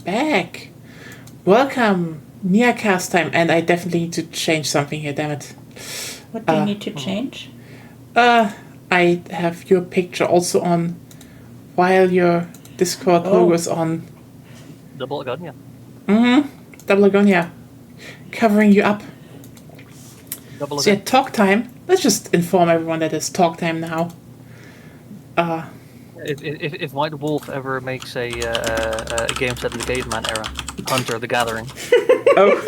back. Welcome, Nyacast time. And I definitely need to change something here, damn it. What do you need to change? I have your picture also on while your Discord logo is on. Double Agonia. Double Agonia. Covering you up. Double So yeah, talk time. Let's just inform everyone that it's talk time now. If White Wolf ever makes a game set in the caveman era, Hunter the Gathering. Oh.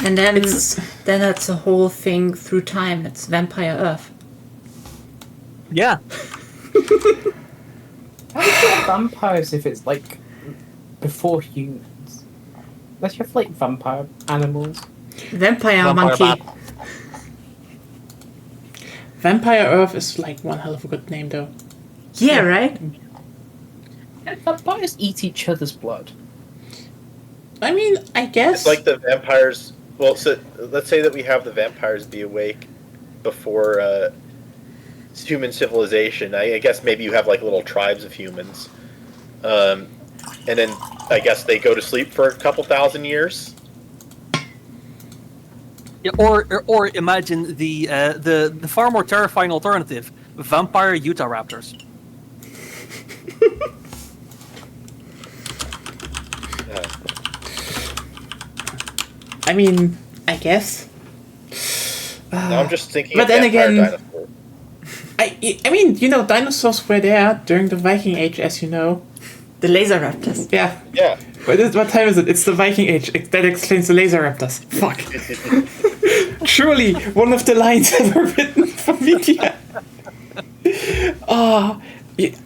And then that's a whole thing through time. It's Vampire Earth. Yeah. How do you get vampires if it's like before humans? Unless you have like vampire animals. Vampire monkey. Bat. Vampire Earth is like one hell of a good name though. Yeah, right? Vampires eat each other's blood. I mean, I guess. It's like the vampires. Well, so let's say that we have the vampires be awake before human civilization. I guess maybe you have like little tribes of humans, and then I guess they go to sleep for a couple thousand years. Yeah, or imagine the far more terrifying alternative: vampire Utah Raptors. I mean, I guess. No, I'm just thinking. But of then vampire again, dinosaurs. I mean, dinosaurs were there during the Viking Age, as you know. The laser raptors. Yeah. Yeah. What time is it? It's the Viking Age. That explains the laser raptors. Fuck. Truly, one of the lines ever written for media.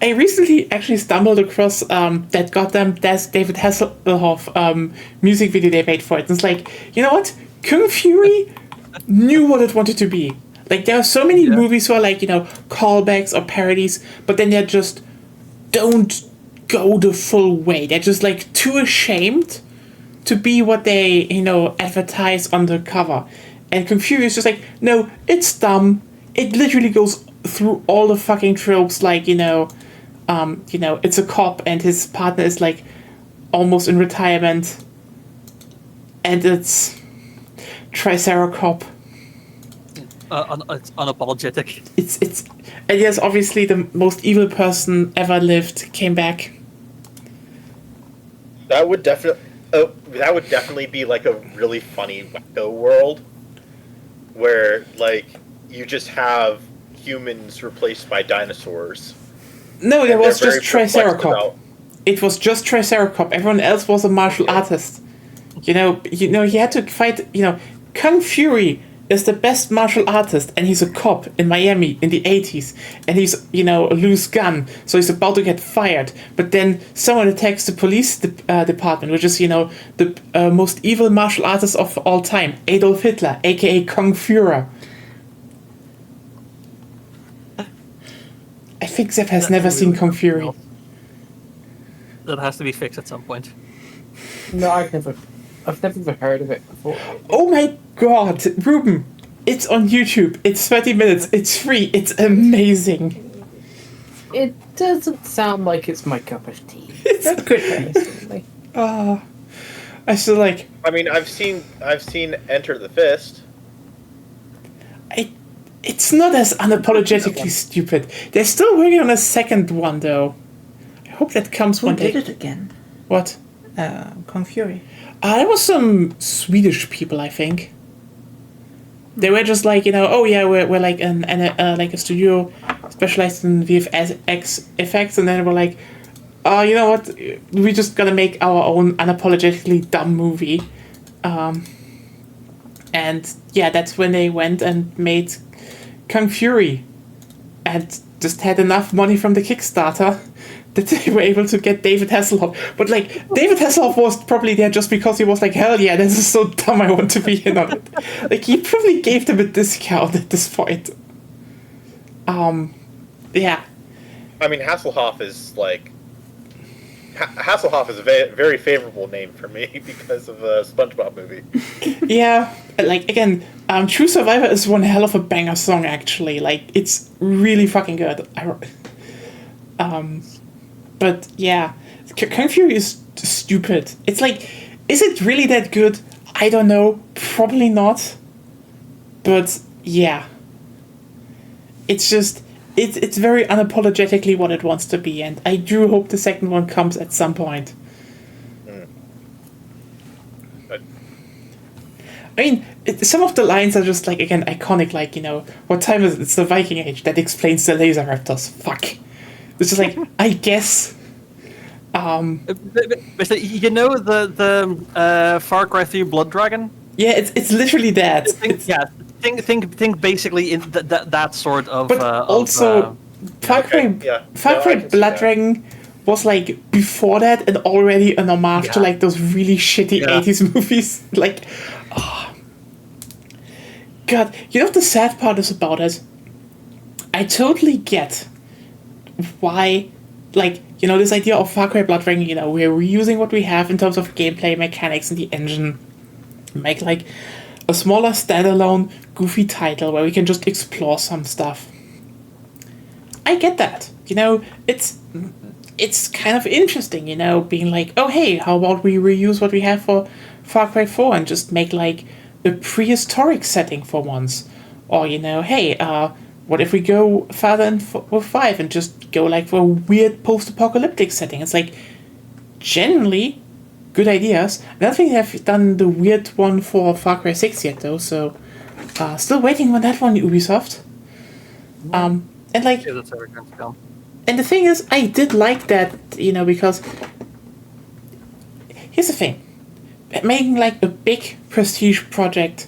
I recently actually stumbled across that goddamn David Hasselhoff music video they made for it. And it's like, you know what? Kung Fury knew what it wanted to be. Like, there are so many movies who are like, callbacks or parodies, but then they just don't go the full way. They're just like too ashamed to be what they, advertise on the cover. And Kung Fury is just like, no, it's dumb. It literally goes through all the fucking tropes, like, it's a cop and his partner is like almost in retirement. And it's Triceracop. It's unapologetic. It's and yes, obviously the most evil person ever lived came back. That would definitely be like a really funny wacko world, where like you just have humans replaced by dinosaurs. No, there was just Triceracop. Triceracop. It was just Triceracop. Everyone else was a martial artist. He had to fight. Kung Fury is the best martial artist, and he's a cop in Miami in the 80s, and he's a loose gun, so he's about to get fired. But then someone attacks the police department, which is the most evil martial artist of all time, Adolf Hitler, aka Kung Fuhrer. I think Zeph has never seen Kung Fury. That has to be fixed at some point. No, I've never even heard of it before. Oh my god, Ruben! It's on YouTube. It's 30 minutes. It's free. It's amazing. It doesn't sound like it's my cup of tea. It's good, personally. I still like. I mean, I've seen Enter the Fist. It's not as unapologetically stupid. They're still working on a second one, though. I hope that comes Who one day. did it again? What? Kung Fury. There was some Swedish people, I think. They were just like, oh yeah, we're like like a studio specialized in VFX effects, and then they were like, you know what? We just gotta make our own unapologetically dumb movie. And yeah, that's when they went and made Kung Fury, and just had enough money from the Kickstarter that they were able to get David Hasselhoff. But like, David Hasselhoff was probably there just because he was like, hell yeah, this is so dumb, I want to be in on it. Like, he probably gave them a discount at this point. Yeah. I mean, Hasselhoff is like Hasselhoff is a very favorable name for me because of the SpongeBob movie. Yeah, like, again, True Survivor is one hell of a banger song, actually. Like, it's really fucking good. But yeah, Kung Fury is stupid. It's like, is it really that good? I don't know. Probably not. But yeah, it's just it's very unapologetically what it wants to be, and I do hope the second one comes at some point. I mean, some of the lines are just like, again, iconic, like, what time is it? It's the Viking Age. That explains the laser raptors. Fuck. It's just like, I guess. But you know the Far Cry 3 Blood Dragon? Yeah, it's literally that. Think basically in that sort of. But also, Far Cry Blood that. Dragon was like before that and already an homage to like those really shitty 80s movies. Like, God, what the sad part is about it? I totally get why, like, this idea of Far Cry Blood Dragon, we're reusing what we have in terms of gameplay mechanics and the engine. Make, like, a smaller standalone, goofy title where we can just explore some stuff. I get that. It's kind of interesting, being like, oh, hey, how about we reuse what we have for Far Cry 4 and just make, like, a prehistoric setting for once? Or, hey, what if we go further with 5 and just go, like, for a weird post-apocalyptic setting? It's like, generally, good ideas. I don't think they've done the weird one for Far Cry 6 yet, though, so still waiting on that one, Ubisoft. And, like... Yeah, that's ever going to come. And the thing is, I did like that, because... Here's the thing. Making, like, a big prestige project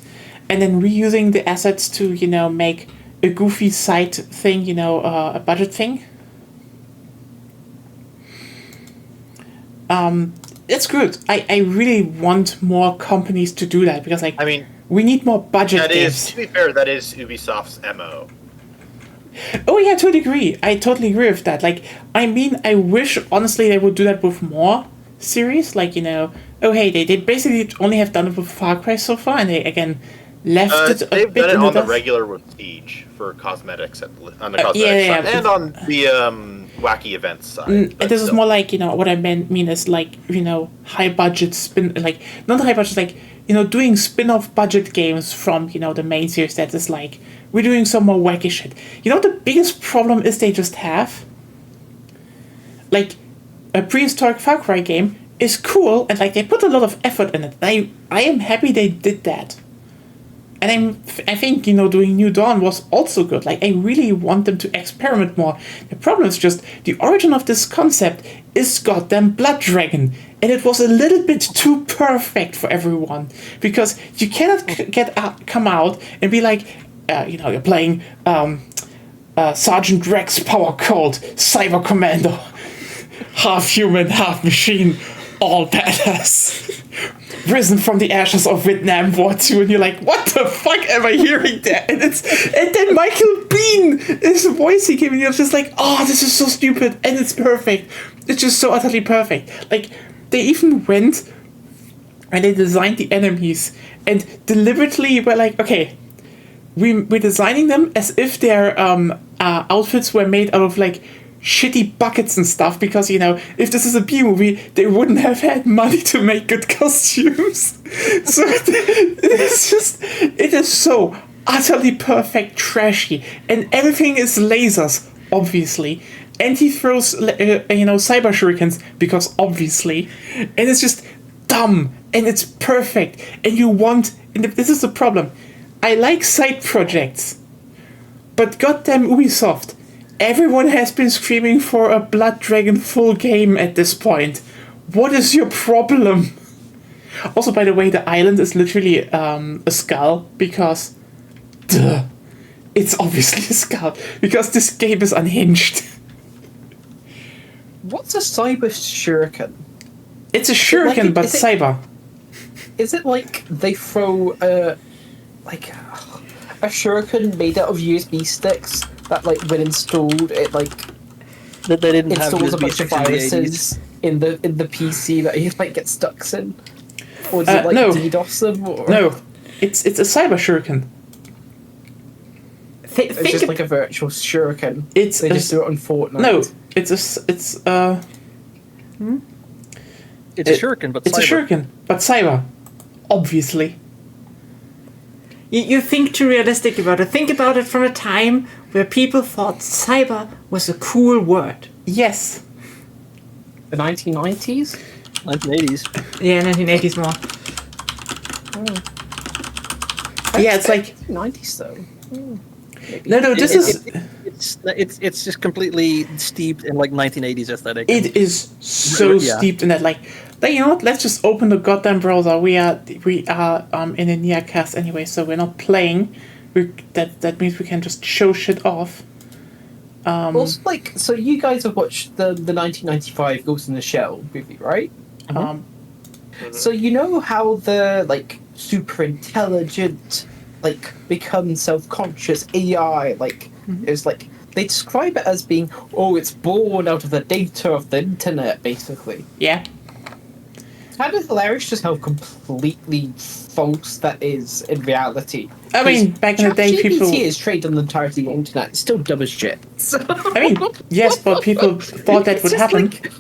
and then reusing the assets to, make a goofy side thing, a budget thing. It's good. I really want more companies to do that because, like, we need more budget games. To be fair, that is Ubisoft's MO. Oh yeah, to a degree. I totally agree with that. Like, I wish, honestly, they would do that with more series. Like, oh hey, they basically only have done it with Far Cry so far, and they, again, left it a they've bit done it in on the dust. regular with Siege for cosmetics, on the cosmetics side, and on the wacky events side. And this is more like, what I mean is like, high budget like, not high budget, like, doing spin-off budget games from, the main series that is like, we're doing some more wacky shit. The biggest problem is they just have, like, a prehistoric Far Cry game is cool, and, like, they put a lot of effort in it. I am happy they did that. And I think, doing New Dawn was also good. Like, I really want them to experiment more. The problem is just, the origin of this concept is goddamn Blood Dragon. And it was a little bit too perfect for everyone. Because you cannot come out and be like, you're playing Sergeant Rex Power Cold, Cyber Commando. Half human, half machine, all badass. Risen from the ashes of Vietnam War 2, and you're like, what the fuck am I hearing there? And then Michael Biehn is voicing him, and you're just like, oh, this is so stupid, and it's perfect. It's just so utterly perfect. Like, they even went and they designed the enemies, and deliberately were like, okay, we're designing them as if their outfits were made out of, like, shitty buckets and stuff, because, if this is a B-movie, they wouldn't have had money to make good costumes. So it is so utterly perfect, trashy, and everything is lasers, obviously. And he throws, cyber shurikens, because obviously. And it's just dumb, and it's perfect, and this is the problem. I like side projects, but goddamn Ubisoft, everyone has been screaming for a Blood Dragon full game at this point. What is your problem? Also, by the way, the island is literally a skull, because... Duh. It's obviously a skull, because this game is unhinged. What's a cyber shuriken? It's a shuriken, but cyber. Is it like they throw a shuriken made out of USB sticks that, like, when installed, it, like, That they didn't have installs a USB bunch of sticks in the 80s. viruses in the PC that he, like, gets stuck in? Or does it, like, no. DDoS them? Or... No, it's a cyber shuriken. It's just like a virtual shuriken. It's They just do it on Fortnite. No, It's a It's a shuriken, but it's a cyber. shuriken, but cyber, obviously. You think too realistic about it. Think about it from a time where people thought cyber was a cool word. Yes. The 1990s? 1980s. Yeah, 1980s more. Yeah, it's like 90s though. no. This is It's just completely steeped in like 1980s aesthetic. it is so Yeah. steeped in that. Like, you know what? Let's just open the goddamn browser. We are in a Nyacast anyway, so we're not playing. That means we can just show shit off. Also, like, so you guys have watched the 1995 Ghost in the Shell movie, right? So you know how the like super intelligent, like become self-conscious AI, like is like they describe it as being it's born out of the data of the internet, basically. Yeah. It's kind of hilarious just how completely false that is in reality. I mean, back in the day, people. ChatGPT is trained on the entirety of the internet. It's still dumb as shit. So. I mean, yes, but people thought that It's would just happen. like-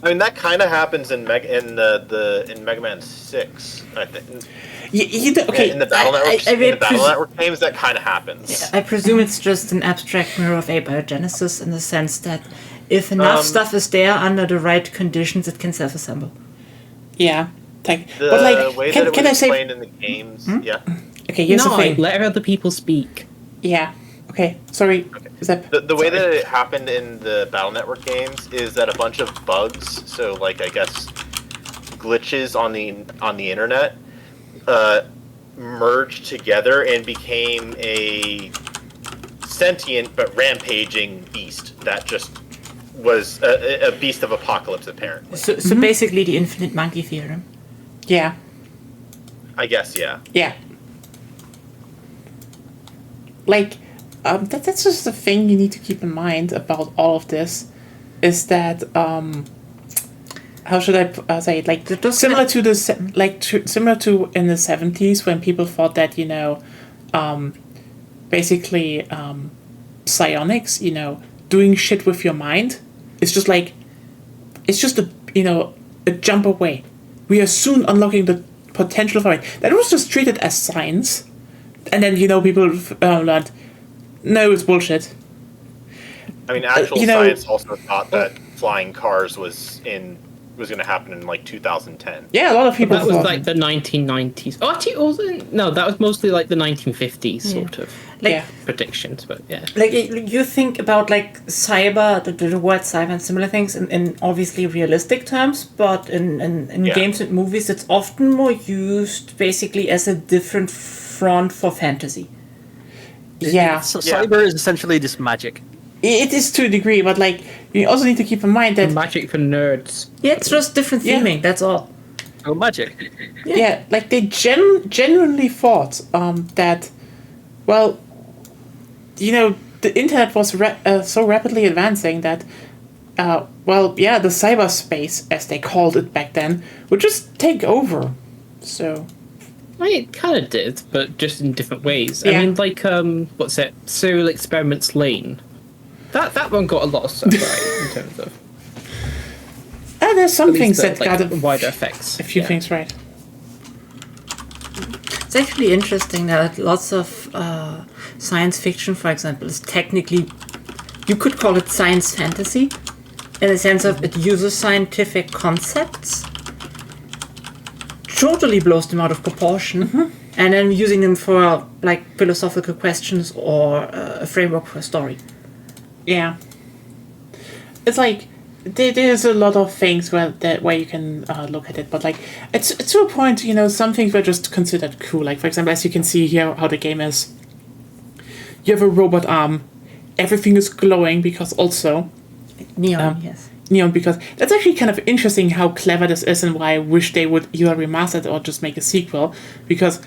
I mean, that kind of happens in Mega Man 6, I think. Okay. In the Battle Network, I in the mean, Battle Network games, that kind of happens. I presume it's just an abstract mirror of abiogenesis in the sense that if enough stuff is there under the right conditions, it can self-assemble. Yeah. Like, The but like, way can, that it can was I say? explained in the games, yeah. Okay, here's the no, thing. let other people speak. Yeah. Okay. Sorry. Zep. The way Sorry. that it happened in the Battle Network games is that a bunch of bugs, so like I guess glitches on the internet, merged together and became a sentient but rampaging beast that just was a beast of apocalypse, apparently. So basically the infinite monkey theorem. Yeah. I guess, yeah. Yeah. Like, that's just the thing you need to keep in mind about all of this, is that how should I say it? Like, similar to similar to in the 70s when people thought that basically psionics, doing shit with your mind, it's just like, it's just a jump away. We are soon unlocking the potential for it. That was just treated as science. And then, people learned, no, it's bullshit. I mean, actual science also thought that flying cars was going to happen in like 2010. Yeah, a lot of people That was thought. like the 1990s. Oh, actually, it wasn't. No, that was mostly like the 1950s sort of Yeah. predictions. But yeah, Like you think about like cyber, the word cyber and similar things in obviously realistic terms, but in Yeah. games and movies, it's often more used basically as a different front for fantasy. Yeah. So Yeah. cyber is essentially just magic. It is to a degree, but like, you also need to keep in mind that, magic for nerds. Yeah, it's just different Yeah. theming. That's all. Oh, magic. yeah, like they genuinely thought that, well, the internet was so rapidly advancing that, the cyberspace, as they called it back then, would just take over. So, It kind of did, but just in different ways. Yeah. I mean, like, what's it? Serial Experiments Lane. That one got a lot of stuff right in terms of. there's some at least things the, that like, got wider effects. a few Yeah. things right. It's actually interesting that lots of science fiction, for example, is technically, you could call it science fantasy, in the sense of it uses scientific concepts, totally blows them out of proportion, and then using them for like philosophical questions or a framework for a story. Yeah. It's like there's a lot of things where you can look at it, but like it's to a point, some things were just considered cool. Like, for example, as you can see here, how the game is. You have a robot arm. Everything is glowing because also Neon, yes. neon. Because that's actually kind of interesting how clever this is, and why I wish they would either remaster it or just make a sequel. Because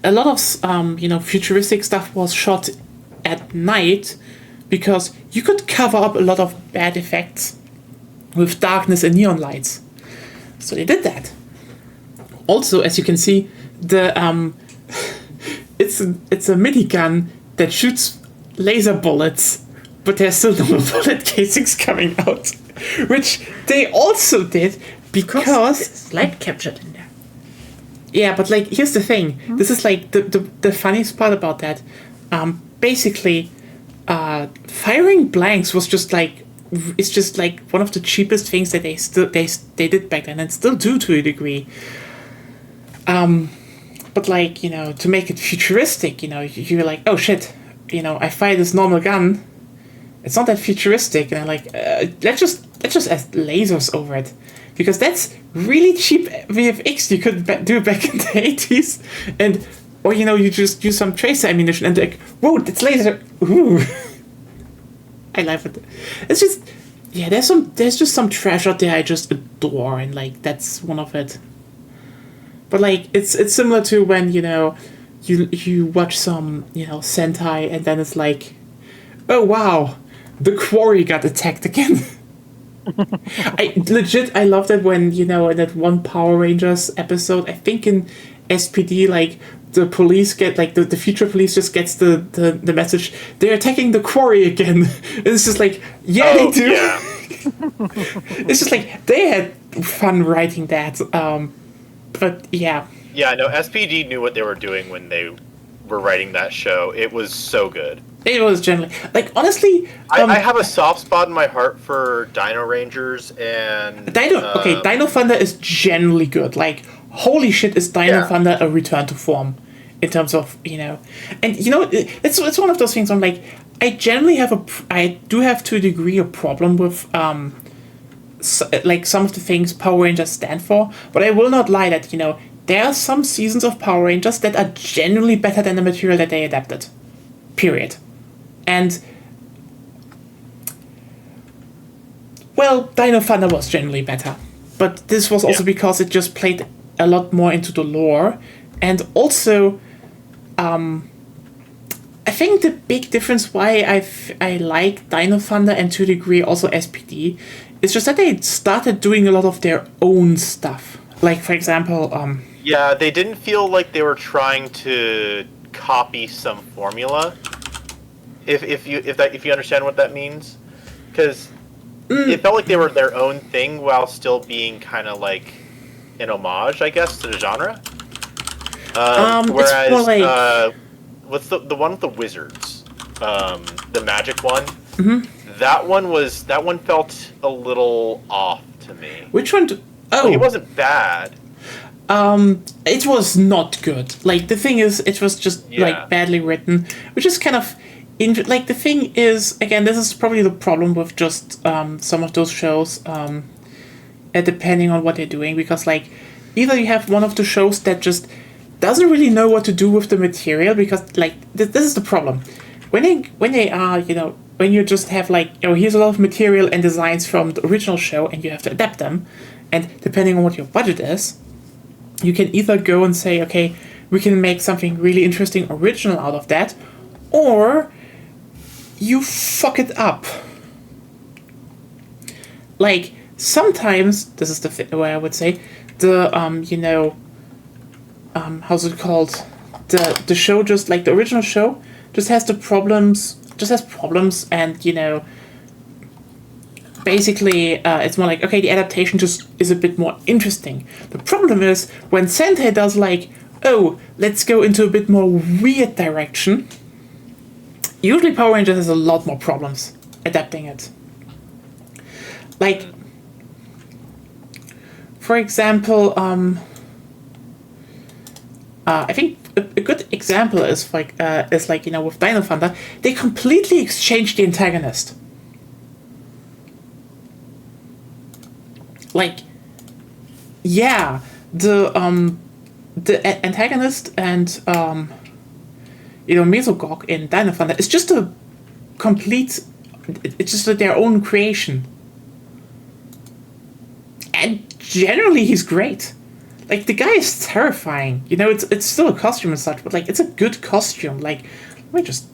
a lot of futuristic stuff was shot at night, because you could cover up a lot of bad effects with darkness and neon lights. So they did that. Also, as you can see, the it's a minigun that shoots laser bullets. but there's still no bullet casings coming out, which they also did because it's light captured in there. Yeah, but like here's the thing. This is like the funniest part about that. Basically, firing blanks was just like it's just like one of the cheapest things that they did back then and still do to a degree. But like, you know, to make it futuristic, you know, you're like, oh shit, you know, I fire this normal gun. It's not that futuristic, and I'm like, let's just add lasers over it, because that's really cheap VFX you could do back in the 80s, or you know, you just use some tracer ammunition and like, whoa, it's laser. Ooh. I love it. It's just, yeah, there's just some trash out there I just adore, and like that's one of it. But like it's similar to when, you know, you watch some, you know, Sentai and then it's like, oh wow, the quarry got attacked again. I love that when, you know, in that one Power Rangers episode, I think in SPD, like the police get like the future police just gets the message, they're attacking the quarry again. And it's just like, yeah, they do. Yeah. It's just like they had fun writing that. But yeah. Yeah, no, SPD knew what they were doing when they were writing that show. It was so good. It was generally, like, honestly, I have a soft spot in my heart for Dino Rangers and Dino Thunder is generally good. Like, holy shit, is Dino Thunder a return to form in terms of, you know, and you know, it's one of those things. I'm like, I generally I do have to a degree a problem with like some of the things Power Rangers stand for, but I will not lie that, you know, there are some seasons of Power Rangers that are genuinely better than the material that they adapted. Period. And, well, Dino Thunder was generally better. But this was also because it just played a lot more into the lore. And also, I think the big difference why I like Dino Thunder and to a degree also SPD is just that they started doing a lot of their own stuff. Like, for example... yeah, they didn't feel like they were trying to copy some formula. If you understand what that means, because it felt like they were their own thing while still being kind of like an homage, I guess, to the genre. Whereas, it's more like... what's the one with the wizards, the magic one? Mm-hmm. That one felt a little off to me. Which one? Like, it wasn't bad. It was not good. Like, the thing is, it was just like badly written, which is kind of like, the thing is, again, this is probably the problem with just some of those shows, depending on what they're doing, because like either you have one of the shows that just doesn't really know what to do with the material, because like this is the problem when they are, you know, when you just have like, oh, here's a lot of material and designs from the original show and you have to adapt them, and depending on what your budget is, you can either go and say, okay, we can make something really interesting original out of that, or you fuck it up. Like, sometimes, this is the way I would say, the, you know, how's it called? The show just, like, the original show just has problems, and, you know, basically, it's more like, okay, the adaptation just is a bit more interesting. The problem is, when Sentai does, like, oh, let's go into a bit more weird direction, usually Power Rangers has a lot more problems adapting it. Like, for example, I think a good example is like, you know, with Dino Thunder, they completely exchanged the antagonist. Like, yeah, the antagonist and you know, Mesogog in Dino Thunder is just a complete, it's just their own creation. And generally he's great. Like, the guy is terrifying. You know, it's still a costume and such, but like, it's a good costume. Like, let me just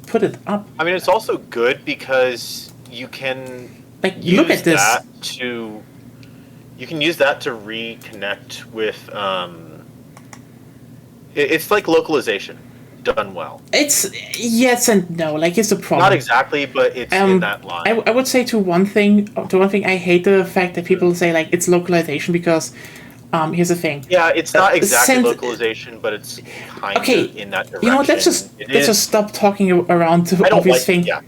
put it up. I mean, it's also good because you can look at this. You can use that to reconnect with. It's like localization. done well. It's yes and no. Like, here's the problem. Not exactly, but it's in that line. I would say to one thing, I hate the fact that people say like it's localization because here's the thing. Yeah, it's not exactly localization, but it's kind of in that direction. You know what? Let's just stop talking around the obvious thing. Yeah.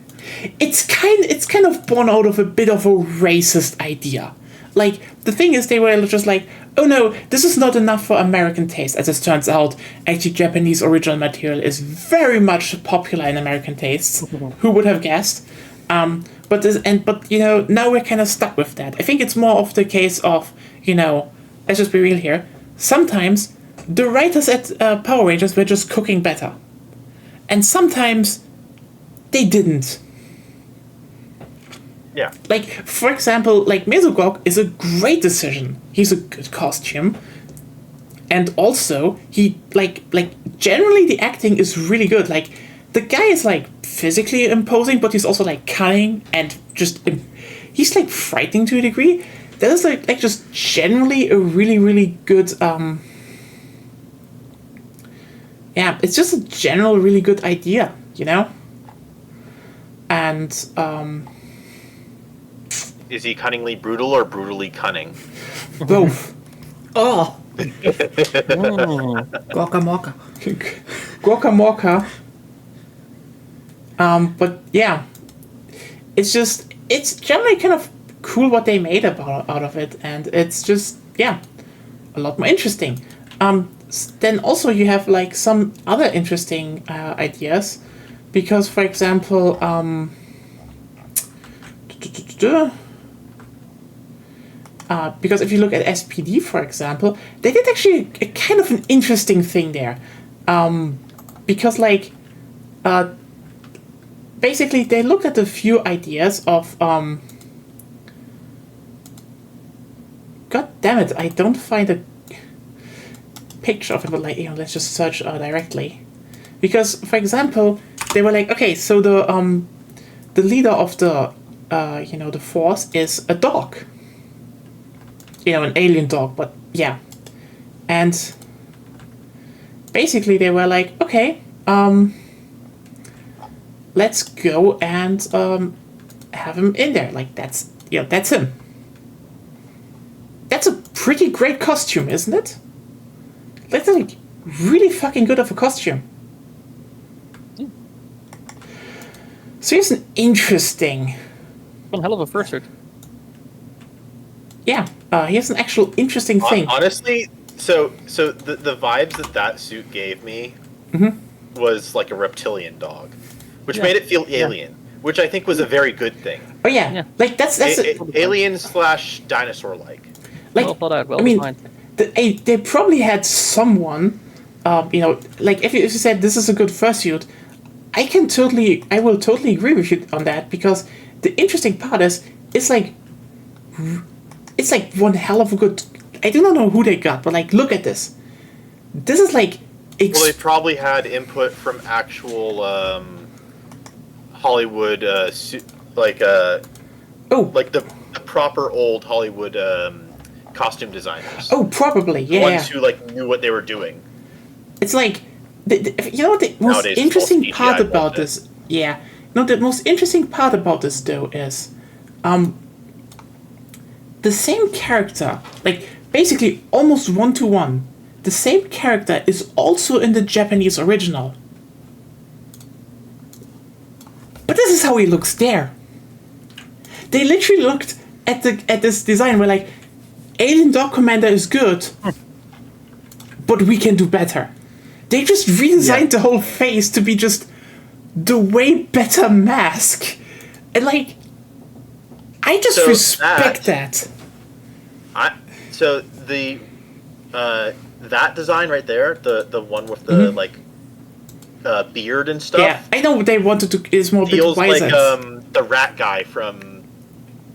It's kind of born out of a bit of a racist idea. Like, the thing is, they were just like, oh no, this is not enough for American taste. As it turns out, actually, Japanese original material is very much popular in American tastes. Who would have guessed? But you know, now we're kind of stuck with that. I think it's more of the case of, you know, let's just be real here. Sometimes the writers at Power Rangers were just cooking better, and sometimes they didn't. Yeah. Like, for example, like Mesogog is a great decision. He's a good costume. And also, he, like, generally the acting is really good. Like, the guy is, like, physically imposing, but he's also, like, cunning and just, he's, like, frightening to a degree. That is, like just generally a really, really good, yeah, it's just a general really good idea, you know? And, Is he cunningly brutal or brutally cunning? both. Oh. Guacamole. Guacamole. But yeah, it's generally kind of cool what they made out of it, and it's just, yeah, a lot more interesting. Then also you have like some other interesting ideas, because for example, because if you look at SPD, for example, they did actually a kind of an interesting thing there. Because, like, basically they looked at a few ideas of, God damn it, I don't find a picture of it, but, like, you know, let's just search directly. Because, for example, they were like, okay, so the leader of the, you know, the force is a dog. You know, an alien dog, but yeah. And basically they were like, okay, let's go and have him in there. Like, that's him. That's a pretty great costume, isn't it? That's like really fucking good of a costume. So here's an interesting... One hell of a fursuit. Yeah, here's an actual interesting thing. Honestly, so the vibes that suit gave me was like a reptilian dog, which made it feel alien, which I think was a very good thing. Oh yeah. Like that's alien / dinosaur like. Well thought out. Well, I mean, they probably had someone, you know, like if you said this is a good fursuit, I will totally agree with you on that, because the interesting part is it's like one hell of a good. I do not know who they got, but like, look at this. This is like. Well, they probably had input from actual Hollywood, like the proper old Hollywood costume designers. Oh, probably, yeah. The ones who like knew what they were doing. It's like, you know what the most interesting part about this? Yeah, no, the most interesting part about this though is, the same character, like basically almost 1-to-1, the same character is also in the Japanese original. But this is how he looks there. They literally looked at this design and were like, Alien Dog Commander is good, but we can do better. They just redesigned the whole face to be just the way better mask. And like, I just respect that. So the that design right there, the one with the like beard and stuff. Yeah, I know they wanted to is more feels bit like wiser. The rat guy from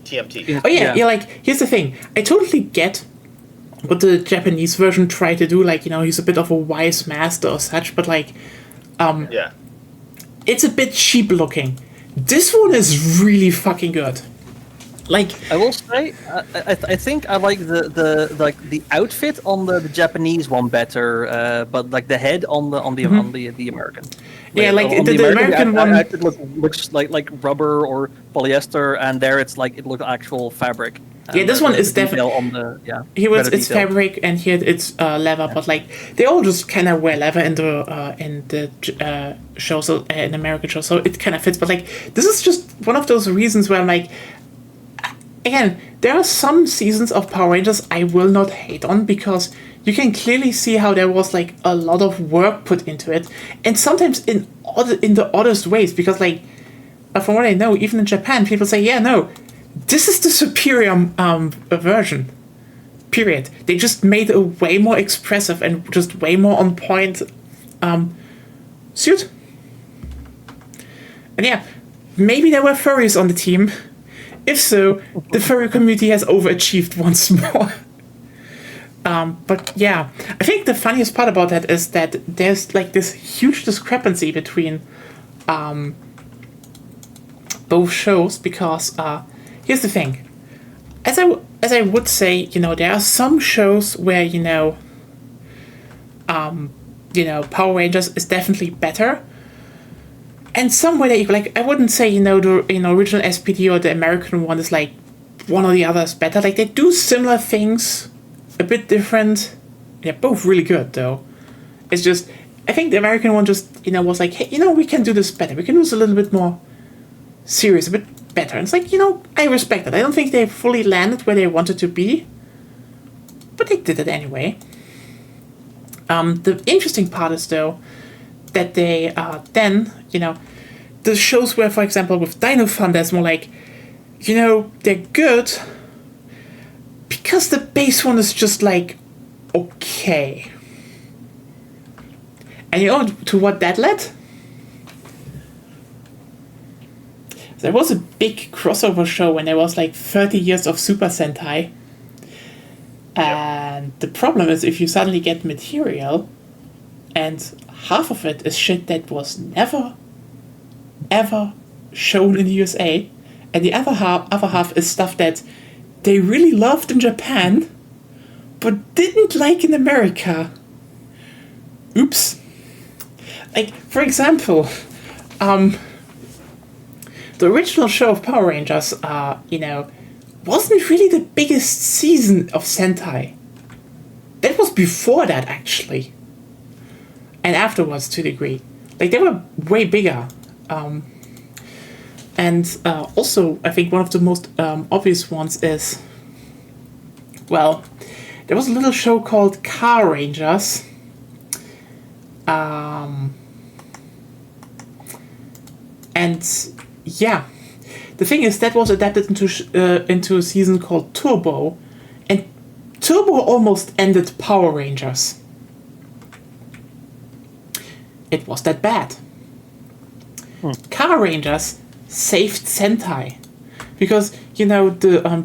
TMT. Oh yeah, yeah. Like, here's the thing. I totally get what the Japanese version tried to do. Like, you know, he's a bit of a wise master or such, but like, it's a bit cheap looking. This one is really fucking good. Like, I will say, I think I like the outfit on the Japanese one better, but like the head on the American. Yeah, like, on the American one- outfit looks like rubber or polyester, and there it's like it looks actual fabric. Yeah, this one is detail definitely- on the here it's better detail. fabric and here it's leather, but like they all just kind of wear leather in the show, so in American show, so it kind of fits. But like this is just one of those reasons where I'm like, again, there are some seasons of Power Rangers I will not hate on because you can clearly see how there was like a lot of work put into it, and sometimes in the oddest ways. Because like from what I know, even in Japan, people say, yeah, no, this is the superior version. Period. They just made a way more expressive and just way more on point suit. And yeah, maybe there were furries on the team. If so, the furry community has overachieved once more. But yeah, I think the funniest part about that is that there's like this huge discrepancy between both shows because here's the thing. As I would say, there are some shows where Power Rangers is definitely better, and some where they like I wouldn't say the original SPD or the American one is like one or the other is better. Like they do similar things, a bit different. They're both really good though. It's just I think the American one just was like, hey, we can do this better. We can do this a little bit more serious, a bit better. And it's like, I respect it. I don't think they fully landed where they wanted to be, but they did it anyway. The interesting part is though that they then the shows where, for example, with Dino Thunder, it's more like they're good because the base one is just like okay. And to what that led? There was a big crossover show when there was like 30 years of Super Sentai. And the problem is if you suddenly get material and half of it is shit that was never, ever shown in the USA, and the other half is stuff that they really loved in Japan, but didn't like in America. Oops. Like, for example, the original show of Power Rangers, wasn't really the biggest season of Sentai. That was before that, actually. And afterwards, to a degree. Like, they were way bigger. And also, I think one of the most obvious ones is, well, there was a little show called Car Rangers. And yeah, the thing is that was adapted into a season called Turbo, and Turbo almost ended Power Rangers. It was that bad. Car Rangers saved Sentai because the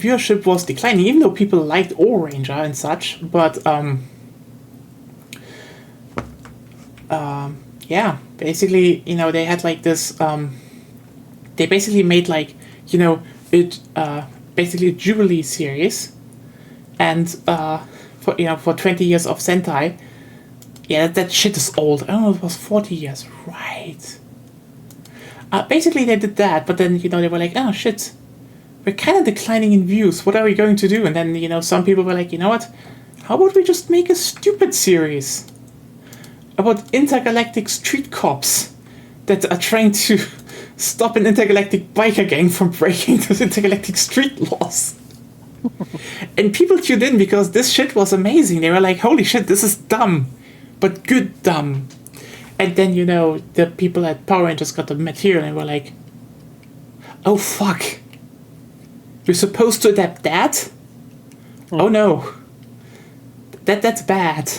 viewership was declining, even though people liked Ranger and such. But yeah, basically, they had like this. They basically made like it basically a Jubilee series, and for 20 years of Sentai. Yeah, that shit is old. I don't know, it was 40 years, right? Basically, they did that, but then they were like, oh shit, we're kind of declining in views. What are we going to do? And then some people were like, what? How about we just make a stupid series about intergalactic street cops that are trying to stop an intergalactic biker gang from breaking those intergalactic street laws. And people tuned in because this shit was amazing. They were like, holy shit, this is dumb, but good dumb. And then, the people at Power Rangers got the material and were like, oh fuck, you're supposed to adapt that? Oh no, that's bad.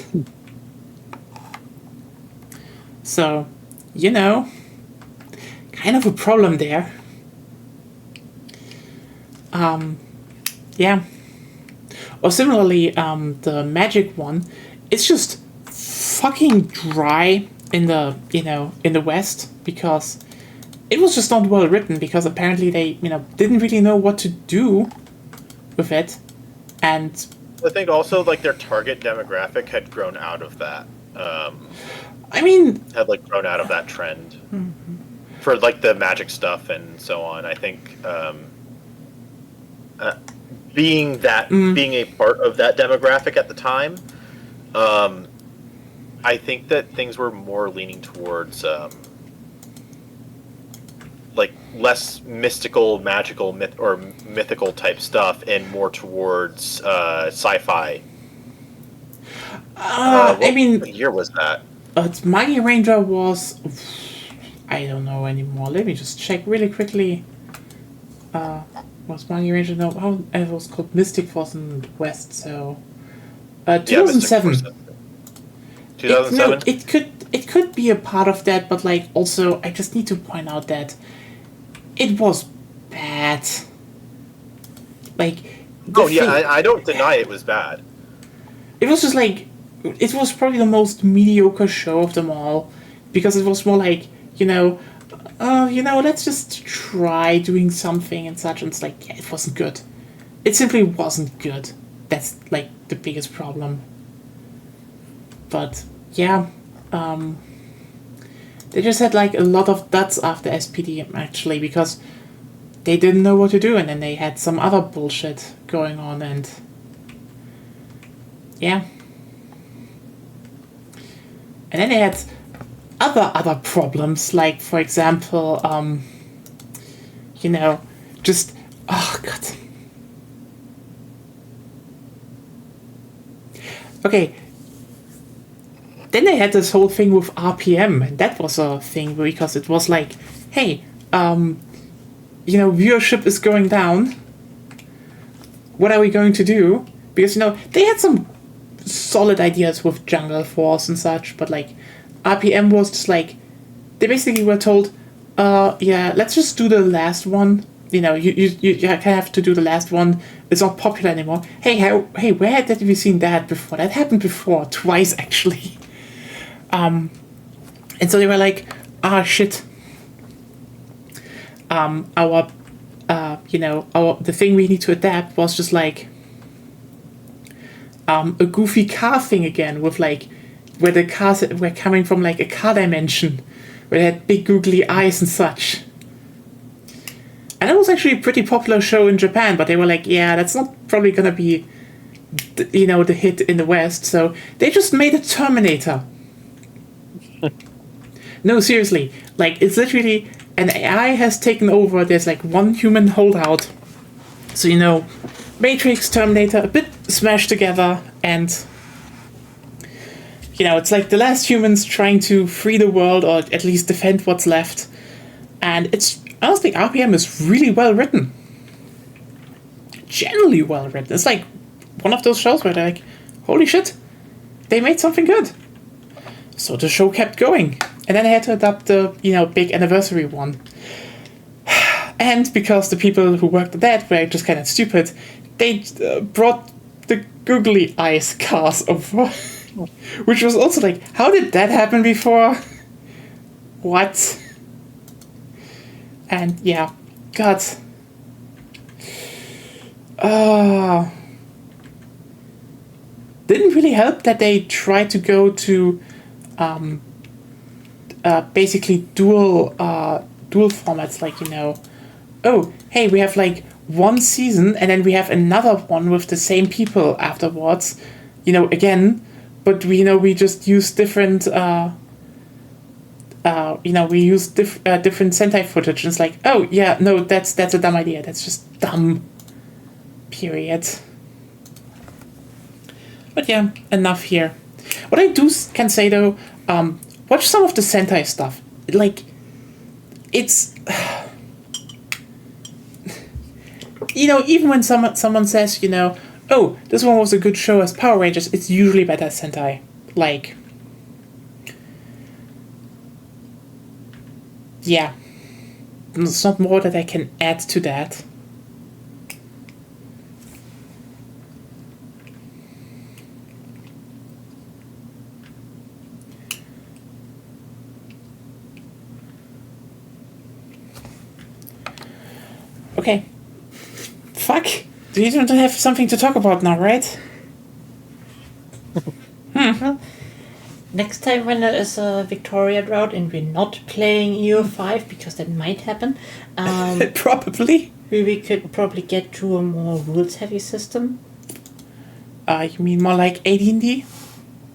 So, kind of a problem there. Yeah. Or similarly, the Magic one, it's just fucking dry in the in the West because it was just not well written because apparently they, didn't really know what to do with it. And I think also like their target demographic had grown out of that. I mean, had like grown out of that trend for like the magic stuff and so on. I think being a part of that demographic at the time, I think that things were more leaning towards like less mystical, magical, mythical type stuff, and more towards sci-fi. What year was that? Mighty Ranger was, I don't know anymore. Let me just check really quickly. Was Mighty Ranger? No, it was called Mystic Force in the West. So, 2007. 2007. It could be a part of that, but like also I just need to point out that it was bad. Like, I don't deny it was bad. It was just like, it was probably the most mediocre show of them all, because it was more like, let's just try doing something and such, and it's like, yeah, it wasn't good. It simply wasn't good. That's like the biggest problem. But yeah, they just had like a lot of duds after SPD actually, because they didn't know what to do, and then they had some other bullshit going on, and yeah. And then they had other problems, like for example, just oh god. Okay. Then they had this whole thing with RPM, and that was a thing because it was like, hey, viewership is going down. What are we going to do? Because, they had some solid ideas with Jungle Force and such, but like, RPM was just like, they basically were told, let's just do the last one. You have to do the last one. It's not popular anymore. Hey, where had we seen that before? That happened before, twice actually. And so they were like, shit. The thing we need to adapt was just like, a goofy car thing again, with like, where the cars were coming from like a car dimension, where they had big googly eyes and such. And it was actually a pretty popular show in Japan, but they were like, yeah, that's not probably gonna be, the hit in the West, so they just made a Terminator. No, seriously, like, it's literally, an AI has taken over, there's like one human holdout. So, Matrix, Terminator, a bit smashed together, and, it's like the last humans trying to free the world, or at least defend what's left. And honestly, RPM is really well written. Generally well written. It's like one of those shows where they're like, holy shit, they made something good. So the show kept going. And then they had to adapt the, big anniversary one. And because the people who worked on that were just kind of stupid, they brought the googly eyes cars over. Which was also like, how did that happen before? What? And yeah, God. Didn't really help that they tried to go to basically dual formats, like, oh, hey, we have like one season and then we have another one with the same people afterwards, again, but we just use different we use different Sentai footage, and it's like, oh yeah, no, that's a dumb idea. That's just dumb. Period. But yeah, enough here. What I can say though, watch some of the Sentai stuff. Like, it's even when someone says, oh, this one was a good show as Power Rangers, it's usually better as Sentai. Like, yeah, there's not more that I can add to that. fuck? You don't have something to talk about now, right? Well, next time when there is a Victoria drought and we're not playing EU5, because that might happen, Probably. we could probably get to a more rules-heavy system. You mean more like AD&D?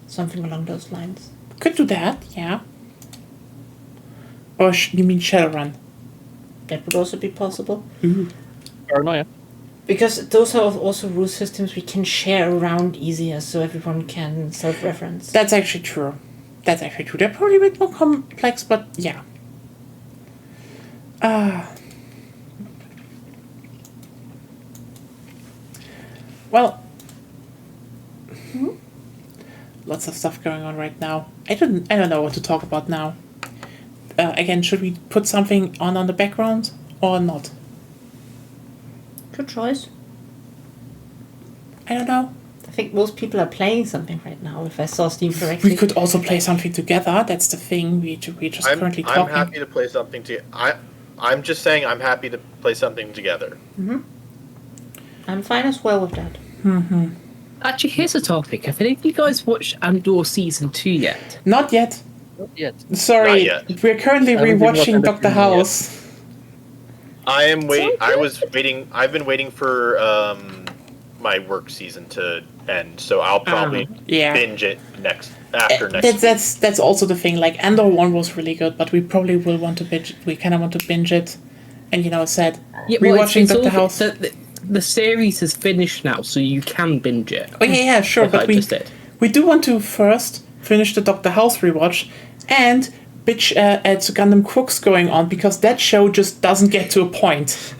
Something along those lines. Could do that, yeah. Or you mean Shadowrun? That would also be possible. Paranoia. Because those are also rule systems we can share around easier, so everyone can self-reference. That's actually true. They're probably a bit more complex, but yeah. Well, lots of stuff going on right now. I don't know what to talk about now. Again, should we put something on the background or not? Good choice. I don't know. I think most people are playing something right now, if I saw Steam correctly. We could also play something together. That's the thing. We just currently talking. I'm happy to play something I'm just saying I'm happy to play something together. I'm fine as well with that. Actually, here's a topic. Have any of you guys watched Andor Season 2 yet? Not yet. Not yet. Sorry, Not yet. we're currently I haven't been rewatching watching Dr. the House. I am waiting. I've been waiting for my work season to end, so I'll probably Yeah. binge it after next week. That's also the thing. Like Andor 1 was really good, but we probably will want to binge. We kind of want to binge it, and said rewatching Dr. House. The series is finished now, so you can binge it. Oh yeah, sure. Like But I just did. we do want to first finish the Dr. House rewatch and bitch at Gundam Crooks going on, because that show just doesn't get to a point.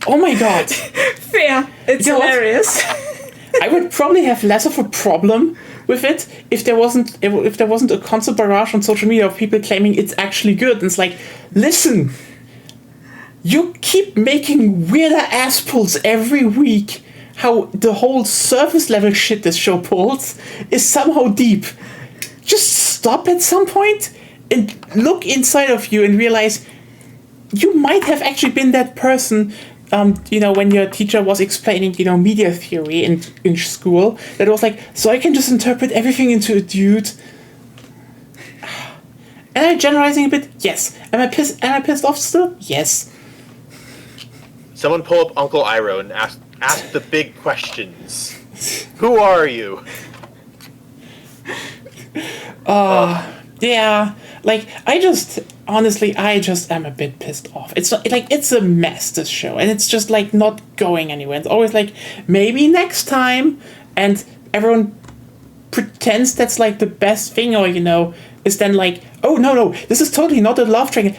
Oh my god. Fair. It's You know what? hilarious. I would probably have less of a problem with it if there wasn't a constant barrage on social media of people claiming it's actually good. And it's like, listen, you keep making weirder ass pulls every week. How the whole surface level shit this show pulls is somehow deep. Just stop at some point and look inside of you and realize you might have actually been that person, when your teacher was explaining, media theory in school, that was like, so I can just interpret everything into a dude. Am I generalizing a bit? Yes. Am I pissed off still? Yes. Someone pull up Uncle Iroh and ask the big questions. Who are you? Yeah, like I just am a bit pissed off. It's not, like it's a mess, this show, and it's just like not going anywhere. It's always like maybe next time, and everyone pretends that's like the best thing, or is then like, oh no, this is totally not a love triangle.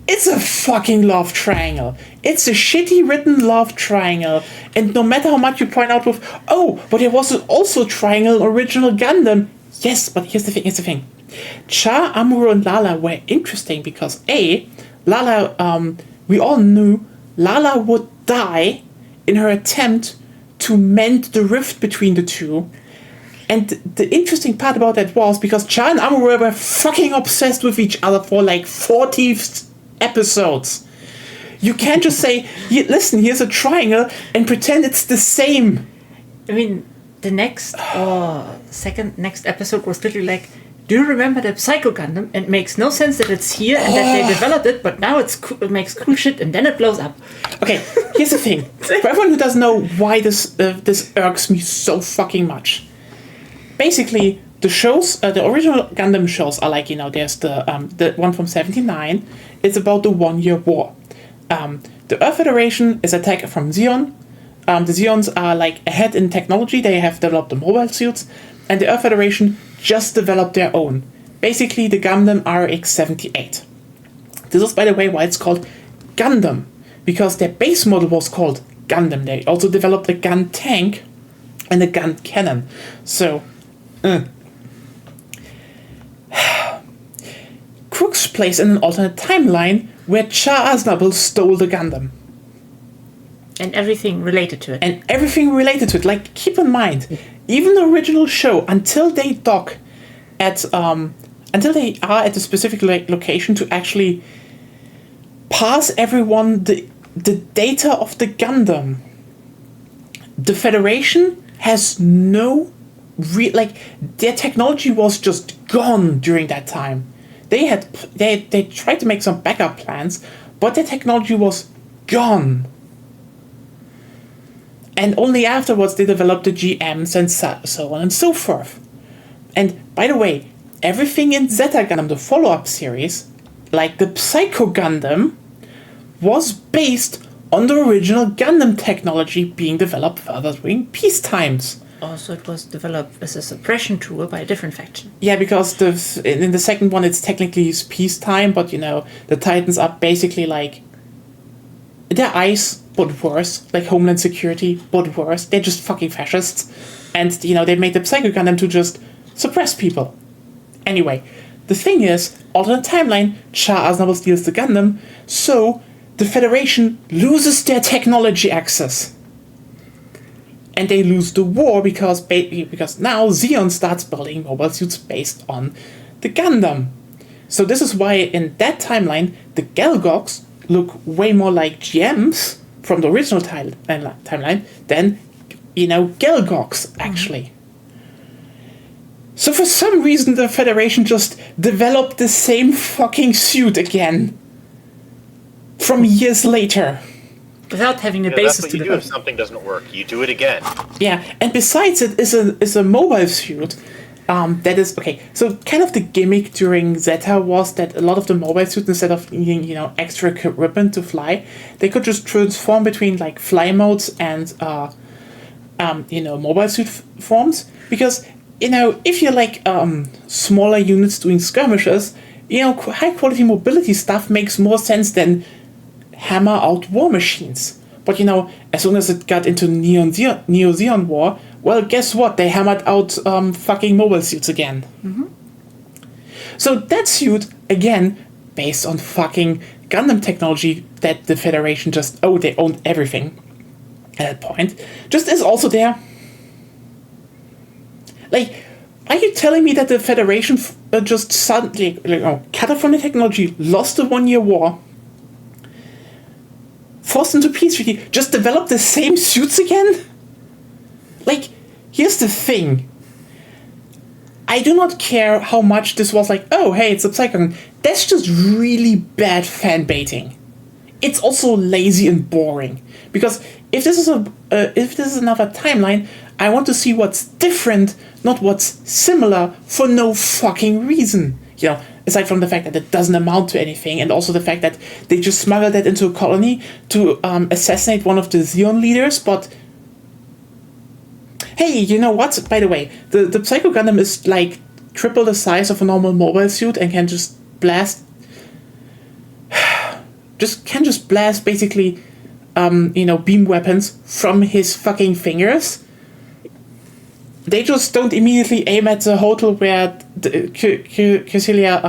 It's a fucking love triangle. It's a shitty written love triangle, and no matter how much you point out with, but there was also triangle original Gundam. Yes, but here's the thing. Char, Amuro, and Lala were interesting because Lala, we all knew Lala would die in her attempt to mend the rift between the two. And the interesting part about that was because Char and Amuro were fucking obsessed with each other for like 40 episodes. You can't just say, listen, here's a triangle, and pretend it's the same. I mean, the next next episode was literally like, do you remember the Psycho Gundam? And it makes no sense that it's here and that they developed it, but now it makes cool shit and then it blows up. Okay, here's the thing. For everyone who doesn't know why this irks me so fucking much. Basically, the shows, the original Gundam shows are like, there's the one from 79. It's about the 1 year war. The Earth Federation is attacked from Zeon. The Zeons are like ahead in technology. They have developed the mobile suits, and the Earth Federation just developed their own. Basically, the Gundam RX-78. This is, by the way, why it's called Gundam, because their base model was called Gundam. They also developed a gun tank and a gun cannon. So, Crooks plays in an alternate timeline where Char Aznable stole the Gundam. And everything related to it. Like, keep in mind, even the original show, until they dock at, until they are at a specific location to actually pass everyone the the data of the Gundam. The Federation has no their technology was just gone during that time. They tried to make some backup plans, but their technology was gone. And only afterwards they developed the GMs and so on and so forth. And by the way, everything in Zeta Gundam, the follow-up series, like the Psycho Gundam, was based on the original Gundam technology being developed further during peace times. Also, it was developed as a suppression tool by a different faction. Yeah, because in the second one it's technically peacetime, but the Titans are basically like they're ICE, but worse, like Homeland Security, but worse. They're just fucking fascists, and they made the Psycho Gundam to just suppress people. Anyway, the thing is, alternate timeline, Char Aznavour steals the Gundam, so the Federation loses their technology access. And they lose the war because now Zeon starts building mobile suits based on the Gundam. So this is why in that timeline, the Gelgogs look way more like GMs from the original timeline than, Gelgogs, actually. So for some reason, the Federation just developed the same fucking suit again. From years later. Without having the basis that's what to you do develop. if something doesn't work. You do it again. Yeah, and besides it is a mobile suit. That is okay. So kind of the gimmick during Zeta was that a lot of the mobile suits, instead of needing extra equipment to fly, they could just transform between like fly modes and mobile suit forms. Because if you're like smaller units doing skirmishes, high quality mobility stuff makes more sense than hammer out war machines. But as soon as it got into Neo-Zeon War, well, guess what? They hammered out fucking mobile suits again. Mm-hmm. So that suit, again, based on fucking Gundam technology that the Federation they owned everything at that point, just is also there. Like, are you telling me that the Federation just suddenly cut off from the technology, lost the 1 year war, forced into peace treaty, just developed the same suits again? Like, here's the thing. I do not care how much this was like, oh, hey, it's a Psycho. That's just really bad fan baiting. It's also lazy and boring. Because if this is another timeline, I want to see what's different, not what's similar, for no fucking reason. Aside from the fact that it doesn't amount to anything, and also the fact that they just smuggled that into a colony to assassinate one of the Zeon leaders, but hey, you know what? By the way, the Psycho Gundam is like triple the size of a normal mobile suit and can just blast basically beam weapons from his fucking fingers. They just don't immediately aim at the hotel where Cecilia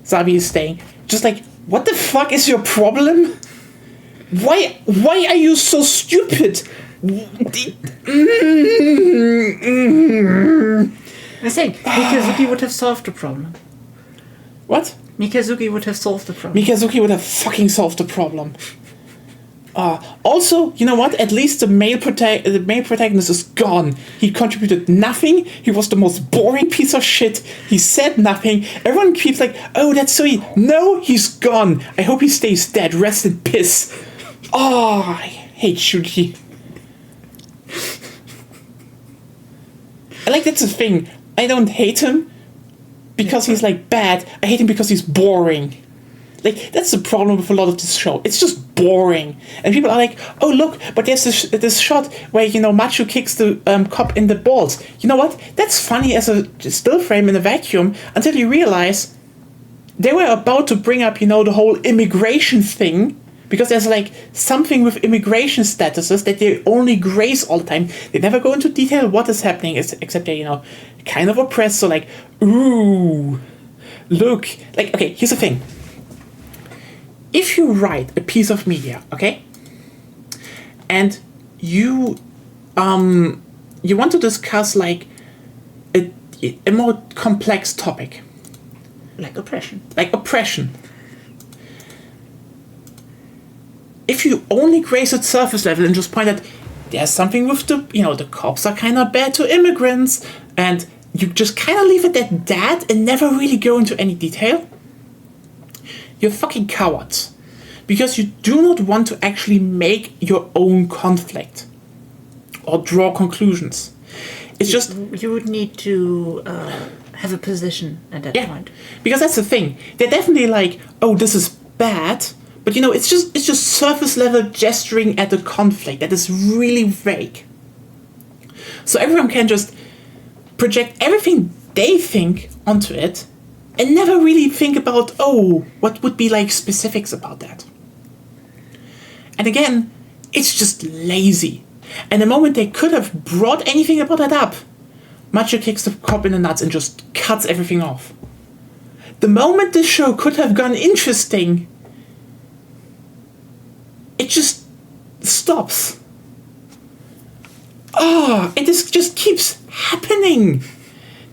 Zabi is staying. Just like, what the fuck is your problem? Why are you so stupid? I think Mikazuki would have solved the problem. What? Mikazuki would have solved the problem. Mikazuki would have fucking solved the problem. Also, you know what? At least the male protagonist is gone. He contributed nothing. He was the most boring piece of shit. He said nothing. Everyone keeps like, oh, that's sweet. No, he's gone. I hope he stays dead. Rest in piss. Oh, I hate Shuji. That's the thing. I don't hate him because he's like bad. I hate him because he's boring. That's the problem with a lot of this show. It's just boring. And people are like, oh, look, but there's this shot where, Machu kicks the cop in the balls. You know what? That's funny as a still frame in a vacuum until you realize they were about to bring up, the whole immigration thing. Because there's, something with immigration statuses that they only grace all the time. They never go into detail what is happening, except they're, kind of oppressed. So, ooh, look. Okay, here's the thing. If you write a piece of media, okay, and you want to discuss a more complex topic, like oppression. If if you only graze at surface level and just point at there's something with the cops are kind of bad to immigrants, and you just kind of leave it at that and never really go into any detail, you're fucking cowards. Because you do not want to actually make your own conflict or draw conclusions. It's just... You would need to have a position at that point. Because that's the thing. They're definitely like, oh, this is bad, but it's just surface level gesturing at the conflict that is really vague. So everyone can just project everything they think onto it and never really think about, what would be like specifics about that. And again, it's just lazy. And the moment they could have brought anything about that up, Macho kicks the cop in the nuts and just cuts everything off. The moment this show could have gone interesting, it just stops. And this just keeps happening.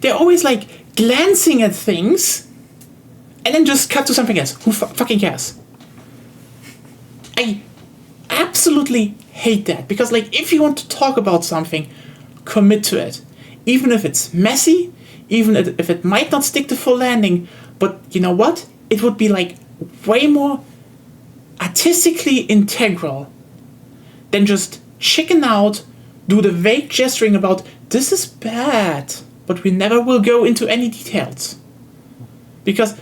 They're always like glancing at things and then just cut to something else. Who fucking cares? I absolutely hate that, because if you want to talk about something, commit to it, even if it's messy, even if it might not stick to full landing. But you know what, it would be way more artistically integral than just chicken out, do the vague gesturing about this is bad, but we never will go into any details, because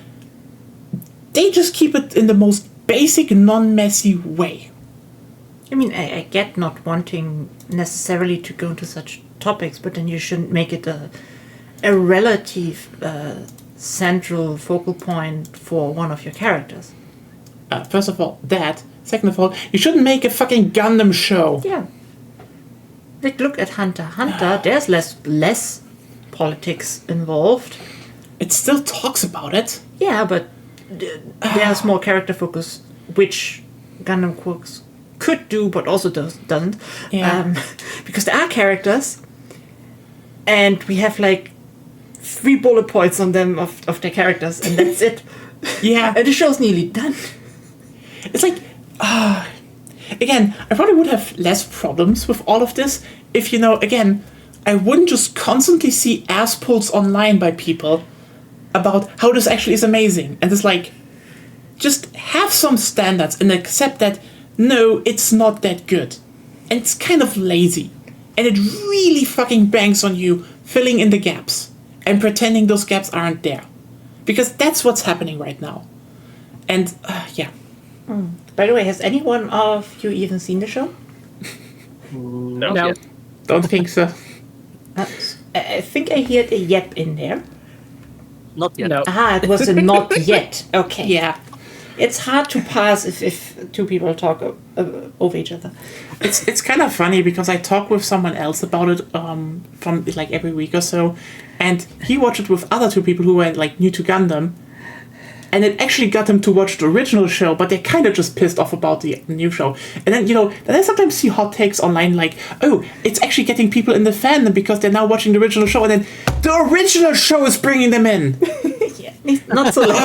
they just keep it in the most basic, non-messy way. I mean, I get not wanting necessarily to go into such topics, but then you shouldn't make it a relative central focal point for one of your characters. First of all, that. Second of all, you shouldn't make a fucking Gundam show. Yeah. Look at Hunter x Hunter. There's less politics involved. It still talks about it. Yeah, but there's more character focus, which Gundam Quirks could do, but also doesn't. Yeah. Because there are characters, and we have 3 bullet points on them of their characters, and that's it. Yeah. And the show's nearly done. It's again, I probably would have less problems with all of this if, again, I wouldn't just constantly see ass pulls online by people about how this actually is amazing. And it's just have some standards and accept that, no, it's not that good. And it's kind of lazy. And it really fucking bangs on you filling in the gaps and pretending those gaps aren't there. Because that's what's happening right now. And, yeah. By the way, has anyone of you even seen the show? No. Yet. Don't think so. I think I heard a yep in there. Not yet. No. It was a not yet. Okay. Yeah. It's hard to pass if 2 people talk over each other. It's kind of funny because I talk with someone else about it from every week or so, and he watched it with other 2 people who were new to Gundam, and it actually got them to watch the original show, but they're kind of just pissed off about the new show. And then then I sometimes see hot takes online it's actually getting people in the fandom because they're now watching the original show, and then the original show is bringing them in. Yeah, not so late.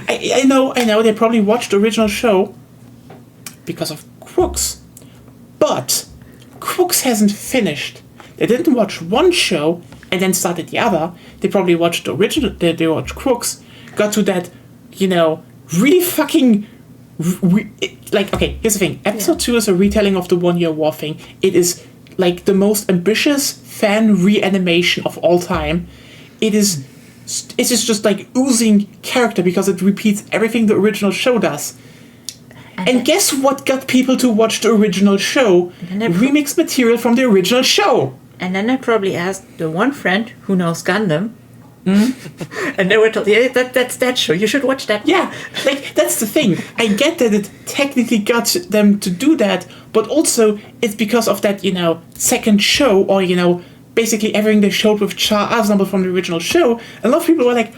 I know they probably watched the original show because of Crooks, but Crooks hasn't finished. They didn't watch one show and then started the other. They probably watched the original. They watched Crooks, got to that, really fucking. Okay, here's the thing. Episode 2 is a retelling of the 1 Year War thing. It is the most ambitious fan reanimation of all time. It is just oozing character because it repeats everything the original show does. And guess what got people to watch the original show? Remix material from the original show. And then I probably asked the one friend who knows Gundam. And they were told, yeah, that's that show. You should watch that. Yeah, that's the thing. I get that it technically got them to do that, but also it's because of that, second show, or, basically everything they showed with Char Ensemble from the original show. A lot of people were like,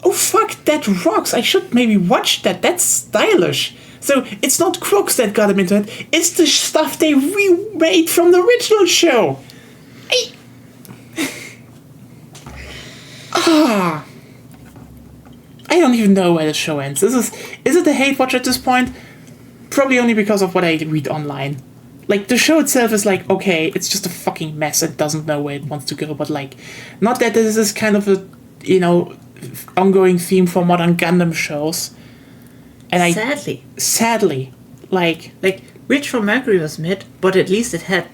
oh fuck, that rocks. I should maybe watch that. That's stylish. So it's not Crooks that got them into it. It's the stuff they remade from the original show. I don't even know where the show ends. Is it a hate watch at this point? probably only because of what I read online. Like, the show itself is like, okay, it's just a fucking mess. It doesn't know where it wants to go, but like, not that this is kind of a, ongoing theme for modern Gundam shows. And sadly, like Witch from Mercury was mid, but at least it had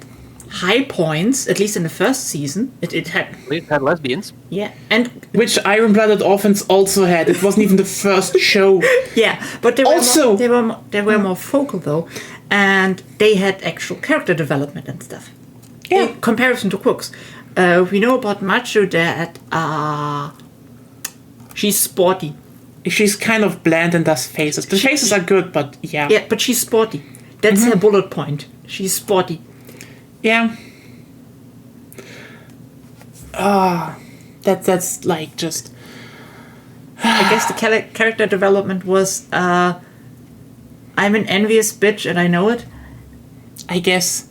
high points, at least in the first season. It had lesbians. Yeah, and which Iron-Blooded Orphans also had. It wasn't even the first show. Yeah, but they were more focal though, and they had actual character development and stuff. Yeah. In comparison to Crooks, we know about Macho that she's sporty. She's kind of bland and does faces. The faces are good, but yeah. Yeah, but she's sporty. That's her bullet point. She's sporty. Yeah. That's like just. I guess the character development was, I'm an envious bitch and I know it. I guess.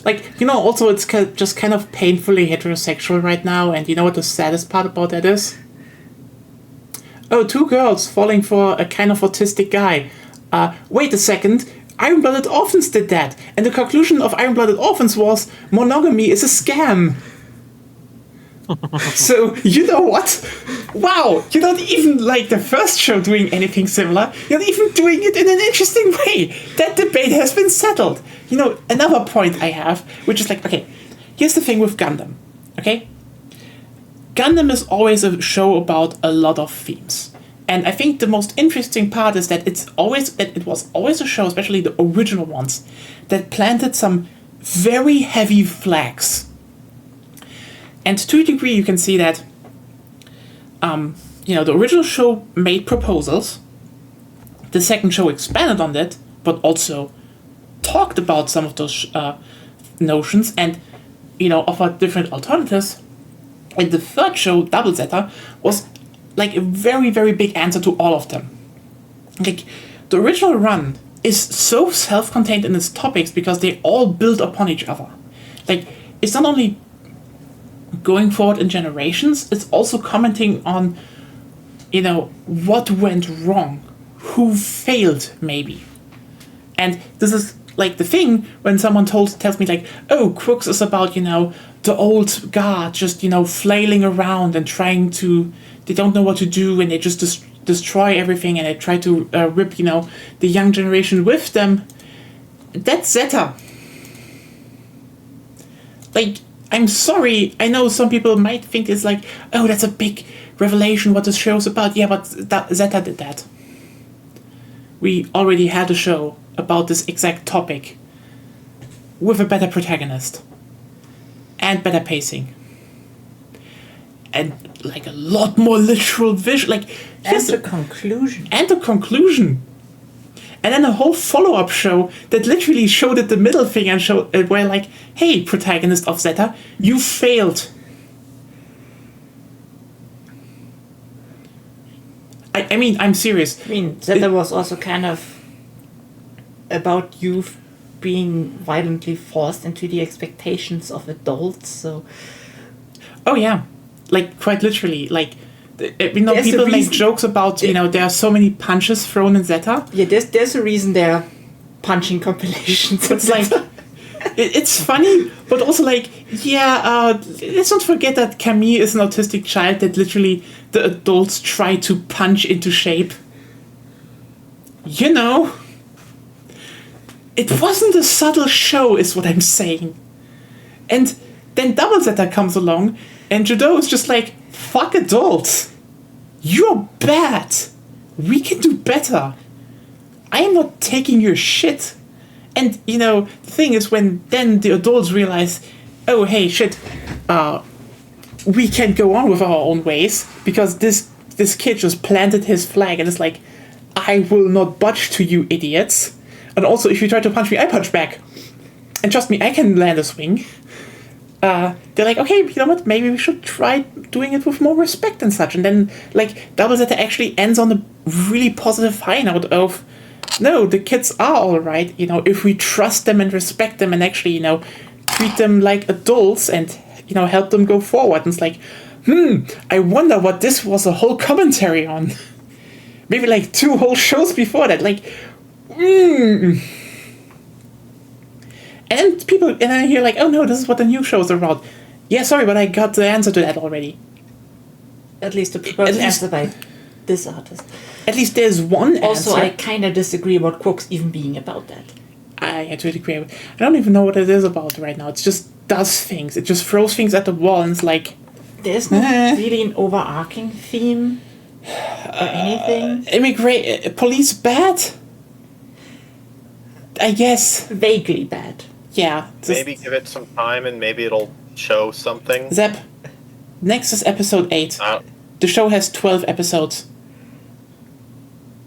Like, also it's just kind of painfully heterosexual right now, and you know what the saddest part about that is? Oh, 2 girls falling for a kind of autistic guy. Wait a second. Iron-Blooded Orphans did that, and the conclusion of Iron-Blooded Orphans was monogamy is a scam. So, you know what? Wow, you're not even like the first show doing anything similar. You're not even doing it in an interesting way. That debate has been settled. Another point I have, which is like, okay, here's the thing with Gundam, okay? Gundam is always a show about a lot of themes. And I think the most interesting part is that it was always a show, especially the original ones, that planted some very heavy flags. And to a degree, you can see that, the original show made proposals. The second show expanded on that, but also talked about some of those notions and, offered different alternatives. And the third show, Double Zeta, was like a very, very big answer to all of them. Like, the original run is so self-contained in its topics because they all build upon each other. Like, it's not only going forward in generations, it's also commenting on, what went wrong, who failed, maybe. And this is like the thing when someone tells me like, oh, Crooks is about, the old guard just, flailing around and trying to, they don't know what to do and they just destroy everything and they try to rip, the young generation with them. That's Zeta. Like, I'm sorry, I know some people might think it's like, oh, that's a big revelation what this show's about. Yeah, but Zeta did that. We already had a show about this exact topic with a better protagonist and better pacing and like a lot more literal vision, like and the conclusion and then a whole follow-up show that literally showed it the middle finger and showed where like, hey, protagonist of Zeta, you failed. I mean, I'm serious. Zeta was also kind of about youth being violently forced into the expectations of adults, so... Oh, yeah. Like, quite literally. Like, people make jokes about, there are so many punches thrown in Zeta. Yeah, there's a reason there are punching compilations. It's like... It's funny, but also like, let's not forget that Camille is an autistic child that literally the adults try to punch into shape. It wasn't a subtle show, is what I'm saying. And then Double Zeta comes along, and Judo is just like, fuck adults. You're bad. We can do better. I'm not taking your shit. And, the thing is when then the adults realize, oh, hey, shit, we can't go on with our own ways because this kid just planted his flag and it's like, I will not budge to you idiots. And also, if you try to punch me, I punch back. And trust me, I can land a swing. They're like, okay, you know what, maybe we should try doing it with more respect and such. And then, like, Double Zeta actually ends on a really positive high note of, no, the kids are alright, if we trust them and respect them and actually, treat them like adults and, help them go forward. And it's like, I wonder what this was a whole commentary on. Maybe like 2 whole shows before that. Like, And people, and I hear like, oh no, this is what the new shows are about. Yeah, sorry, but I got the answer to that already. At least the proposed answer by this artist. At least there's one Also, answer. I kind of disagree about Quokes even being about that. I totally agree. I don't even know what it is about right now. It just does things. It just throws things at the wall and it's like... There's not really an overarching theme or anything. Police bad? I guess. Vaguely bad. Yeah. Maybe give it some time and maybe it'll show something. Zep, next is episode 8. The show has 12 episodes.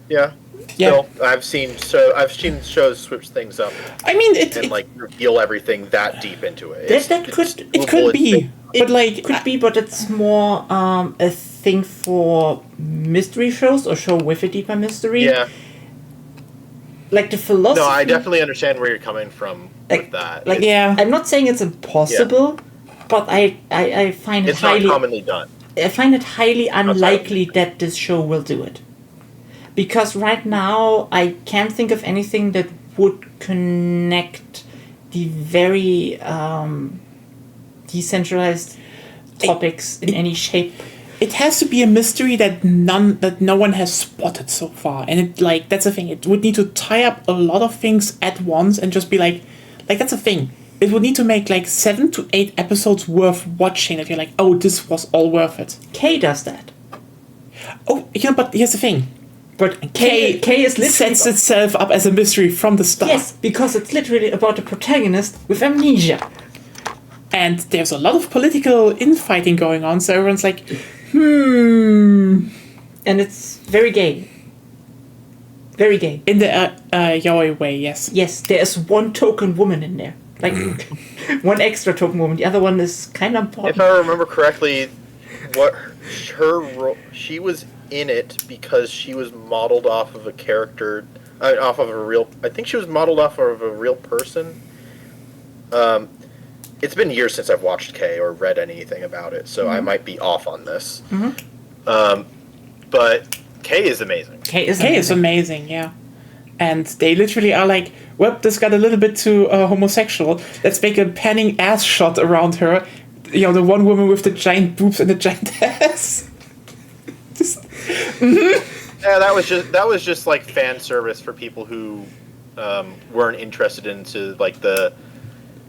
Yeah. Yeah. Still, I've seen shows switch things up. I mean, and like reveal everything that deep into it. That could be, but like could be, but it's more a thing for mystery shows or show with a deeper mystery. Yeah. Like the philosophy. No, I definitely understand where you're coming from with that. Like, yeah, I'm not saying it's impossible, but I find it highly. It's not commonly done. I find it highly unlikely that this show will do it. Because right now, I can't think of anything that would connect the very decentralized topics in any shape. It has to be a mystery that no one has spotted so far, and that's the thing. It would need to tie up a lot of things at once and just be like that's a thing. It would need to make like 7 to 8 episodes worth watching. That you're like, oh, this was all worth it. K does that. Oh, but here's the thing. But K is literally sets itself up as a mystery from the start. Yes, because it's literally about a protagonist with amnesia. And there's a lot of political infighting going on, so everyone's like, And it's very gay. Very gay. In the yaoi way, yes. Yes, there's one token woman in there. Like, one extra token woman. The other one is kind of important. If I remember correctly, she was in it because she was modeled off of a character, off of a real. I think she was modeled off of a real person. It's been years since I've watched K or read anything about it, so I might be off on this. But K is amazing. K is amazing, yeah. And they literally are like, well, this got a little bit too homosexual. Let's make a panning ass shot around her. You know, the one woman with the giant boobs and the giant ass. Yeah, that was just like fan service for people who weren't interested into like the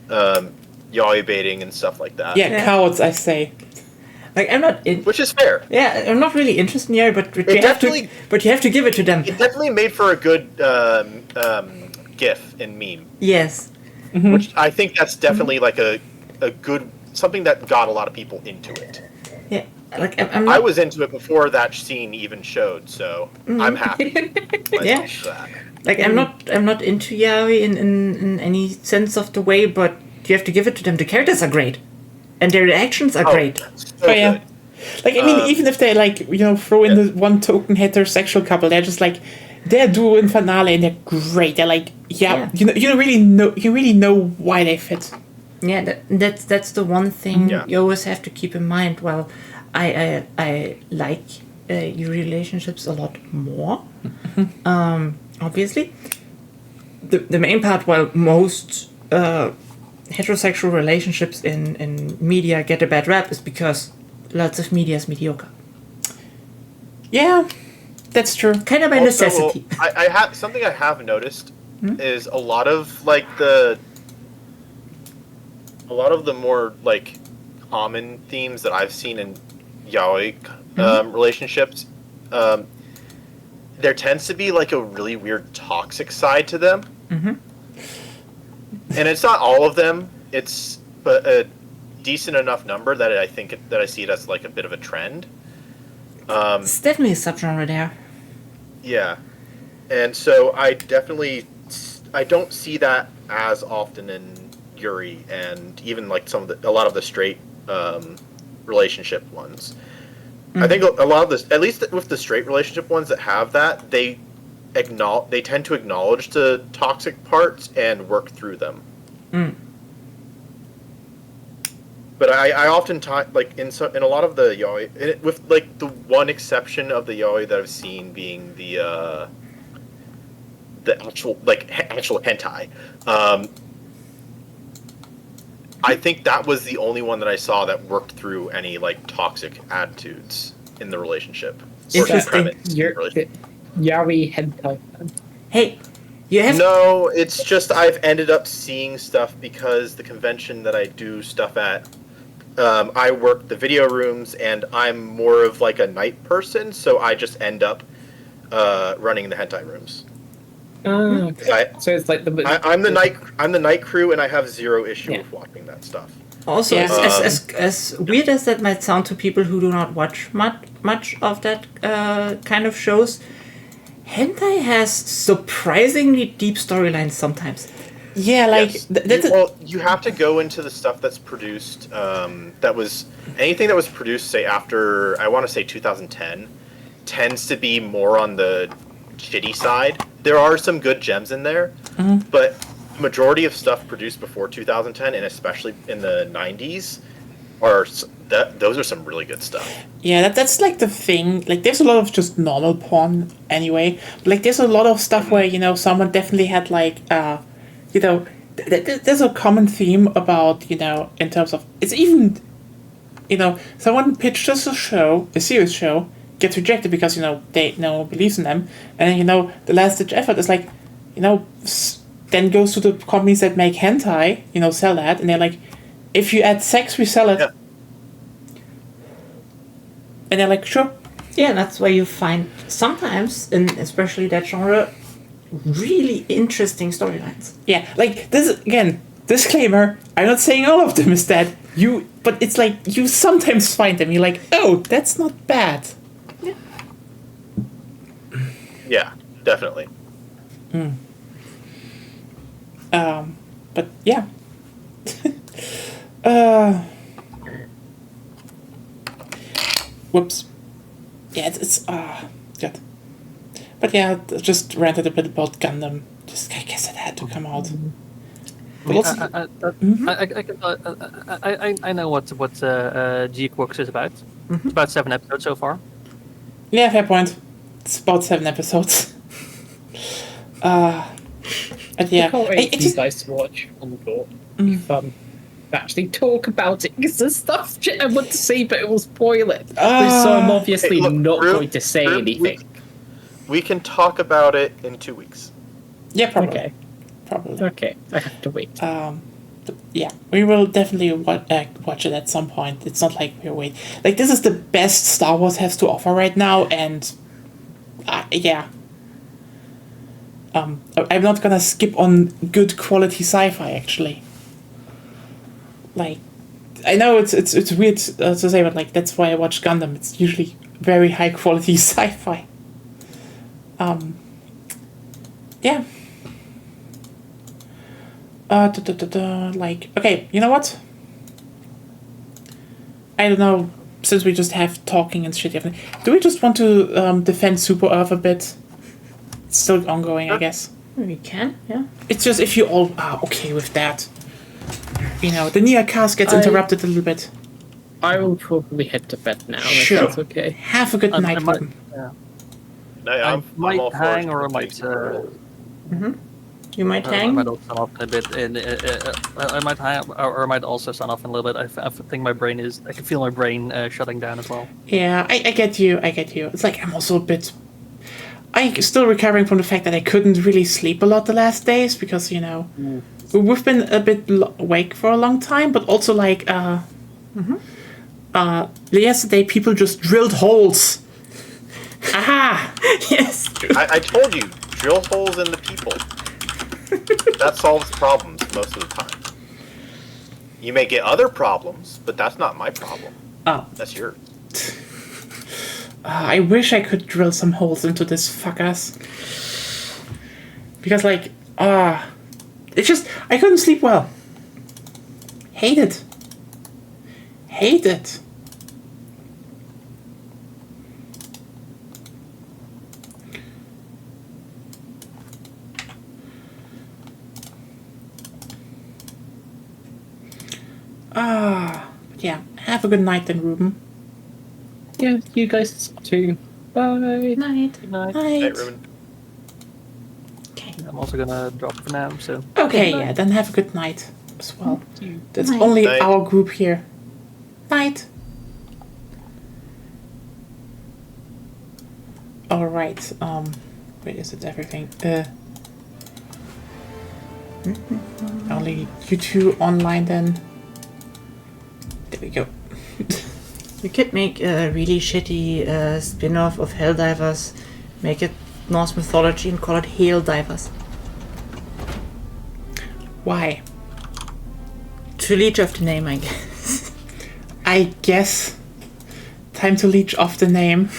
yaoi baiting and stuff like that. Yeah, cowards, I say. Like, I'm not which is fair. Yeah, I'm not really interested in yaoi, but you have to give it to them. It definitely made for a good GIF and meme. Yes. Which I think that's definitely like a good something that got a lot of people into it. Yeah. Like I was into it before that scene even showed, so I'm happy. Yeah. That. Like I'm not into yaoi in any sense of the way, but you have to give it to them. The characters are great, and their reactions are great. So yeah. Like I mean, even if they like throw in the one token heterosexual couple, they're just like they're duo in finale and they're great. They're like you really know why they fit. Yeah, that's the one thing you always have to keep in mind. Well, I like your relationships a lot more. Obviously, the main part, while most heterosexual relationships in media get a bad rap, is because lots of media is mediocre. Yeah, that's true. Kind of by necessity. I have something I have noticed is a lot of the more like common themes that I've seen in yaoi relationships. There tends to be like a really weird toxic side to them, and it's not all of them. It's but a decent enough number that I think that I see it as like a bit of a trend. It's definitely a subgenre there. Yeah, and so I don't see that as often in Yuri and even like a lot of the straight relationship ones. I think a lot of this, at least with the straight relationship ones that have that, they tend to acknowledge the toxic parts and work through them. But I often like in a lot of the yaoi, with like the one exception of the yaoi that I've seen being the the actual actual hentai. I think that was the only one that I saw that worked through any like toxic attitudes in the relationship. Interesting. Yaoi hentai fan. Hey, you have No, it's just I've ended up seeing stuff because the convention that I do stuff at, I work the video rooms, and I'm more of like a night person, so I just end up running the hentai rooms. So it's like I'm the night crew, and I have zero issue with watching that stuff. Also, Yeah. as weird as that might sound to people who do not watch much of that kind of shows, hentai has surprisingly deep storylines sometimes. Yeah, like Yes. Well, you have to go into the stuff that's produced. That was anything that was produced, say after I want to say 2010, tends to be more on the shitty side. There are some good gems in there, but the majority of stuff produced before 2010, and especially in the 90s, those are some really good stuff. Yeah, that's like the thing. Like, there's a lot of just normal porn anyway. But, like, there's a lot of stuff where, you know, someone definitely had, like, you know, there's a common theme about, you know, in terms of, it's even, you know, someone pitched us a serious show, gets rejected because, you know, no one believes in them. And, you know, the last-ditch effort is like, you know, then goes to the companies that make hentai, you know, sell that, and they're like, if you add sex, we sell it. Yeah. And they're like, sure. Yeah, that's where you find sometimes, in especially that genre, really interesting storylines. Yeah, like, this, again, disclaimer, I'm not saying all of them is that, but it's like, you sometimes find them, you're like, oh, that's not bad. Yeah, definitely. But, yeah. Whoops. Yeah, it's good. But yeah, just ranted a bit about Gundam. Just, I guess it had to come out. But also, I know what G-Quarks is about. It's about 7 episodes so far. yeah, fair point. It's about 7 episodes. But yeah, I can't wait for you just, guys to watch on the board. Fun. Actually talk about it because there's stuff I want to say, but it will spoil it. So I'm obviously Hey, look, not Rube, going to say Rube, anything. We can talk about it in 2 weeks. yeah, probably. Okay. Probably. Okay, I have to wait. Yeah, we will definitely watch it at some point. It's not like we're waiting. Like, this is the best Star Wars has to offer right now, and yeah. I'm not gonna skip on good quality sci-fi, actually. Like, I know it's weird to say, but like, that's why I watch Gundam. It's usually very high quality sci-fi. Yeah. Like, okay, you know what? I don't know, since we just have talking and shit, do we just want to defend Super Earth a bit? It's still ongoing, I guess. We can, yeah. It's just if you all are okay with that. You know, the Nyacast gets interrupted a little bit. I will probably head to bed now, Sure. if that's okay. Have a good night, I might, Ruben. No, I I'm might all for hang, it. or I might. You might I hang. might also sign off in a bit. I might hang, or I might also sign off in a little bit. I think my brain is. I can feel my brain shutting down as well. Yeah, I get you. It's like I'm also a bit. I'm still recovering from the fact that I couldn't really sleep a lot the last days because, you know, we've been a bit awake for a long time, but also like yesterday people just drilled holes. Aha! Yes. I told you, drill holes in the people. That solves problems most of the time. You may get other problems, but that's not my problem. Oh. That's yours. I wish I could drill some holes into this fuckers. Because, like, it's just, I couldn't sleep well. Hate it. Hate it. But yeah, have a good night then, Ruben. Yeah, you guys too. Bye. Night. Good night. Night. Hey, Ruben. Okay. also gonna drop for now. So Okay, yeah, then have a good night as well. That's Night. only Night. our group here. Night. Alright, wait, is it everything? Only you two online then. There we go. We could make a really shitty spin-off of Helldivers, make it Norse mythology and call it Hail Divers. Why? To leech off the name, I guess. I guess. Time to leech off the name.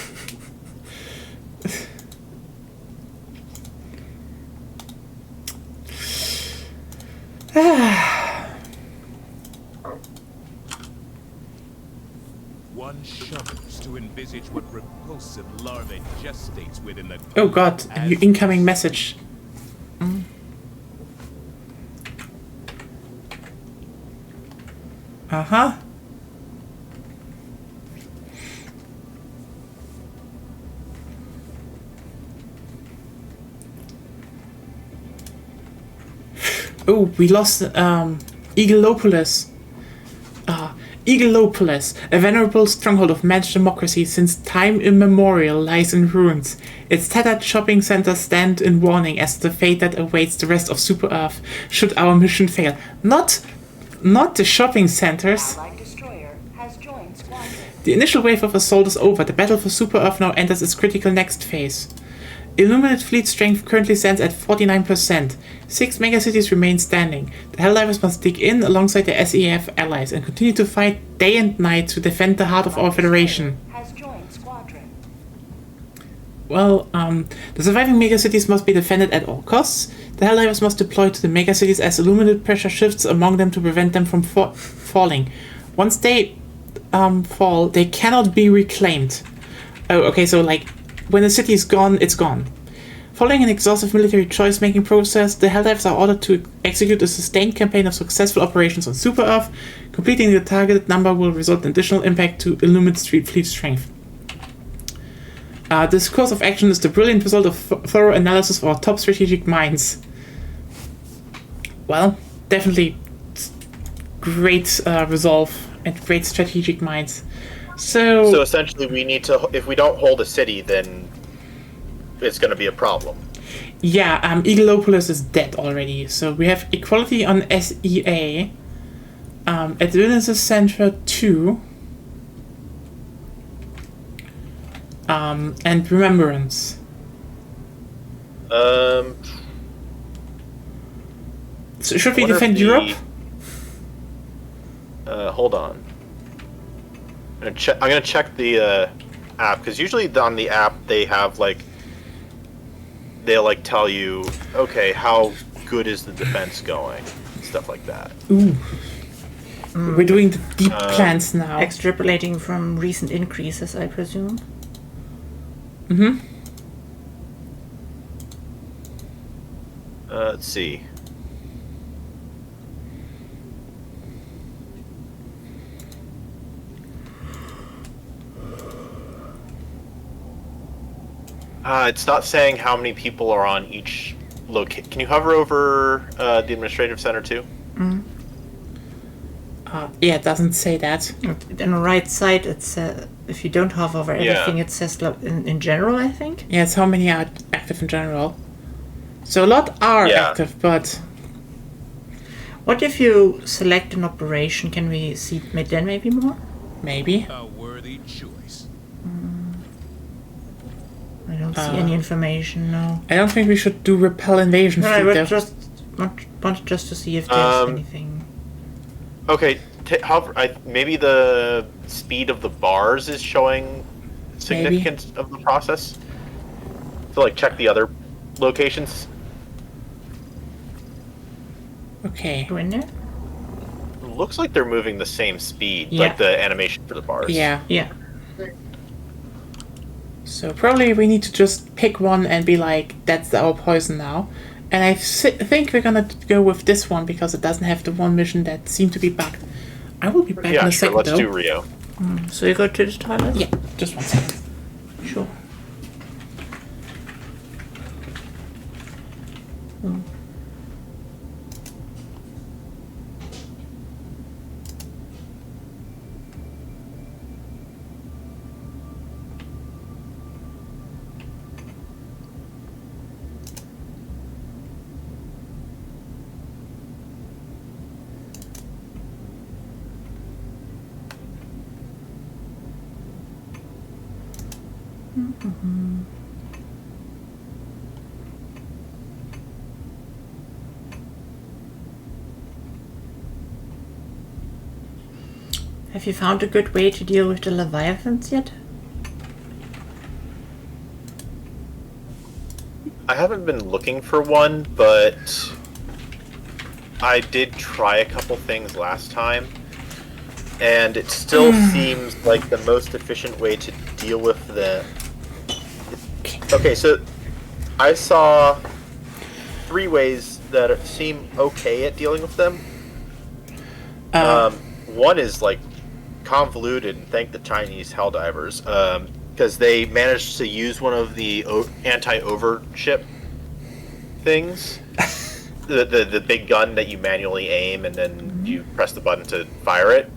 One shudders to envisage what repulsive larvae gestates within the... Oh god, a new incoming message. Uh-huh. Oh, we lost Eagleopolis. Eagleopolis, a venerable stronghold of managed democracy since time immemorial, lies in ruins. Its tattered shopping centers stand in warning as the fate that awaits the rest of Super Earth should our mission fail. Not the shopping centers. Allied destroyer has joined squadron. The initial wave of assault is over. The battle for Super Earth now enters its critical next phase. Illuminated fleet strength currently stands at 49%. 6 megacities remain standing. The Helldivers must dig in alongside their SEF allies and continue to fight day and night to defend the heart of our Federation. Has joined squadron. Well, the surviving megacities must be defended at all costs. The Helldivers must deploy to the megacities as illuminated pressure shifts among them to prevent them from falling. Once they fall, they cannot be reclaimed. Oh, okay, so like, when the city is gone, it's gone. Following an exhaustive military choice-making process, the Helldivers are ordered to execute a sustained campaign of successful operations on Super Earth. Completing the targeted number will result in additional impact to Illuminated fleet strength. This course of action is the brilliant result of thorough analysis of our top strategic minds. Well, definitely great resolve and great strategic minds. So essentially, we need to. If we don't hold a city, then it's going to be a problem. Yeah, Eagleopolis is dead already. So we have equality on SEA. Administrative Center 2. And Remembrance. So should we defend Europe? Hold on. I'm gonna check the app, because usually on the app they have they'll tell you, okay, how good is the defense going, stuff like that. Ooh. We're doing the deep plans now. Extrapolating from recent increases, I presume. Mm-hmm. Let's see. It's not saying how many people are on each location. Can you hover over the administrative center too? Yeah, it doesn't say that. On the right side, it's if you don't hover over everything, it says in general, I think. Yeah, it's how many are active in general. So a lot are active, but... What if you select an operation? Can we see then maybe more? Maybe. A worthy choice. I don't see any information, no. I don't think we should do repel invasion No, I fleet, would though. just wanted just to see if there's anything. Okay, maybe the speed of the bars is showing significance of the process. So check the other locations. Okay. Go in there? It looks like they're moving the same speed, Yeah. like the animation for the bars. Yeah. Yeah. So probably we need to just pick one and be like, that's our poison now. And I think we're gonna go with this one because it doesn't have the one mission that seemed to be bugged. I will be back in a second, let's though. do Rio. So you go to the toilet? Yeah, just 1 second. Sure. Have you found a good way to deal with the Leviathans yet? I haven't been looking for one, but I did try a couple things last time, and it still seems like the most efficient way to deal with the... Okay, so I saw 3 ways that seem okay at dealing with them. One is like convoluted, and thank the Chinese Helldivers, because they managed to use one of the anti-overship things. the big gun that you manually aim and then you press the button to fire it.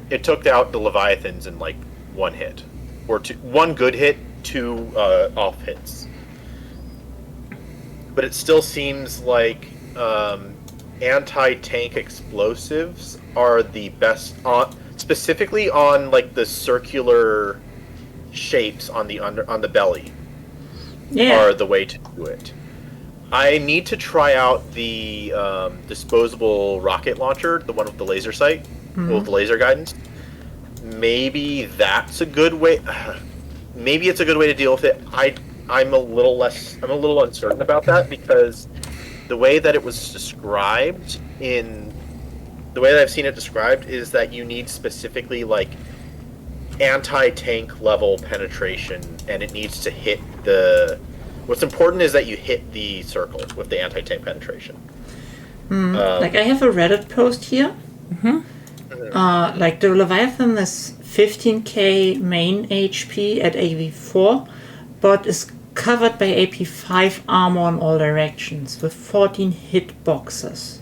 It took out the Leviathans in like 1 hit. Or 1 good hit, 2 off hits. But it still seems like anti-tank explosives are the best, specifically on like the circular shapes on the belly. Are the way to do it. I need to try out the disposable rocket launcher, the one with the laser sight, with the laser guidance. Maybe that's a good way. Maybe it's a good way to deal with it. I'm a little uncertain about that, because the way that it was described the way that I've seen it described is that you need specifically like anti-tank level penetration, and it needs to hit what's important is that you hit the circle with the anti-tank penetration. Like I have a Reddit post here. Like the Leviathan is 15k main HP at AV4, but is covered by AP5 armor in all directions with 14 hit boxes.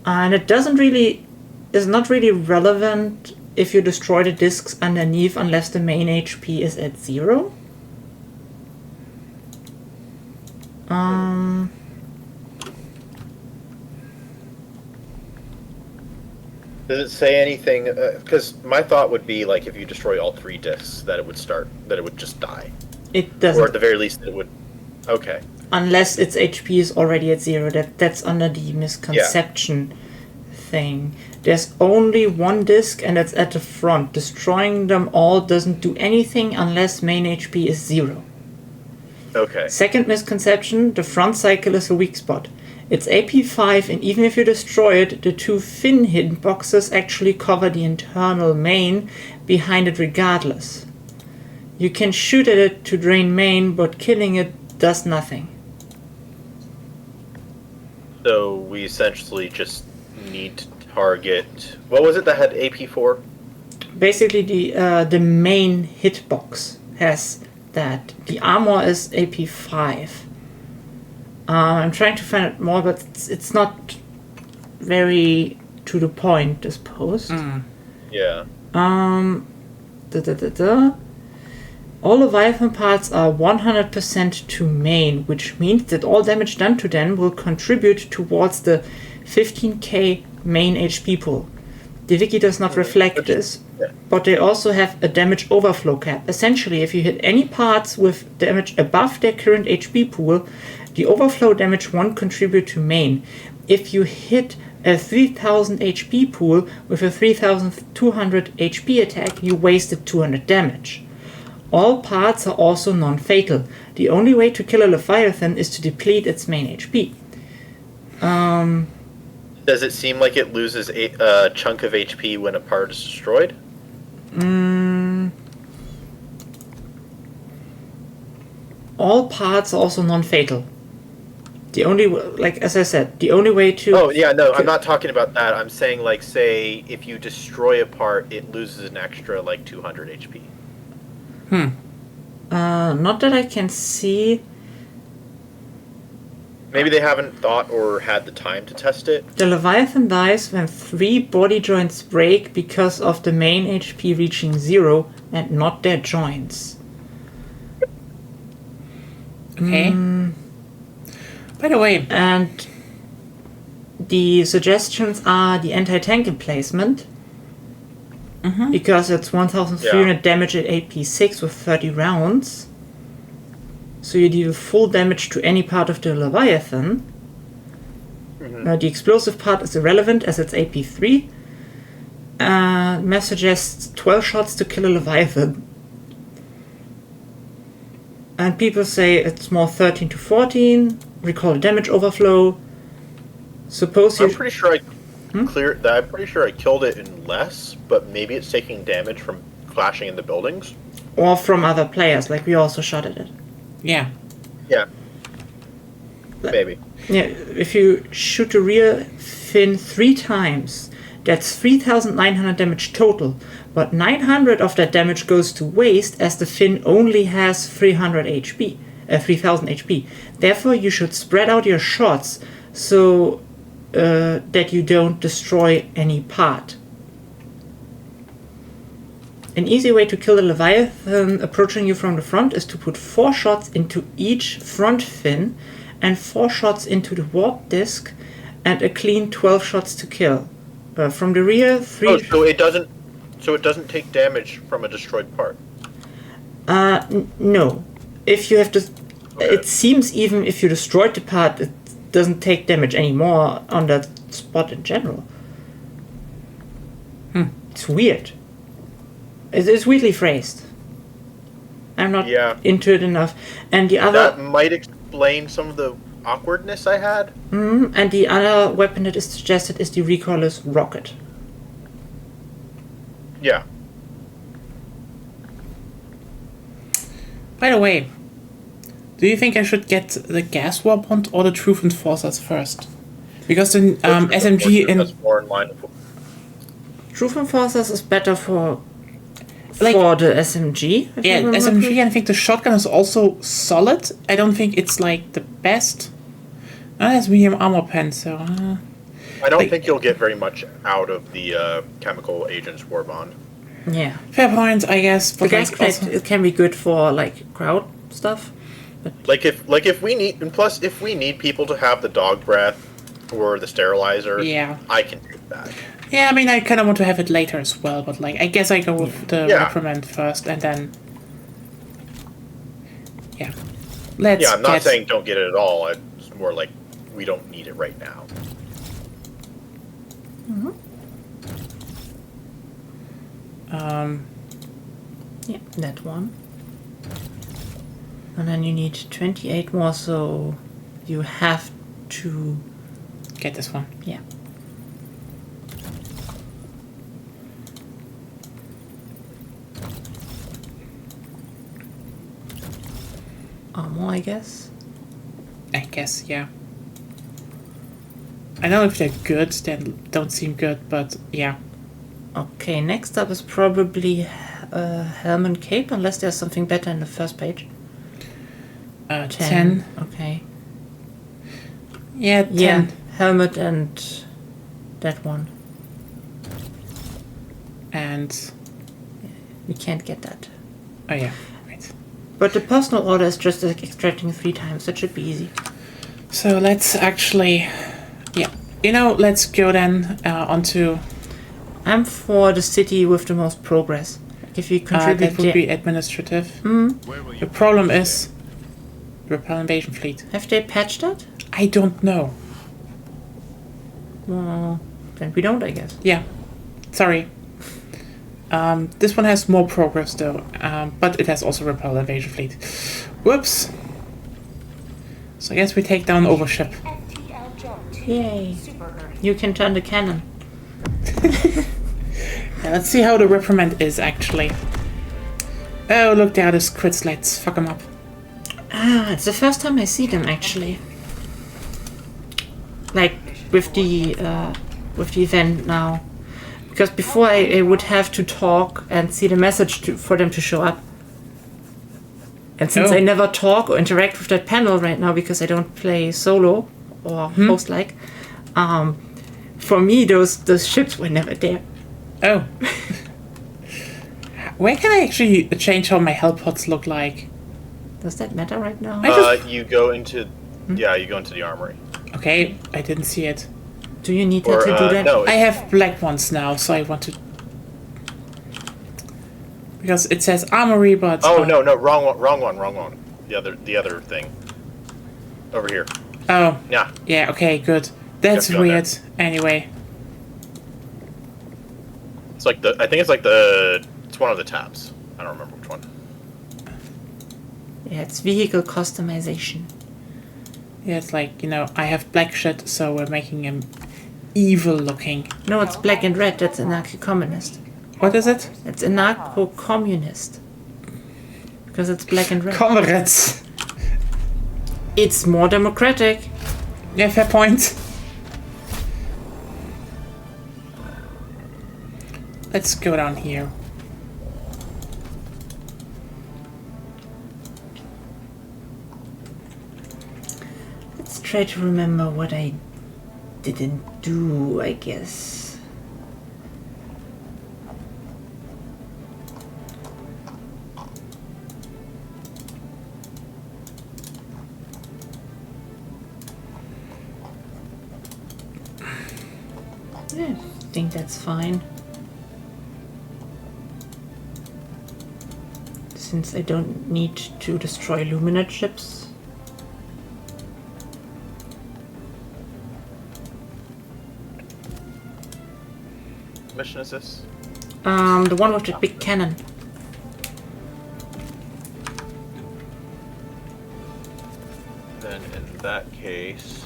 And it is not really relevant if you destroy the discs underneath unless the main HP is at 0. Does it say anything? Because my thought would be like if you destroy all 3 discs, that it would just die. It doesn't. Or at the very least, it would. Okay. Unless its HP is already at 0. That's under the misconception thing. There's only 1 disc, and it's at the front. Destroying them all doesn't do anything unless main HP is 0. Okay. Second misconception, the front cycle is a weak spot. It's AP5, and even if you destroy it, the 2 fin hidden boxes actually cover the internal main behind it regardless. You can shoot at it to drain main, but killing it does nothing. So we essentially just need to target... What was it that had AP4? Basically, the main hitbox has that. The armor is AP5. I'm trying to find it more, but it's not very to the point, this post. Yeah. All Leviathan parts are 100% to main, which means that all damage done to them will contribute towards the 15k main HP pool. The wiki does not reflect this, but they also have a damage overflow cap. Essentially, if you hit any parts with damage above their current HP pool, the overflow damage won't contribute to main. If you hit a 3000 HP pool with a 3200 HP attack, you wasted 200 damage. All parts are also non-fatal. The only way to kill a Leviathan is to deplete its main HP. Does it seem like it loses a chunk of HP when a part is destroyed? All parts are also non-fatal. The only, like as I said, the only way to... Oh, yeah, no, I'm not talking about that. I'm saying, like, say, if you destroy a part, it loses an extra, like, 200 HP. Not that I can see. Maybe they haven't thought or had the time to test it. The Leviathan dies when 3 body joints break because of the main HP reaching 0 and not their joints. Okay. By the way, and the suggestions are the anti-tank emplacement. because it's 1,300 damage at AP6 with 30 rounds. So you deal full damage to any part of the Leviathan. Now the explosive part is irrelevant as it's AP3. Math suggests 12 shots to kill a Leviathan. And people say it's more 13 to 14. Recall the damage overflow. Suppose you... I'm pretty sure I'm pretty sure I killed it in less, but maybe it's taking damage from clashing in the buildings. Or from other players, like we also shot at it. Yeah. Yeah. Maybe. Yeah, if you shoot the rear fin 3 times, that's 3,900 damage total, but 900 of that damage goes to waste as the fin only has 300 HP, 3,000 HP. Therefore, you should spread out your shots so that you don't destroy any part. An easy way to kill the Leviathan approaching you from the front is to put 4 shots into each front fin and 4 shots into the warp disc and a clean 12 shots to kill. From the rear, 3... Oh, so it doesn't take damage from a destroyed part? No. If you have to... Okay. It seems even if you destroyed the part, it doesn't take damage anymore on that spot in general. It's weird. It's weirdly phrased. I'm not into it enough. And the other... That might explain some of the awkwardness I had. And the other weapon that is suggested is the recoilless rocket. Yeah. By the way, do you think I should get the gas warband or the truth enforcers first? Because the SMG That's more in line with... Truth enforcers is better for the SMG. Yeah, SMG, and I think the shotgun is also solid. I don't think it's like the best. That's medium armor pen, so... I don't think you'll get very much out of the chemical agents warband. Yeah. Fair point, I guess. The But gas like, grenade, also, it can be good for like crowd stuff. But If we need, and plus if we need people to have the dog breath or the sterilizer, Yeah. I can do that. yeah, I mean, I kind of want to have it later as well, but like, I guess I go with the reprimand first, and then... Yeah. Let's Yeah, I'm not get... saying don't get it at all. It's more like we don't need it right now. yeah, that one. And then you need 28 more, so you have to... Get this one. Yeah. Armor, I guess. I guess, yeah. I know if they're good, they don't seem good, but yeah. Okay, next up is probably Helm and Cape, unless there's something better in the first page. 10. Okay. Yeah, 10. Yeah, helmet and that one. And... We can't get that. Oh yeah, right. But the personal order is just like extracting 3 times. That should be easy. So let's actually... Yeah. You know, let's go then onto... I'm for the city with the most progress. Like if you contribute... that would be administrative. Where will you The problem is... Repel Invasion Fleet. Have they patched that? I don't know. Well, then we don't, I guess. Yeah. Sorry. This one has more progress though, but it has also Repel Invasion Fleet. Whoops. So I guess we take down Overship. FTL Jones. Yay. Super Earth. You can turn the cannon. Yeah, let's see how the reprimand is actually. Oh, look, there are the squids. Let's fuck them up. Ah, it's the first time I see them actually. Like with the event now, because before I would have to talk and see the message for them to show up. And since Oh. I never talk or interact with that panel right now because I don't play solo or host like, for me those ships were never there. Oh. Where can I actually change how my help pods look like? Does that matter right now? You go into... Yeah, you go into the armory. Okay, I didn't see it. Do you need Or, that to do that? no, I have black ones now, so I want to... Because it says armory, but... Oh, no, wrong one. The other thing. Over here. Oh. Yeah. Yeah, okay, good. That's Just go weird. ahead. Anyway. It's like I think it's one of the tabs. I don't remember which one. Yeah, it's vehicle customization. Yeah, it's like, I have black shit, so we're making him evil looking. No, it's black and red. That's anarcho-communist. What is it? It's anarcho-communist. Because it's black and red. Comrades. It's more democratic. Yeah, fair point. Let's go down here. Let's try to remember what I didn't do, I guess. Yeah, I think that's fine. Since I don't need to destroy Lumina chips. Mission is this? The one with the big cannon. Then in that case...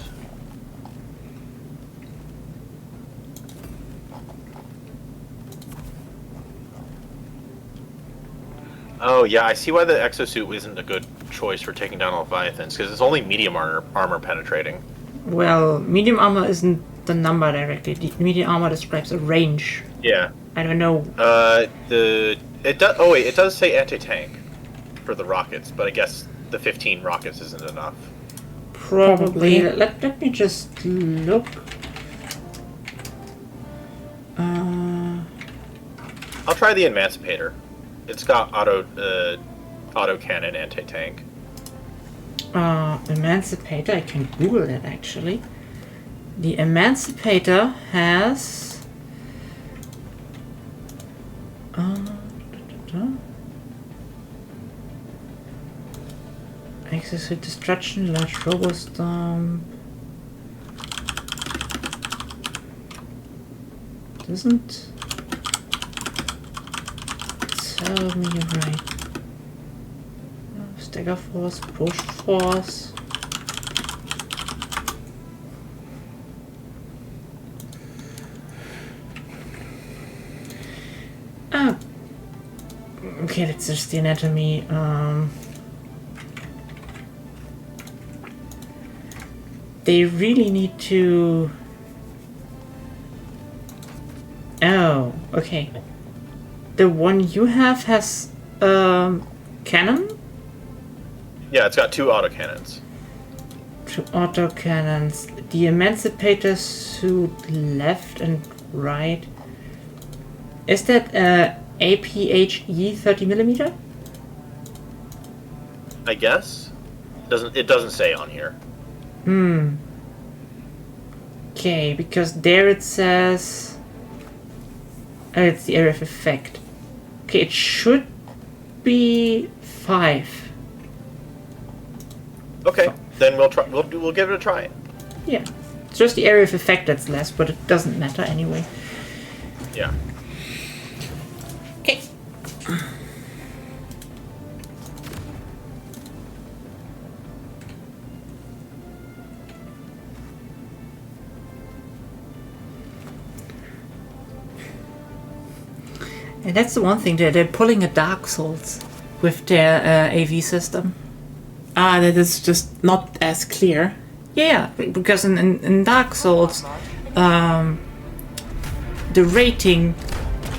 Oh, yeah, I see why the exosuit isn't a good choice for taking down Leviathans, because it's only medium armor penetrating. Well, medium armor isn't the number directly. The medium armor describes a range. Yeah. I don't know. It does say anti-tank for the rockets, but I guess the 15 rockets isn't enough. Probably. Let me just look. I'll try the Emancipator. It's got auto cannon anti-tank. Emancipator, I can Google it actually. The Emancipator has... Access to destruction, large robostorm. Doesn't tell me right. Stagger force, push force. Ah. Okay, that's just the anatomy. They really need to... Oh, okay. The one you have has cannon? Yeah, it's got 2 autocannons. 2 autocannons. The Emancipator suit left and right. Is that APHE 30mm? I guess. It doesn't say on here. Okay, because there it says... it's the area of effect. Okay, it should be 5. Okay, then we'll try. We'll give it a try. Yeah, it's just the area of effect that's less, but it doesn't matter anyway. Yeah. Okay. And that's the one thing, they're pulling a Dark Souls with their AV system. That is just not as clear. Yeah, because in Dark Souls, the rating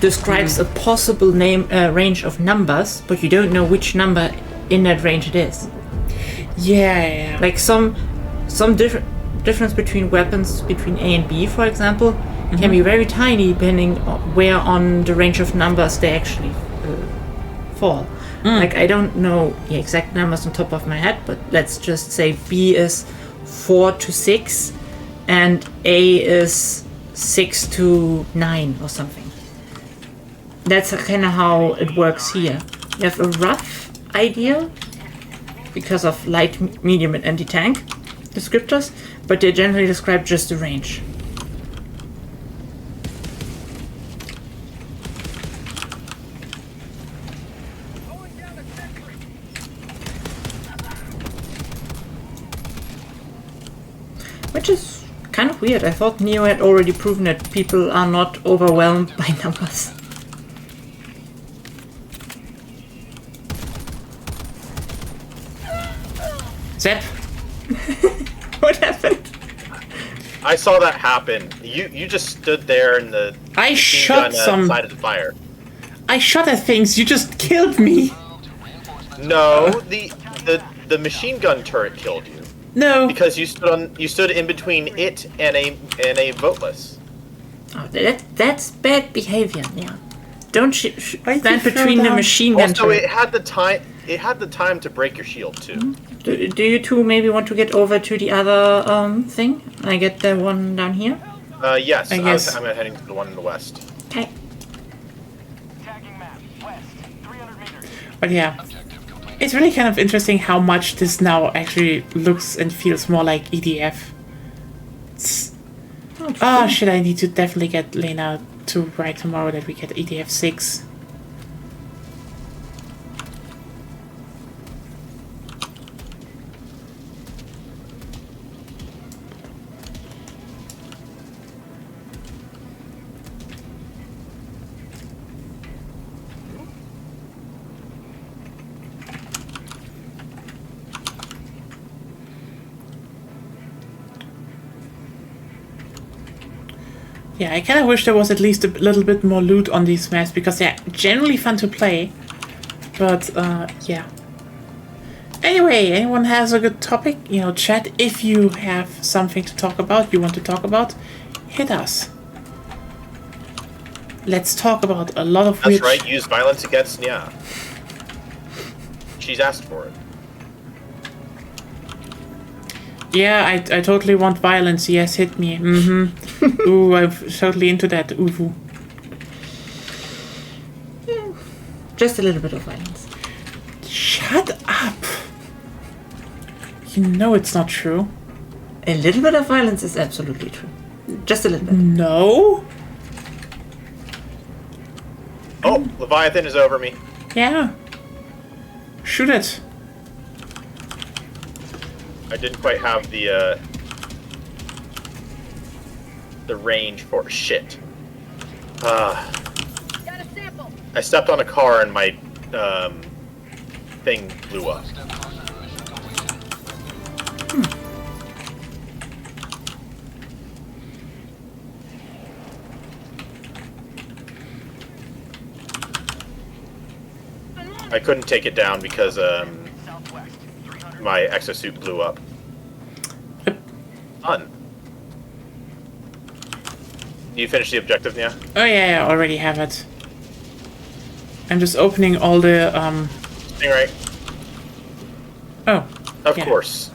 describes a possible range of numbers, but you don't know which number in that range it is. Yeah. Like some difference between weapons between A and B, for example, can be very tiny depending on where on the range of numbers they actually fall. Like, I don't know the exact numbers on top of my head, but let's just say B is 4 to 6 and A is 6 to 9 or something. that's kind of how it works here. You have a rough idea because of light, medium, and anti-tank descriptors, but they generally describe just the range. Which is kind of weird. I thought Neo had already proven that people are not overwhelmed by numbers. Zep. What happened? I saw that happen. You just stood there in the I machine shot gun, some. side of the fire. I shot at things. You just killed me. No, the machine gun turret killed you No. because you stood in between it and a voteless. Oh, that's bad behavior, yeah. Don't Why stand did you between throw the down- machine gun Also, turret. it had the time. It had the time to break your shield too. Do you two maybe want to get over to the other thing? I get the one down here. Yes, I guess. I'm heading to the one in the west. Okay. But yeah, it's really kind of interesting how much this now actually looks and feels more like EDF. Oh shit, I need to definitely get Lena to write tomorrow that we get EDF 6. Yeah, I kind of wish there was at least a little bit more loot on these maps because they're generally fun to play. But, yeah. Anyway, anyone has a good topic? You know, chat. If you have something to talk about, you want to talk about, hit us. Let's talk about a lot of That's weird... right. Use violence against Nya. She's asked for it. Yeah, I totally want violence. Yes, hit me. Mm-hmm. Ooh, I'm totally into that. Ooh. Just a little bit of violence. Shut up. You know it's not true. A little bit of violence is absolutely true. Just a little bit. No? Oh, Leviathan is over me. Yeah. Shoot it. I didn't quite have the range for shit. I stepped on a car and my thing blew up. I couldn't take it down because my exosuit blew up. Fun. You finished the objective, yeah? Oh yeah, I already have it. I'm just opening all the Stingray. Oh. Of yeah. course.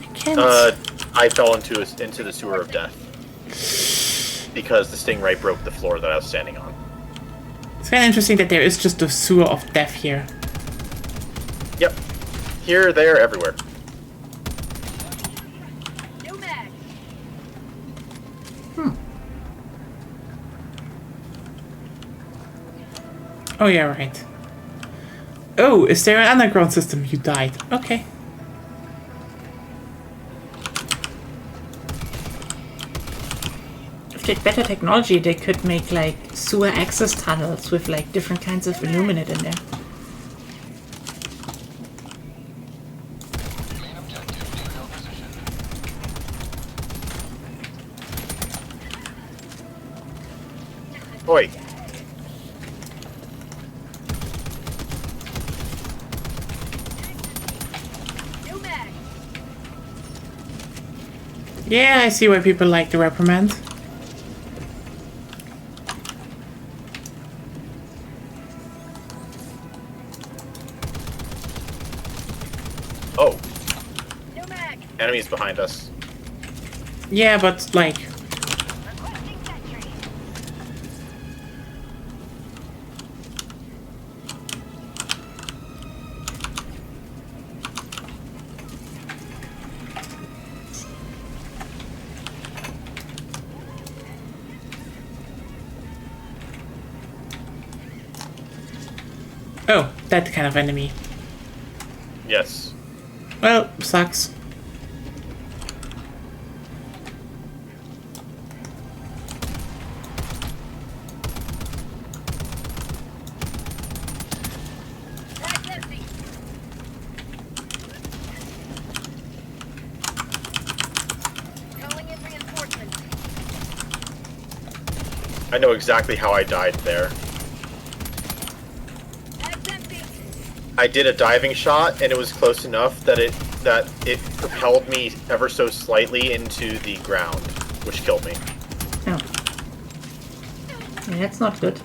I can't. I fell into the sewer of death because the stingray broke the floor that I was standing on. It's kind of interesting that there is just a sewer of death here. Yep. Here, there, everywhere. Oh yeah, right. Oh, is there an underground system? You died. Okay. If they had better technology, they could make like sewer access tunnels with like different kinds of illuminate in there. Oi. Yeah, I see why people like the reprimand. Oh. Enemies behind us. Yeah, but like... Oh, that kind of enemy. Yes. Well, sucks. I know exactly how I died there. I did a diving shot, and it was close enough that it propelled me ever so slightly into the ground, which killed me. Oh. Yeah, that's not good.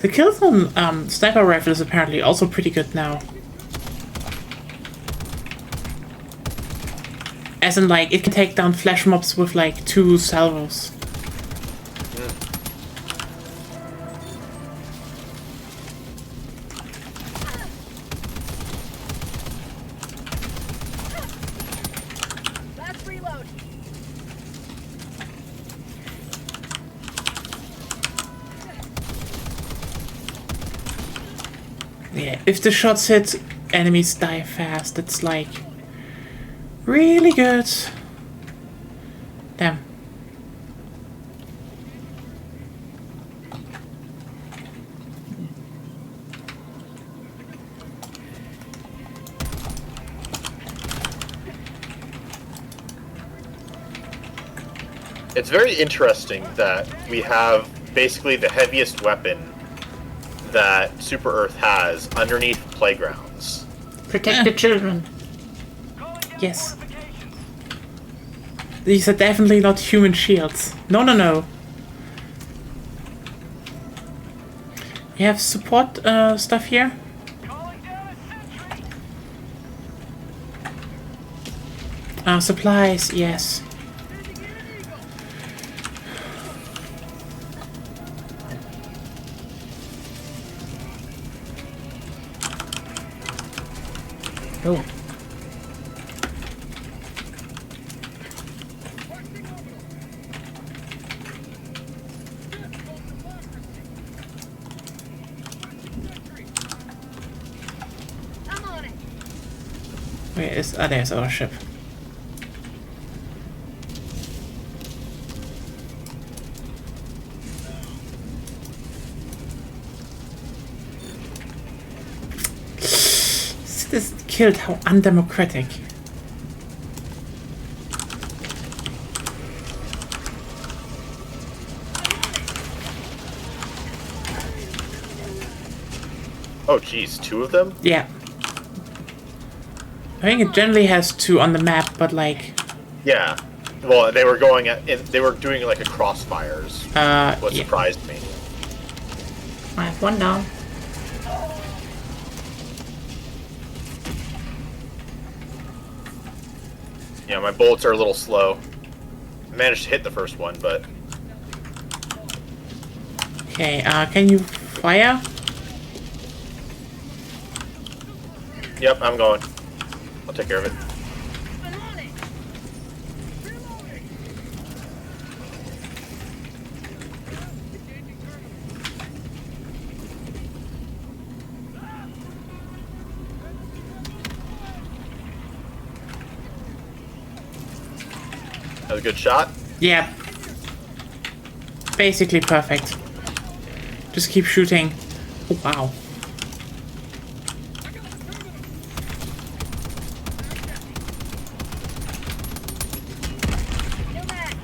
The kills on sniper rifle is apparently also pretty good now. As in, like, it can take down flash mobs with, like, 2 salvos. Last reload. Yeah, if the shots hit, enemies die fast. It's, like, really good. Damn. It's very interesting that we have basically the heaviest weapon that Super Earth has underneath playgrounds. Protect the children. Yes. These are definitely not human shields. No, no, no. You have support stuff here? Supplies, yes. Oh. I'm on it. Where is... Ah, there's our ship. This killed, how undemocratic. Oh, geez, 2 of them? Yeah. I think it generally has 2 on the map, but like... Yeah. Well, they were going at... They were doing like a crossfires. What yeah. surprised me. I have one down. Yeah, my bullets are a little slow. I managed to hit the first one, but... Okay, can you fire? Yep, I'm going. I'll take care of it. I'm on it. Reloading. That was a good shot. Yeah. Basically perfect. Just keep shooting. Oh, wow. Kill that.